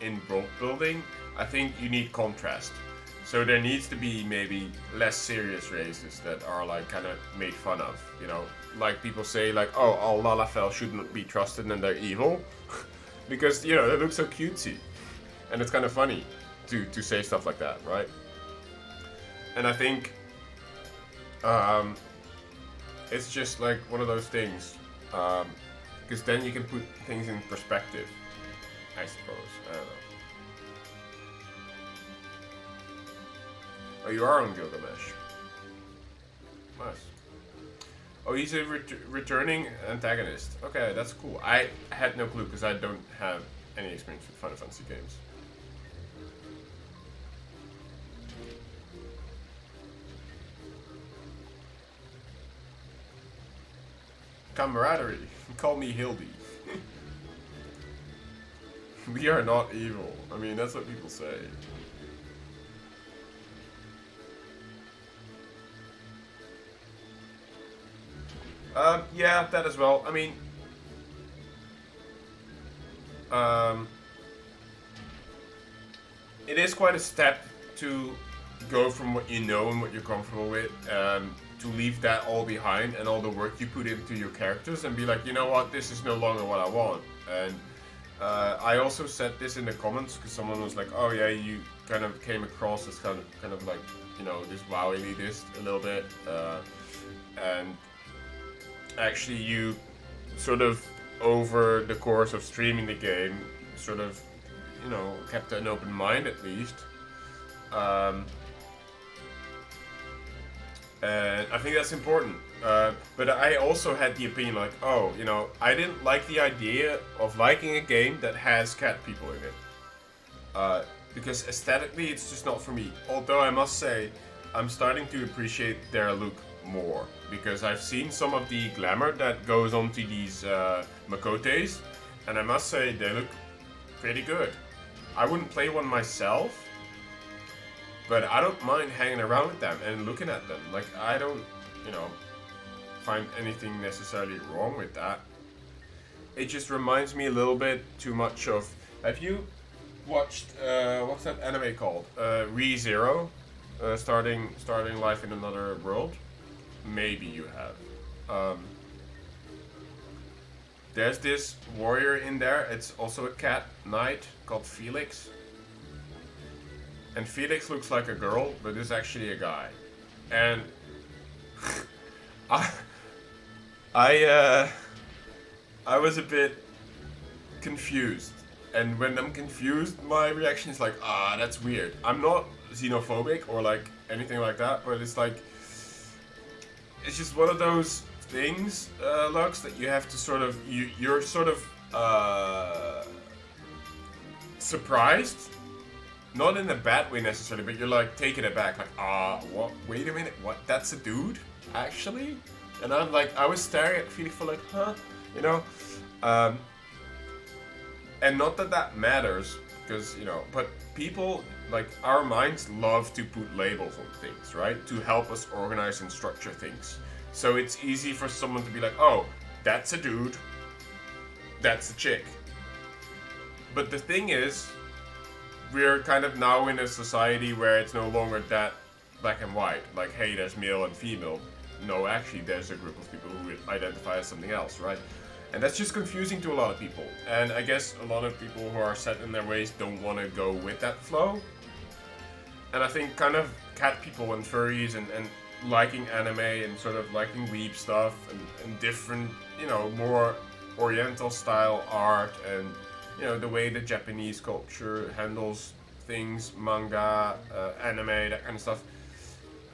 in world building, I think you need contrast. So there needs to be maybe less serious races that are like kind of made fun of, you know? Like people say like, oh, all Lalafell shouldn't be trusted and they're evil. Because, you know, they look so cutesy. And it's kind of funny to say stuff like that, right? And I think it's just like one of those things. Because then you can put things in perspective, I suppose. I don't know. Oh, you are on Gilgamesh. Nice. Oh, he's a returning antagonist. Okay, that's cool. I had no clue because I don't have any experience with Final Fantasy games. Camaraderie. Call me Hildy. We are not evil. I mean, that's what people say. Yeah, that as well. I mean, it is quite a step to go from what you know and what you're comfortable with, to leave that all behind and all the work you put into your characters and be like, you know what, this is no longer what I want. And I also said this in the comments because someone was like, oh yeah, you kind of came across as kind of like, you know, this WoW elitist a little bit, and actually you sort of over the course of streaming the game sort of, you know, kept an open mind at least, and I think that's important. But I also had the opinion like, oh, you know, I didn't like the idea of liking a game that has cat people in it, because aesthetically it's just not for me. Although I must say I'm starting to appreciate their look more, because I've seen some of the glamour that goes onto these Makotes, and I must say they look pretty good. I wouldn't play one myself, but I don't mind hanging around with them and looking at them. Like, I don't, you know, find anything necessarily wrong with that. It just reminds me a little bit too much of... Have you watched, what's that anime called? ReZero? Starting Life in Another World? Maybe you have. There's this warrior in there. It's also a cat knight called Felix. And Felix looks like a girl, but is actually a guy. And I was a bit confused. And when I'm confused, my reaction is like, that's weird. I'm not xenophobic or like anything like that, but it's like, it's just one of those things, Lux, that you have to sort of, you're sort of surprised. Not in a bad way necessarily, but you're like taken aback, like, what? Wait a minute, what? That's a dude, actually? And I'm like, I was staring at Felix for like, huh? You know? And not that that matters, because, you know, but people, like, our minds love to put labels on things, right? To help us organize and structure things. So it's easy for someone to be like, oh, that's a dude, that's a chick. But the thing is, we're kind of now in a society where it's no longer that black and white. Like, hey, there's male and female. No, actually, there's a group of people who identify as something else, right? And that's just confusing to a lot of people. And I guess a lot of people who are set in their ways don't want to go with that flow. And I think kind of cat people and furries and liking anime and sort of liking weeb stuff and different, you know, more oriental style art and, you know, the way the Japanese culture handles things, manga, anime, that kind of stuff.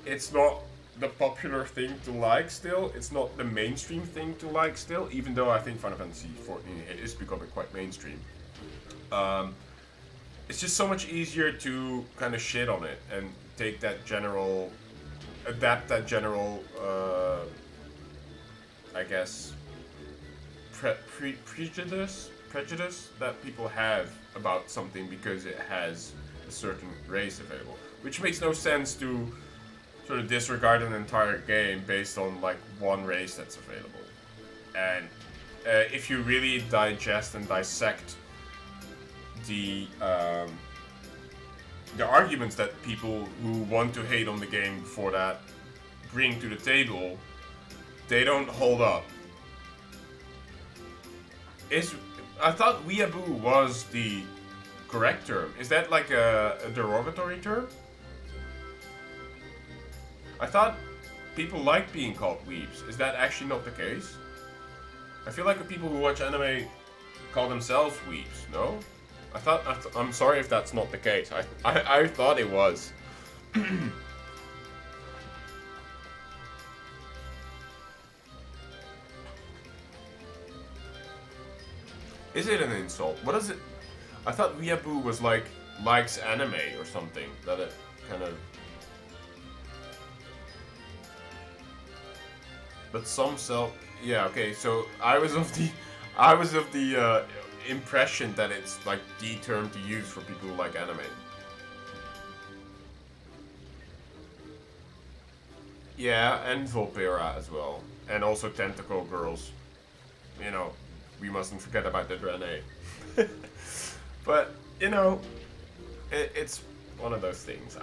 It's not the popular thing to like still. It's not the mainstream thing to like still, even though I think Final Fantasy XIV is becoming quite mainstream. It's just so much easier to kind of shit on it and take that general, adapt that general, I guess, prejudice that people have about something because it has a certain race available, which makes no sense to sort of disregard an entire game based on like one race that's available. And if you really digest and dissect the arguments that people who want to hate on the game for that bring to the table, they don't hold up. I thought weeaboo was the correct term. Is that like a derogatory term? I thought people like being called weebs. Is that actually not the case? I feel like the people who watch anime call themselves weebs, no? I'm sorry if that's not the case. I thought it was. Is it an insult? What is it? I thought weeaboo was like likes anime or something. That it kind of. But some self. Yeah. Okay. So I was of the impression that it's like the term to use for people who like anime. Yeah, and Volpera as well, and also tentacle girls. You know, we mustn't forget about the Draenei. But you know, it's one of those things.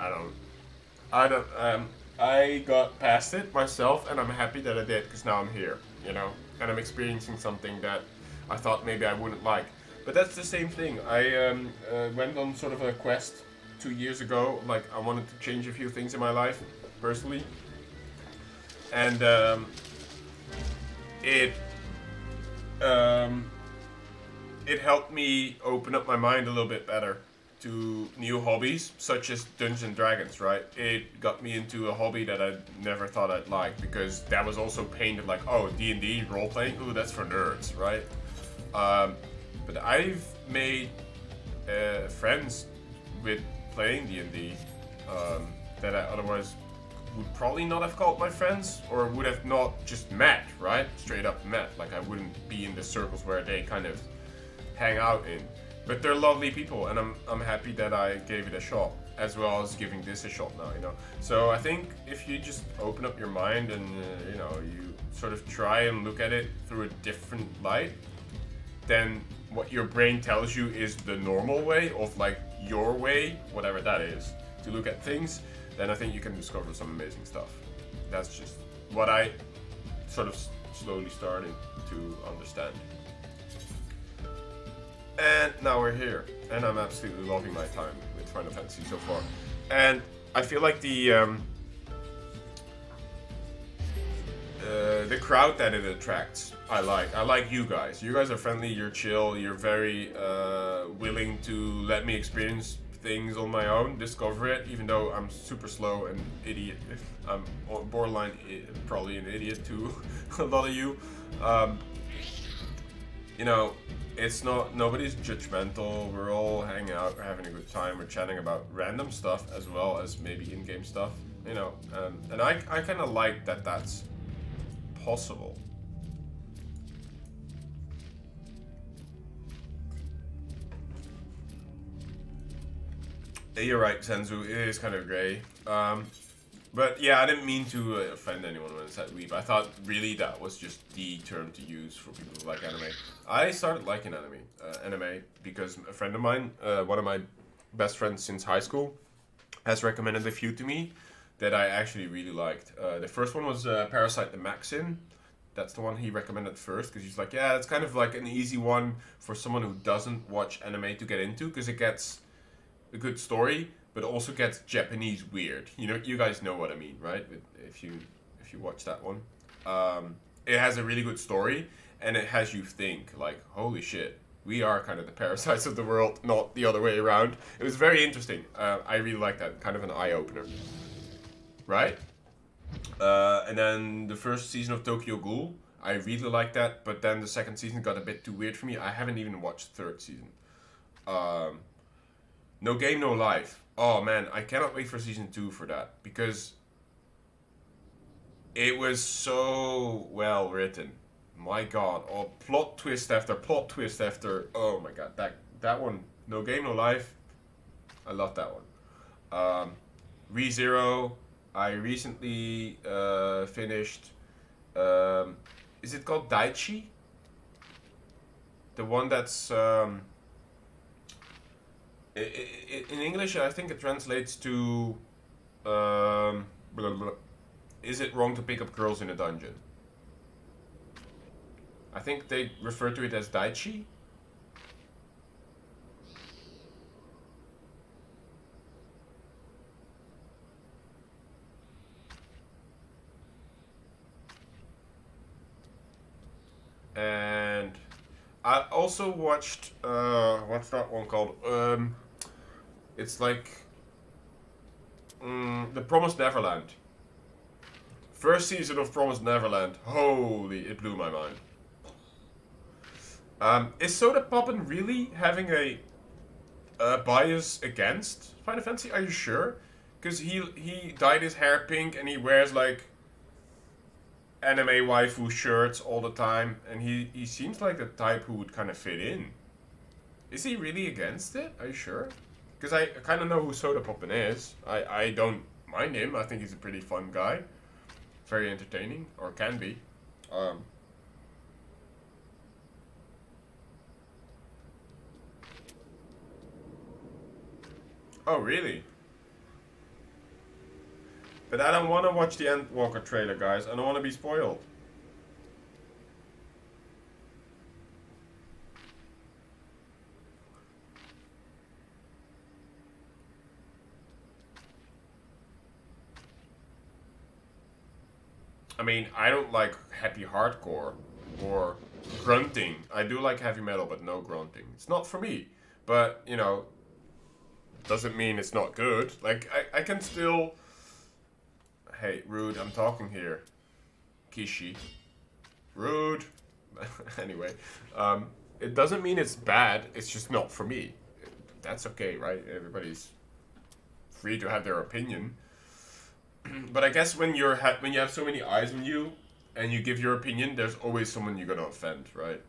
I got past it myself, and I'm happy that I did because now I'm here. You know, and I'm experiencing something that I thought maybe I wouldn't like. But that's the same thing. I went on sort of a quest 2 years ago. Like I wanted to change a few things in my life, personally, and it um, it helped me open up my mind a little bit better to new hobbies such as Dungeons and Dragons, right? It got me into a hobby that I never thought I'd like because that was also painted like, oh, D&D role playing, ooh, that's for nerds, right? But I've made friends with playing D&D that I otherwise would probably not have called my friends or would have not just met, right? Straight up met. Like I wouldn't be in the circles where they kind of hang out in. But they're lovely people, and I'm happy that I gave it a shot, as well as giving this a shot now, you know. So I think if you just open up your mind and you know, you sort of try and look at it through a different light, then what your brain tells you is the normal way of like your way, whatever that is, to look at things, then I think you can discover some amazing stuff. That's just what I sort of slowly started to understand. And now we're here, and I'm absolutely loving my time with Final Fantasy so far. And I feel like the crowd that it attracts, I like. I like you guys. You guys are friendly. You're chill. You're very willing to let me experience things on my own, discover it. Even though I'm super slow and idiot, I'm borderline probably an idiot to a lot of you. You know. It's not, nobody's judgmental, we're all hanging out, we're having a good time, we're chatting about random stuff as well as maybe in-game stuff, you know, and I kind of like that that's possible. You're right, Senzu, it is kind of grey. But yeah, I didn't mean to offend anyone when I said weeb. I thought really that was just the term to use for people who like anime. I started liking anime because a friend of mine, one of my best friends since high school, has recommended a few to me that I actually really liked. The first one was Parasite the Maxim. That's the one he recommended first because he's like, yeah, it's kind of like an easy one for someone who doesn't watch anime to get into because it gets a good story, but also gets Japanese weird. You know, you guys know what I mean, right? If you watch that one, it has a really good story, and it has you think like, holy shit, we are kind of the parasites of the world, not the other way around. It was very interesting. I really like that, kind of an eye opener, right? And then the first season of Tokyo Ghoul, I really liked that, but then the second season got a bit too weird for me. I haven't even watched the third season. No Game, No Life. Oh man, I cannot wait for season 2 for that because it was so well written. My god, oh, plot twist after plot twist after. Oh my god, that one. No Game, No Life. I love that one. ReZero. I recently finished. Is it called Daichi? The one that's in English, I think it translates to blah, blah. Is it wrong to pick up girls in a dungeon? I think they refer to it as Daichi. And I also watched what's that one called? It's like The Promised Neverland. First season of Promised Neverland. Holy, it blew my mind. Is Soda Poppin really having a bias against Final Fantasy? Are you sure? Because he dyed his hair pink and he wears like anime waifu shirts all the time, and he seems like the type who would kind of fit in. Is he really against it? Are you sure? Because I kind of know who Soda Poppin is. I don't mind him. I think he's a pretty fun guy. Very entertaining, or can be. Oh, really? But I don't want to watch the Endwalker trailer, guys. I don't want to be spoiled. I mean, I don't like happy hardcore or grunting. I do like heavy metal, but no grunting. It's not for me. But, you know, doesn't mean it's not good. Like, I can still... Hey, rude, I'm talking here. Kishi. Rude. Anyway, it doesn't mean it's bad. It's just not for me. That's okay, right? Everybody's free to have their opinion. But I guess when when you have so many eyes on you and you give your opinion, there's always someone you're gonna offend, right?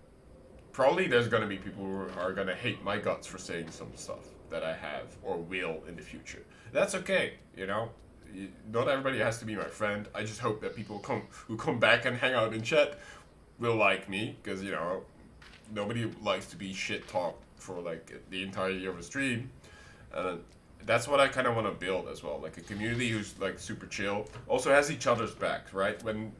Probably there's gonna be people who are gonna hate my guts for saying some stuff that I have or will in the future. That's okay, you know. Not everybody has to be my friend. I just hope that people who come back and hang out in chat will like me, because you know nobody likes to be shit talked for like the entirety of a stream. That's what I kind of want to build as well, like a community who's like super chill, also has each other's backs, right? When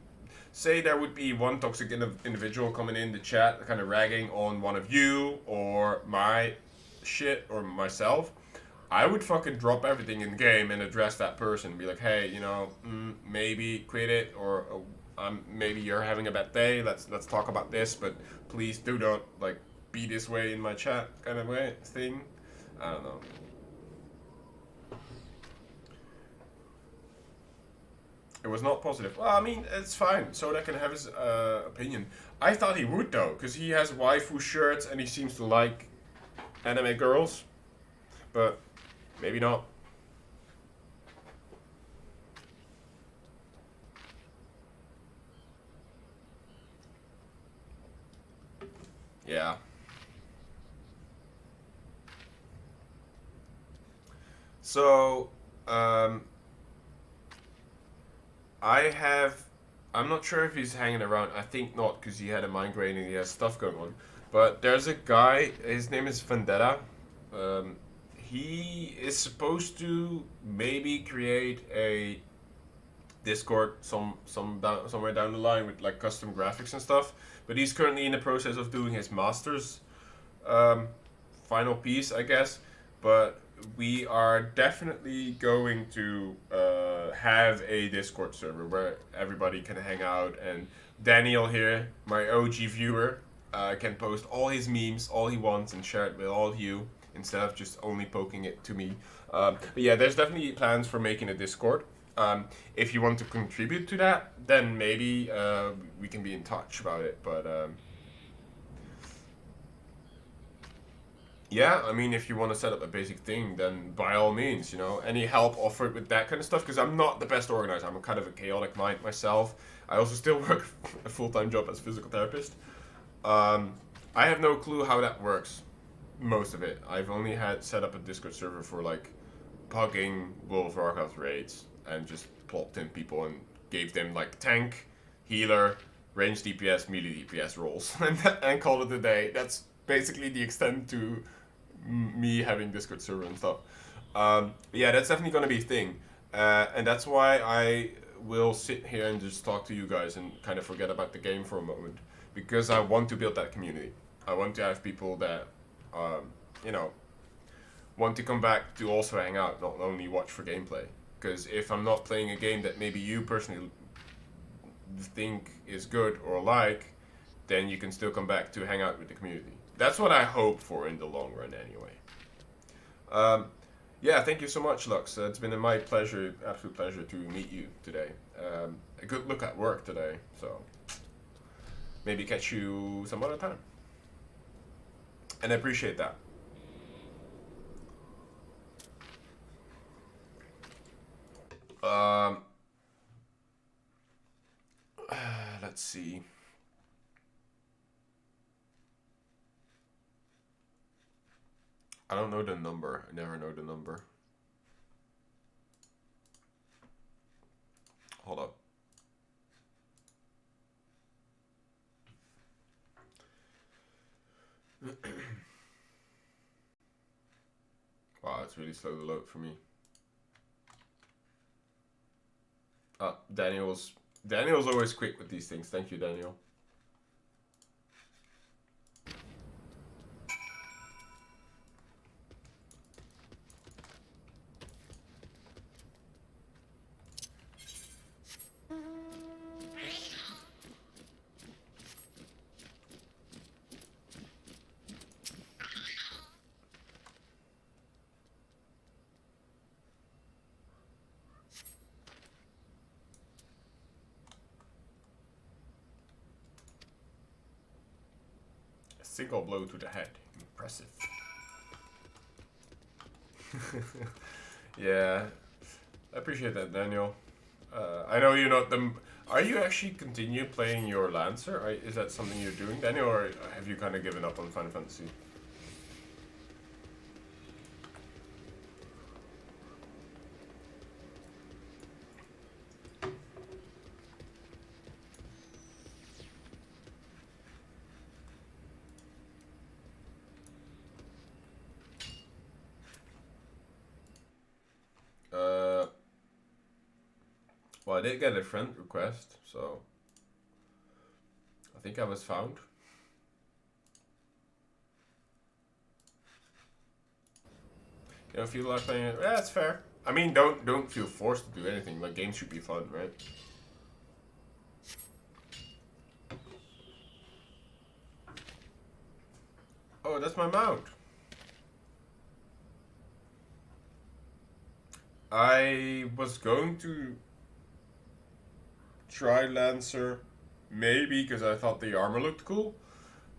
say there would be one toxic individual coming in the chat, kind of ragging on one of you or my shit or myself, I would fucking drop everything in the game and address that person. Be like, hey, you know, maybe quit it, or maybe you're having a bad day. Let's talk about this, but please do not like be this way in my chat, kind of way thing. I don't know. It was not positive. Well, I mean, it's fine. Soda can have his opinion. I thought he would though, because he has waifu shirts and he seems to like anime girls, but maybe not. Yeah. So, I'm not sure if he's hanging around. I think not, because he had a migraine and he has stuff going on. But there's a guy, his name is Vendetta. He is supposed to maybe create a Discord somewhere down the line with like custom graphics and stuff. But he's currently in the process of doing his master's final piece, I guess. But we are definitely going to have a Discord server where everybody can hang out, and Daniel here, my OG viewer, can post all his memes, all he wants, and share it with all of you instead of just only poking it to me. But yeah, there's definitely plans for making a Discord. If you want to contribute to that, then maybe we can be in touch about it. But yeah, I mean, if you want to set up a basic thing, then by all means, you know, any help offered with that kind of stuff, because I'm not the best organizer. I'm kind of a chaotic mind myself. I also still work a full-time job as a physical therapist. I have no clue how that works, most of it. I've only had set up a Discord server for, like, pugging World of Warcraft raids, and just plopped in people and gave them, like, tank, healer, range DPS, melee DPS roles, and called it a day. That's basically the extent to me having Discord server and stuff. Yeah, that's definitely going to be a thing. And that's why I will sit here and just talk to you guys and kind of forget about the game for a moment. Because I want to build that community. I want to have people that, you know, want to come back to also hang out, not only watch for gameplay. Because if I'm not playing a game that maybe you personally think is good or like, then you can still come back to hang out with the community. That's what I hope for in the long run, anyway. Yeah, thank you so much, Lux. It's been my pleasure, absolute pleasure to meet you today. A good look at work today, so maybe catch you some other time. and I appreciate that. Um, let's see. I don't know the number. I never know the number. Hold up. Wow, it's really slow to load for me. Daniel's always quick with these things. Thank you, Daniel. A single blow to the head. Impressive. Yeah, I appreciate that, Daniel. I know you're not the. Are you actually continue playing your Lancer? Is that something you're doing, Daniel, or have you kind of given up on Final Fantasy? Well, I did get a friend request, so I think I was found. You don't feel like playing it? Yeah, that's fair. I mean, don't feel forced to do anything. Like, games should be fun, right? Oh, that's my mount. I was going to try Lancer, maybe because I thought the armor looked cool,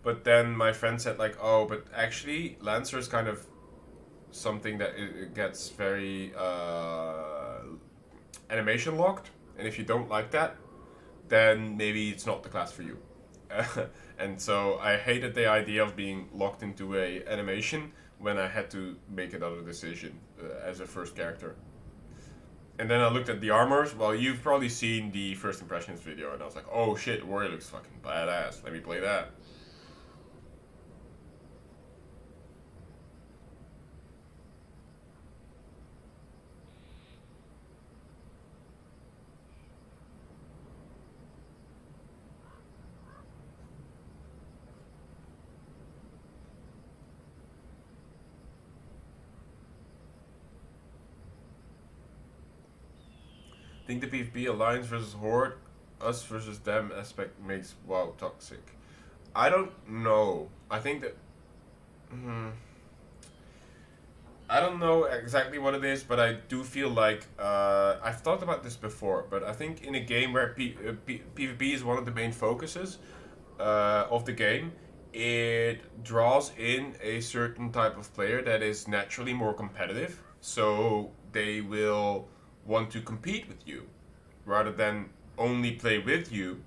but then my friend said like, oh, but actually Lancer is kind of something that it gets very animation locked, and if you don't like that, then maybe it's not the class for you. And so I hated the idea of being locked into a animation when I had to make another decision as a first character. And then I looked at the armors. Well, you've probably seen the first impressions video, and I was like, oh shit, Warrior looks fucking badass. Let me play that. Think the PvP Alliance versus Horde, us versus them aspect makes WoW toxic. I don't know. I think that. I don't know exactly what it is, but I do feel like I've thought about this before. But I think in a game where PvP is one of the main focuses of the game, it draws in a certain type of player that is naturally more competitive. So they will want to compete with you rather than only play with you.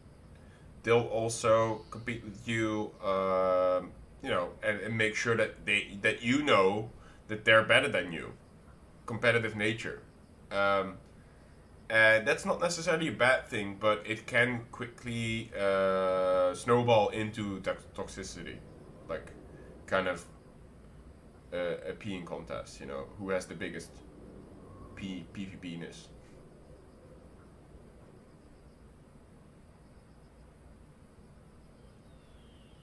They'll also compete with you, and make sure that you know that they're better than you. Competitive nature. Um, and that's not necessarily a bad thing, but it can quickly snowball into toxicity. Like, kind of a peeing contest, who has the biggest PvP-ness.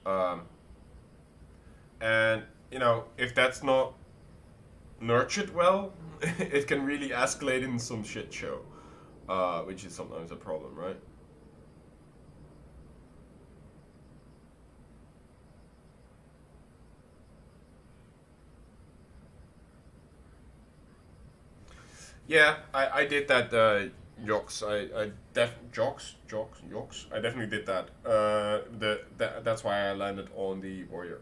Um, and, if that's not nurtured well, it can really escalate in some shit show, which is sometimes a problem, right? Yeah, I did that, Jocks. Jocks. I definitely did that. That's why I landed on the warrior.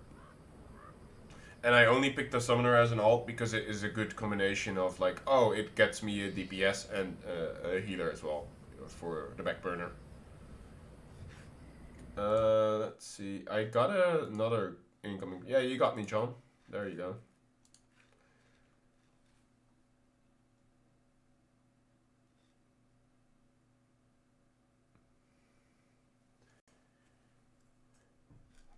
and I only picked the summoner as an alt because it is a good combination of like, oh, it gets me a DPS and a healer as well for the back burner. Let's see. I got another incoming. Yeah, you got me, John. There you go.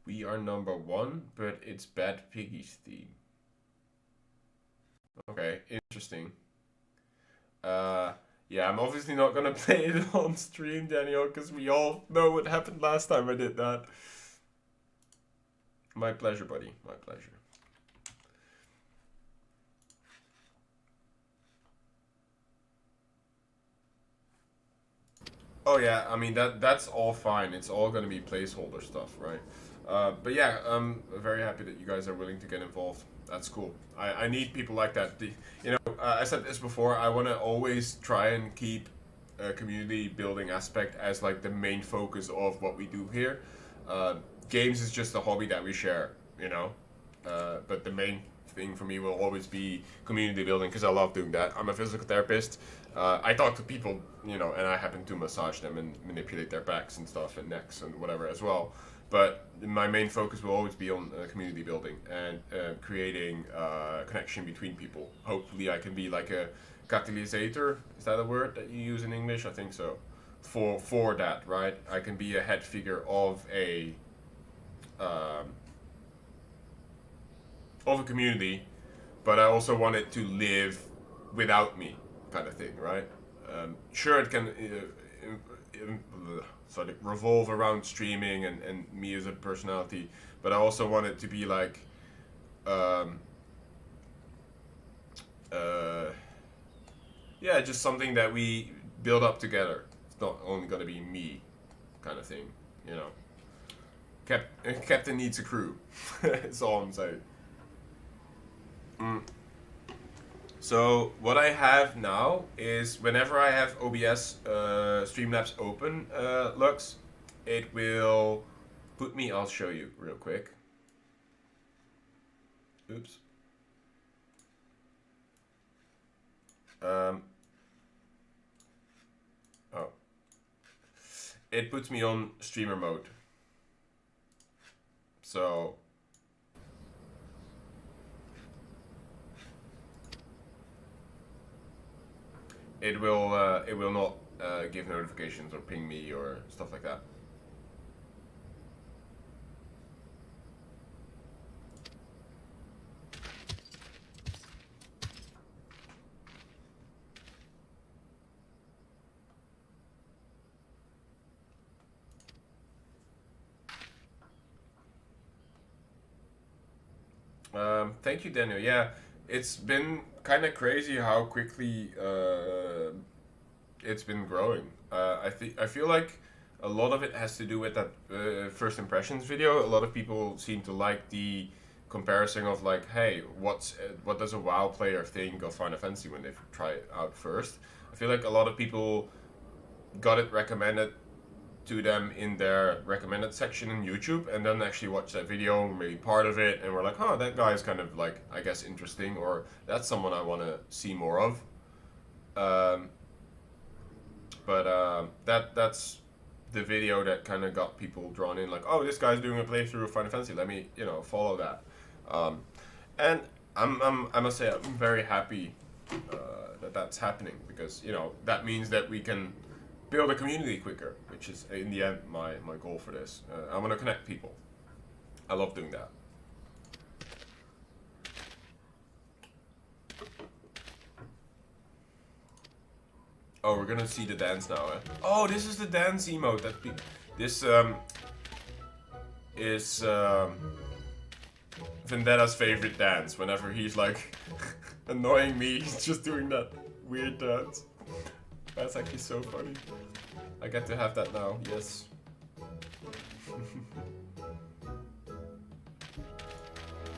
We are number 1, but it's Bad Piggy's theme. Okay, interesting. Yeah, I'm obviously not gonna play it on stream, Daniel, because we all know what happened last time I did that. My pleasure, buddy. My pleasure. Oh yeah, I mean that's all fine. It's all gonna be placeholder stuff, right? But yeah, I'm very happy that you guys are willing to get involved. That's cool. I need people like that. You know, I said this before. I want to always try and keep a community building aspect as like the main focus of what we do here. Games is just a hobby that we share, you know. But the main thing for me will always be community building because I love doing that. I'm a physical therapist. I talk to people, you know, and I happen to massage them and manipulate their backs and stuff and necks and whatever as well. But my main focus will always be on community building and creating connection between people. Hopefully, I can be like a catalysator. Is that a word that you use in English? I think so. For that, right? I can be a head figure of a community, but I also want it to live without me, kind of thing, right? Sure, it can sort of revolve around streaming and me as a personality, but I also want it to be like yeah, just something that we build up together. It's not only gonna be me, kind of thing, you know. Captain needs a crew. That's all I'm saying. So what I have now is whenever I have OBS Streamlabs open, Lux, it will put me. I'll show you real quick. Oops. Oh. It puts me on streamer mode. So it will not give notifications or ping me or stuff like that. Thank you, Daniel. Yeah, it's been kind of crazy how quickly it's been growing. I feel like a lot of it has to do with that first impressions video. A lot of people seem to like the comparison of like, hey, what does a WoW player think of Final Fantasy when they try it out first? I feel like a lot of people got it recommended to them in their recommended section in YouTube and then actually watch that video, maybe part of it, and we're like, oh, that guy is kind of like, I guess, interesting, or that's someone I want to see more of. That's the video that kind of got people drawn in, like, oh, this guy's doing a playthrough of Final Fantasy, let me, you know, follow that. And I must say, I'm very happy that that's happening because, you know, that means that we can build a community quicker, which is in the end my goal for this. I want to connect people. I love doing that. Oh, we're gonna see the dance now, eh? Oh, this is the dance emote that this is Vendetta's favorite dance. Whenever he's like annoying me, he's just doing that weird dance. That's actually so funny. I get to have that now, yes.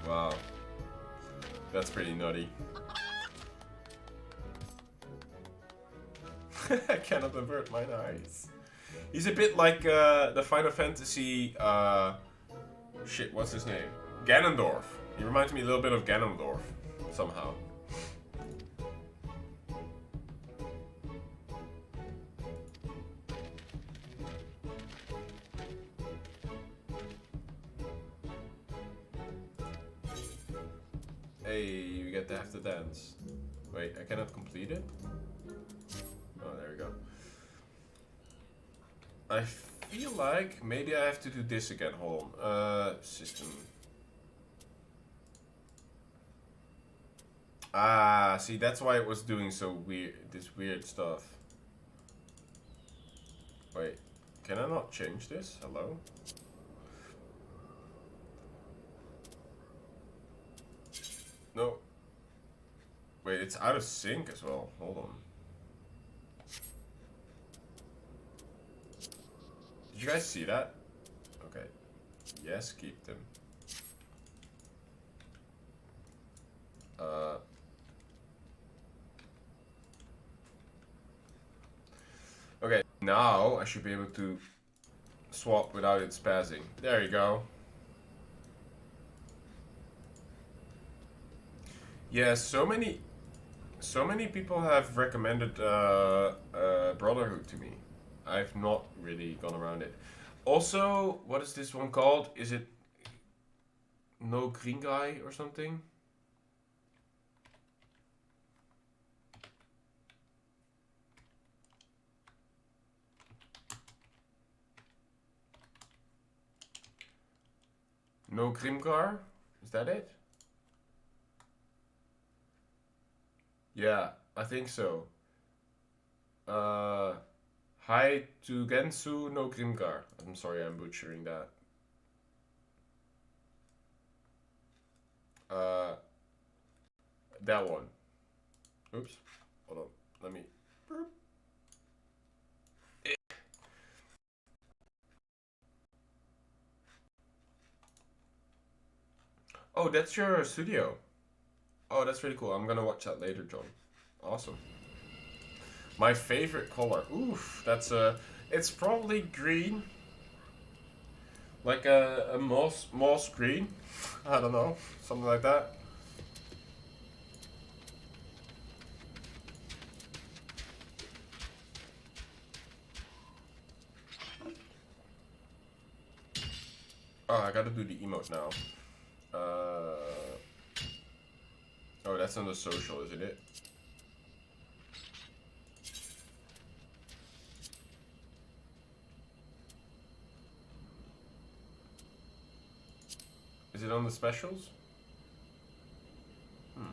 Wow. That's pretty nutty. I cannot avert mine eyes. He's a bit like the Final Fantasy... shit, what's his name? Ganondorf. He reminds me a little bit of Ganondorf, somehow. Hey, you get to have to dance. Wait, I cannot complete it? Oh, there we go. I feel like maybe I have to do this again. Hold on. System. Ah, see, that's why it was doing so weird. This weird stuff. Wait, can I not change this? Hello? No. Wait, it's out of sync as well. Hold on. Did you guys see that? Okay. Yes, keep them. Okay, now I should be able to swap without it spazzing. There you go. Yeah, so many people have recommended Brotherhood to me. I've not really gone around it. Also, what is this one called? Is it No Green Guy or something? No Grimgar? Is that it? Yeah, I think so. Hi to Gensu no Grimgar. I'm sorry, I'm butchering that. That one. Oops. Hold on. Let me. Oh, that's your studio. Oh, that's really cool. I'm gonna watch that later, John. Awesome. My favorite color. Oof, that's it's probably green. Like a moss green. I don't know, something like that. Oh, I gotta do the emote now. Oh, that's on the social, isn't it? Is it on the specials? Hmm.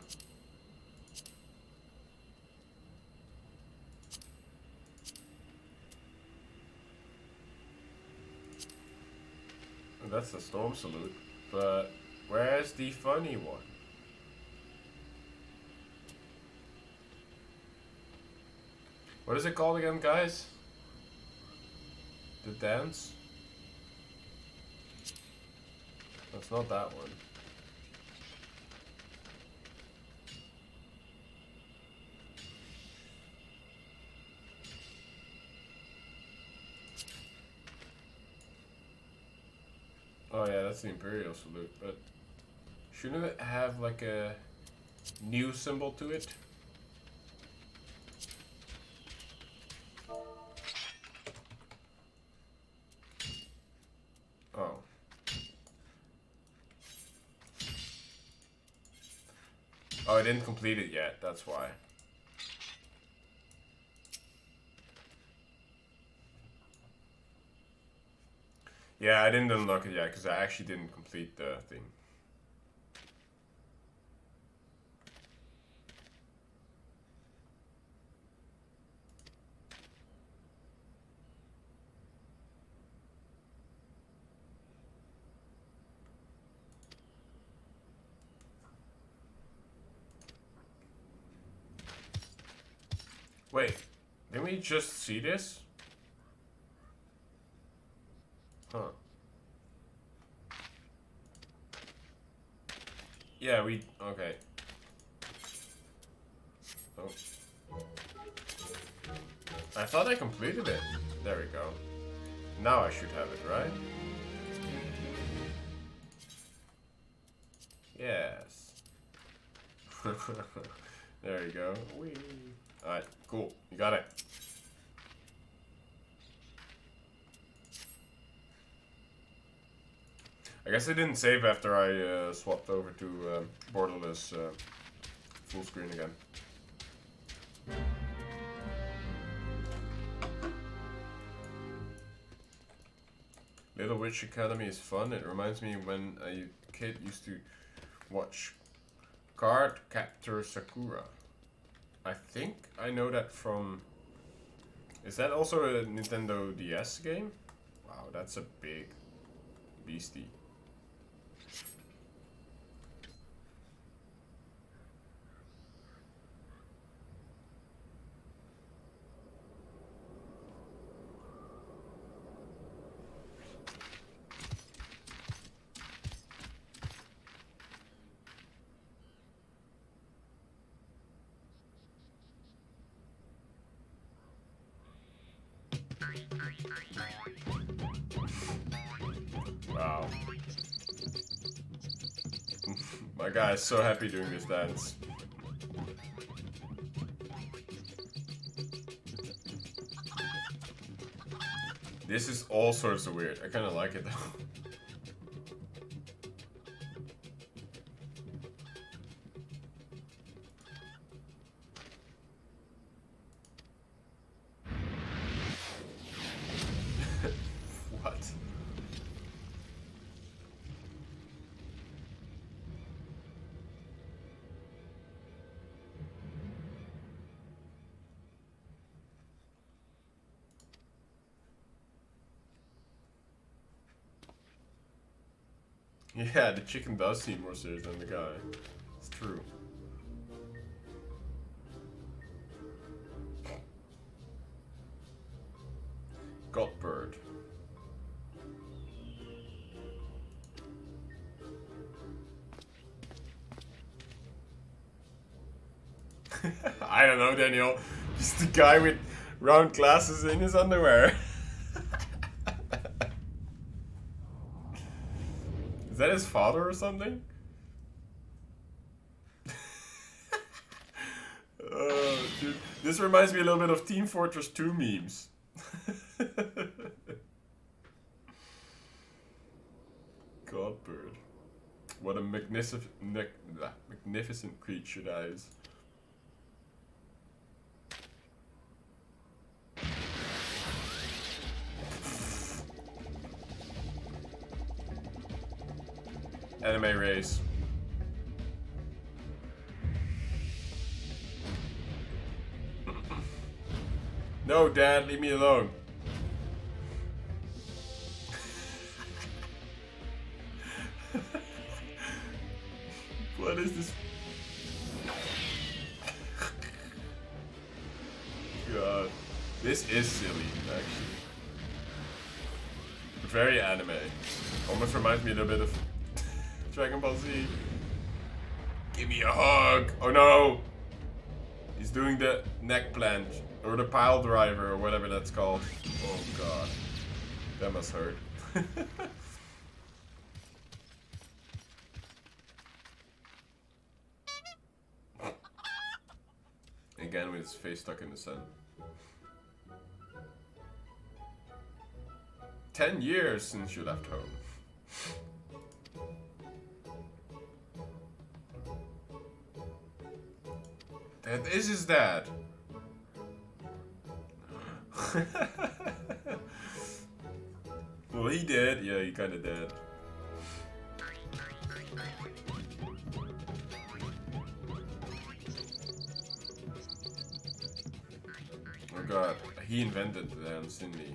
That's the storm salute, but where's the funny one? What is it called again, guys? The dance? That's not that one. Oh yeah, that's the Imperial salute, but shouldn't it have like a new symbol to it? Oh. Oh, I didn't complete it yet, that's why. Yeah, I didn't unlock it yet, because I actually didn't complete the thing. Wait, didn't we just see this? Huh. Yeah, okay. Oh. I thought I completed it. There we go. Now I should have it, right? Yeah. There you go. Whee. Alright, cool. You got it. I guess I didn't save after I swapped over to borderless full screen again. Little Witch Academy is fun. It reminds me when a kid used to watch Card Captor Sakura. I think I know that from... Is that also a Nintendo DS game? Wow, that's a big beastie. Wow. My guy is so happy doing this dance. This is all sorts of weird. I kind of like it though. What? Yeah, the chicken does seem more serious than the guy. It's true. Godbird. I don't know, Daniel. Just the guy with round glasses in his underwear. Is that his father or something? Dude, this reminds me a little bit of Team Fortress 2 memes. Godbird. What a magnificent creature that is. Anime race. No, Dad, leave me alone. What is this? God. This is silly, actually. Very anime. Almost reminds me a little bit of Dragon Ball Z. Give me a hug! Oh no! He's doing the neck plunge, or the pile driver, or whatever that's called. Oh god. That must hurt. Again with his face stuck in the sun. 10 years since you left home. That is his dad. Well, he did. Yeah, he kinda did. Oh god, he invented the dance, didn't he?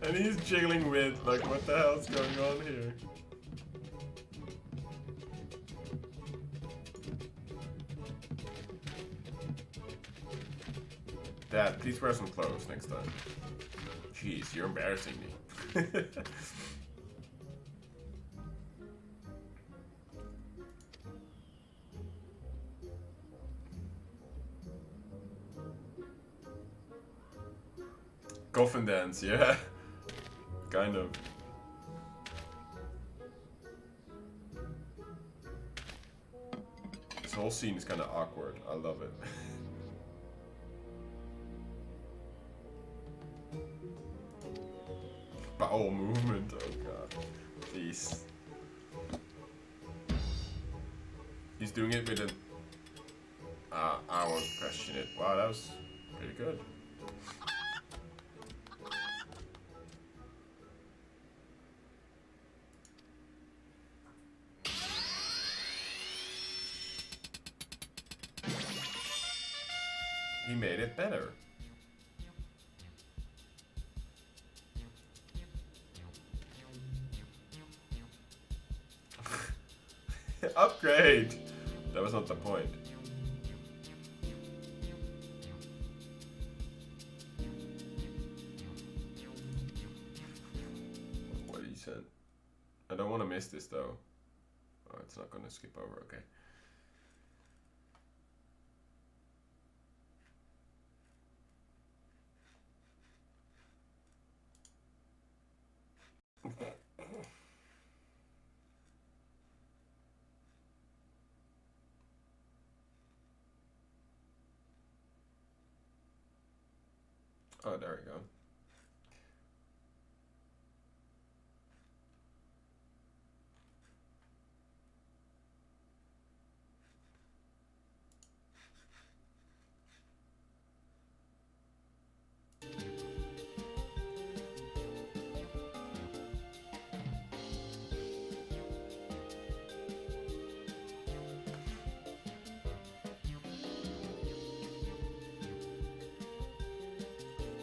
And he's jiggling with, like, what the hell's going on here? Dad, please wear some clothes next time. Jeez, you're embarrassing me. Coffin dance, yeah. Kind of. whole scene is kind of awkward. I love it. Bowel movement. Oh god. Please. He's doing it with an... I won't question it. Wow, that was pretty good. He made it better. Upgrade! That was not the point. What he said. I don't want to miss this though. Oh, it's not going to skip over, okay. Oh, there we go.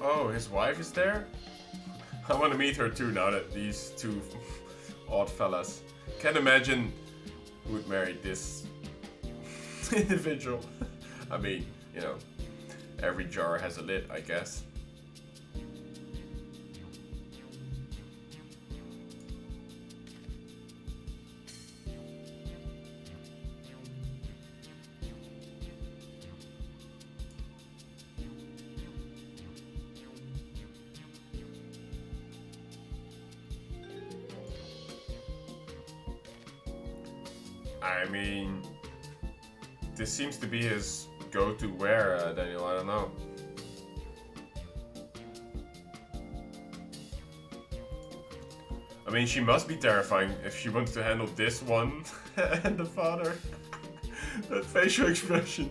Oh, his wife is there? I want to meet her too now that these two odd fellas. Can't imagine who would marry this individual. I mean, you know, every jar has a lid, I guess. I mean, this seems to be his go-to wear, Daniel, I don't know. I mean, she must be terrifying if she wants to handle this one and the father. That facial expression.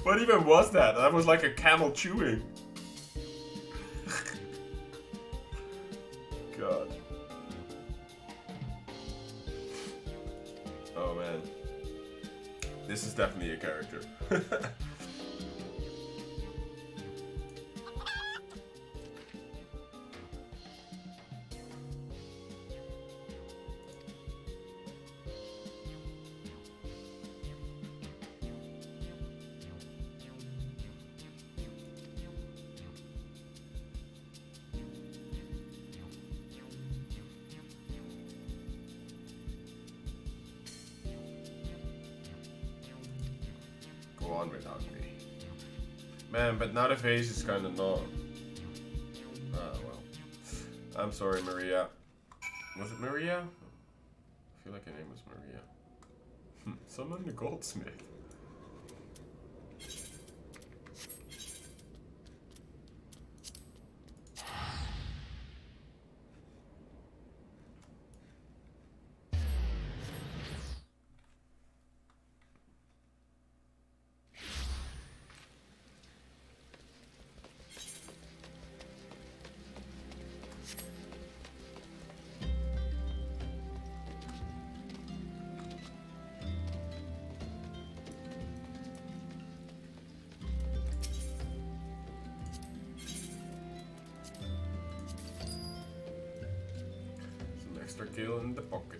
What even was that? That was like a camel chewing. God. Oh man. This is definitely a character. On without me. Man, but now the face is kind of not. Ah, well. I'm sorry, Maria. Was it Maria? I feel like her name was Maria. Summon the goldsmith. Extra kill in the pocket.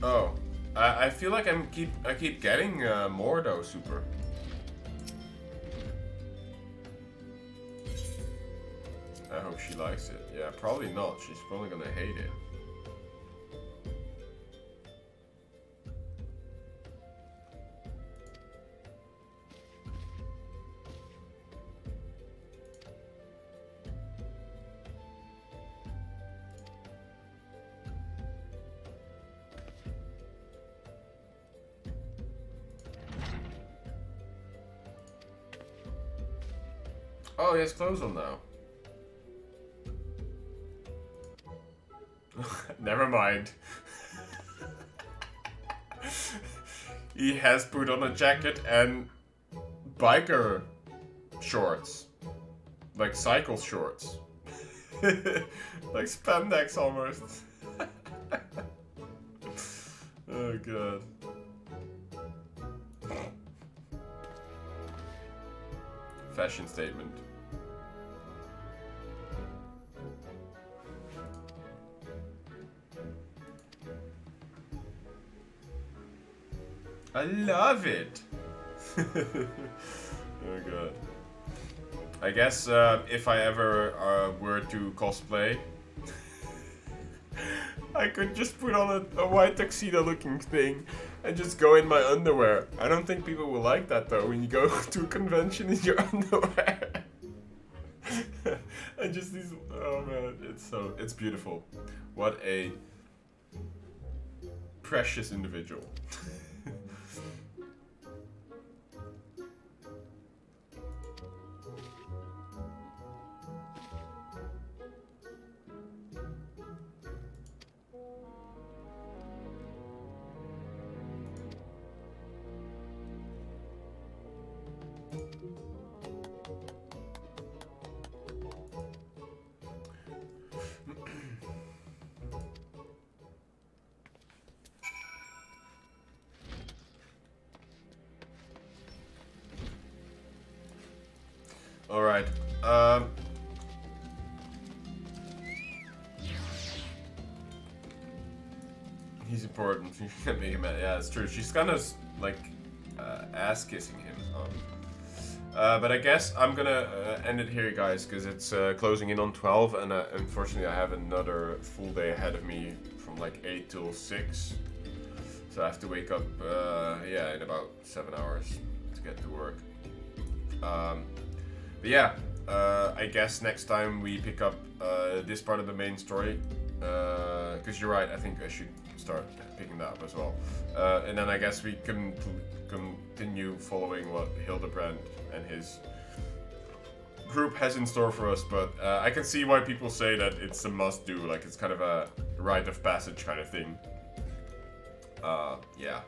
Oh, I feel like I keep getting more though, super. I hope she likes it. Yeah, probably not. She's probably gonna hate it. Oh, he has clothes on now. Never mind. He has put on a jacket and biker shorts. Like cycle shorts. Like spandex almost. Oh god. Fashion statement. I love it. Oh god. I guess if I ever were to cosplay, I could just put on a white tuxedo looking thing and just go in my underwear. I don't think people will like that though, when you go to a convention in your underwear. And just these, oh man, it's beautiful. What a precious individual. Alright, he's important. You can't make him mad. Yeah, it's true. She's kind of like ass kissing him. But I guess I'm gonna end it here, guys, because it's closing in on 12, and unfortunately I have another full day ahead of me from like 8 till 6. So I have to wake up, yeah, in about 7 hours to get to work. But yeah, I guess next time we pick up this part of the main story, because you're right, I think I should start picking that up as well. And then I guess we can continue following what Hildibrand and his group has in store for us, but I can see why people say that it's a must-do, like it's kind of a rite of passage kind of thing. Yeah.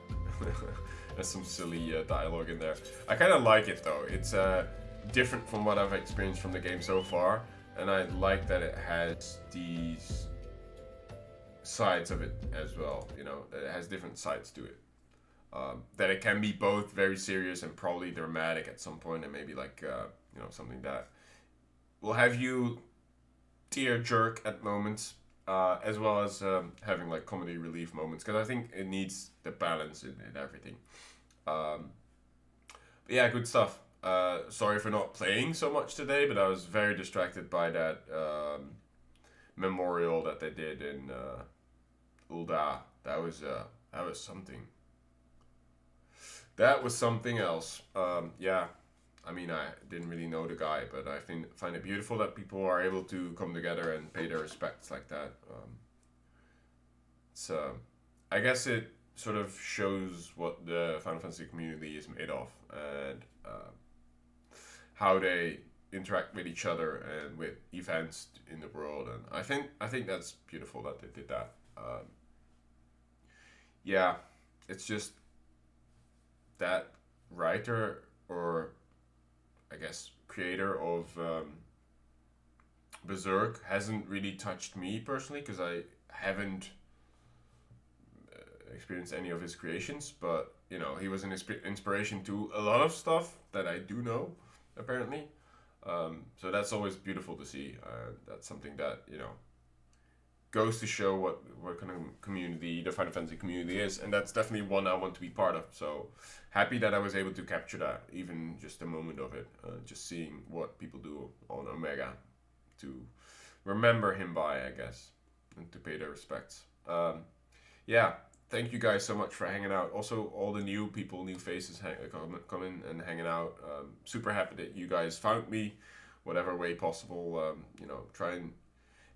There's some silly dialogue in there. I kind of like it though. It's different from what I've experienced from the game so far, and I like that it has these sides of it as well, you know, that it has different sides to it. That it can be both very serious and probably dramatic at some point, and maybe like, you know, something that will have you tear jerk at moments, as well as having like comedy relief moments, because I think it needs the balance in everything. But yeah, good stuff. Sorry for not playing so much today, but I was very distracted by that memorial that they did in Ulda. That was something. That was something else. Yeah, I mean, I didn't really know the guy, but I find it beautiful that people are able to come together and pay their respects like that. So, I guess it sort of shows what the Final Fantasy community is made of, and how they interact with each other and with events in the world. And I think that's beautiful that they did that. Yeah, it's just that writer, or I guess creator of Berserk, hasn't really touched me personally, because I haven't experienced any of his creations, but you know, he was an inspiration to a lot of stuff that I do know, apparently. So that's always beautiful to see. That's something that, you know, goes to show what kind of community the Final Fantasy community is, and that's definitely one I want to be part of. So happy that I was able to capture that, even just a moment of it, just seeing what people do on Omega to remember him by, I guess, and to pay their respects. Yeah, thank you guys so much for hanging out. Also, all the new people, new faces coming and hanging out. Super happy that you guys found me, whatever way possible. You know, try and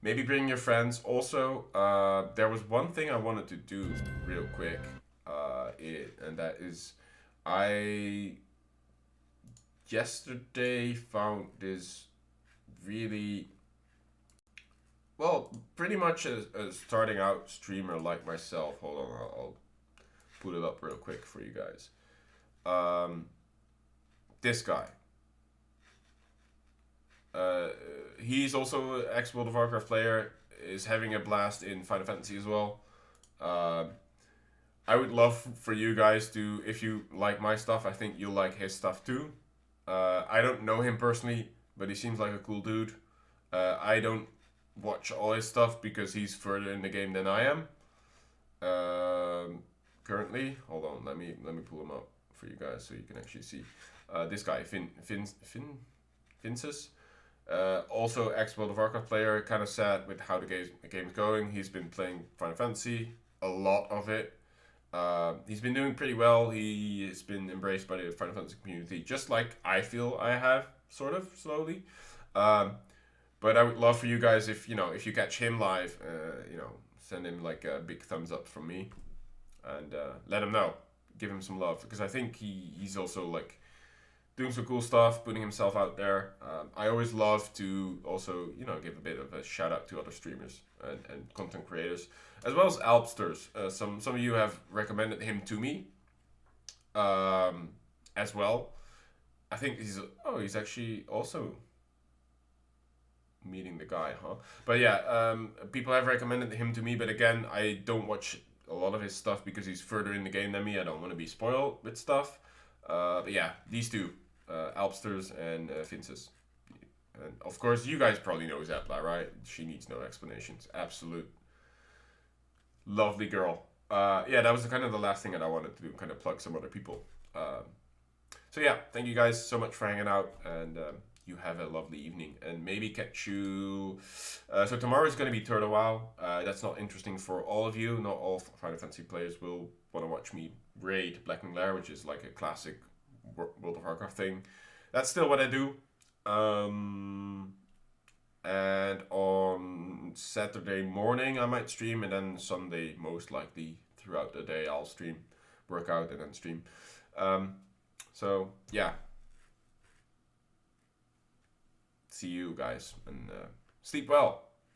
maybe bring your friends. Also, there was one thing I wanted to do real quick, and that is, I yesterday found this really, well, pretty much a starting out streamer like myself. Hold on, I'll put it up real quick for you guys. This guy. He's also an ex-World of Warcraft player, is having a blast in Final Fantasy as well. I would love for you guys to, if you like my stuff, I think you'll like his stuff too. I don't know him personally, but he seems like a cool dude. I don't watch all his stuff because he's further in the game than I am. Currently, hold on, let me pull him up for you guys so you can actually see. This guy, Finsus. Also ex-World of Warcraft player, kind of sad with how the game's going. He's been playing Final Fantasy, a lot of it. He's been doing pretty well. He has been embraced by the Final Fantasy community, just like I feel I have, sort of, slowly. But I would love for you guys, if you catch him live, send him like a big thumbs up from me, and let him know, give him some love, because I think he's also like doing some cool stuff, putting himself out there. I always love to also, give a bit of a shout out to other streamers and content creators, as well as Alpsters. Some of you have recommended him to me, as well. I think he's actually also meeting the guy, huh? But yeah, people have recommended him to me, but again, I don't watch a lot of his stuff because he's further in the game than me. I don't want to be spoiled with stuff. But yeah, these two, Alpsters and Finsus. And of course, you guys probably know Zapla, right? She needs no explanations. Absolute lovely girl. Yeah, that was kind of the last thing that I wanted to do, kind of plug some other people. So yeah, thank you guys so much for hanging out, and you have a lovely evening, and maybe catch you. So tomorrow is going to be Turtle WoW. That's not interesting for all of you. Not all Final Fantasy players will want to watch me raid Blackwing Lair, which is like a classic World of Warcraft thing. That's still what I do. And on Saturday morning I might stream, and then Sunday most likely throughout the day I'll stream, work out, and then stream. So yeah. See you guys, and sleep well.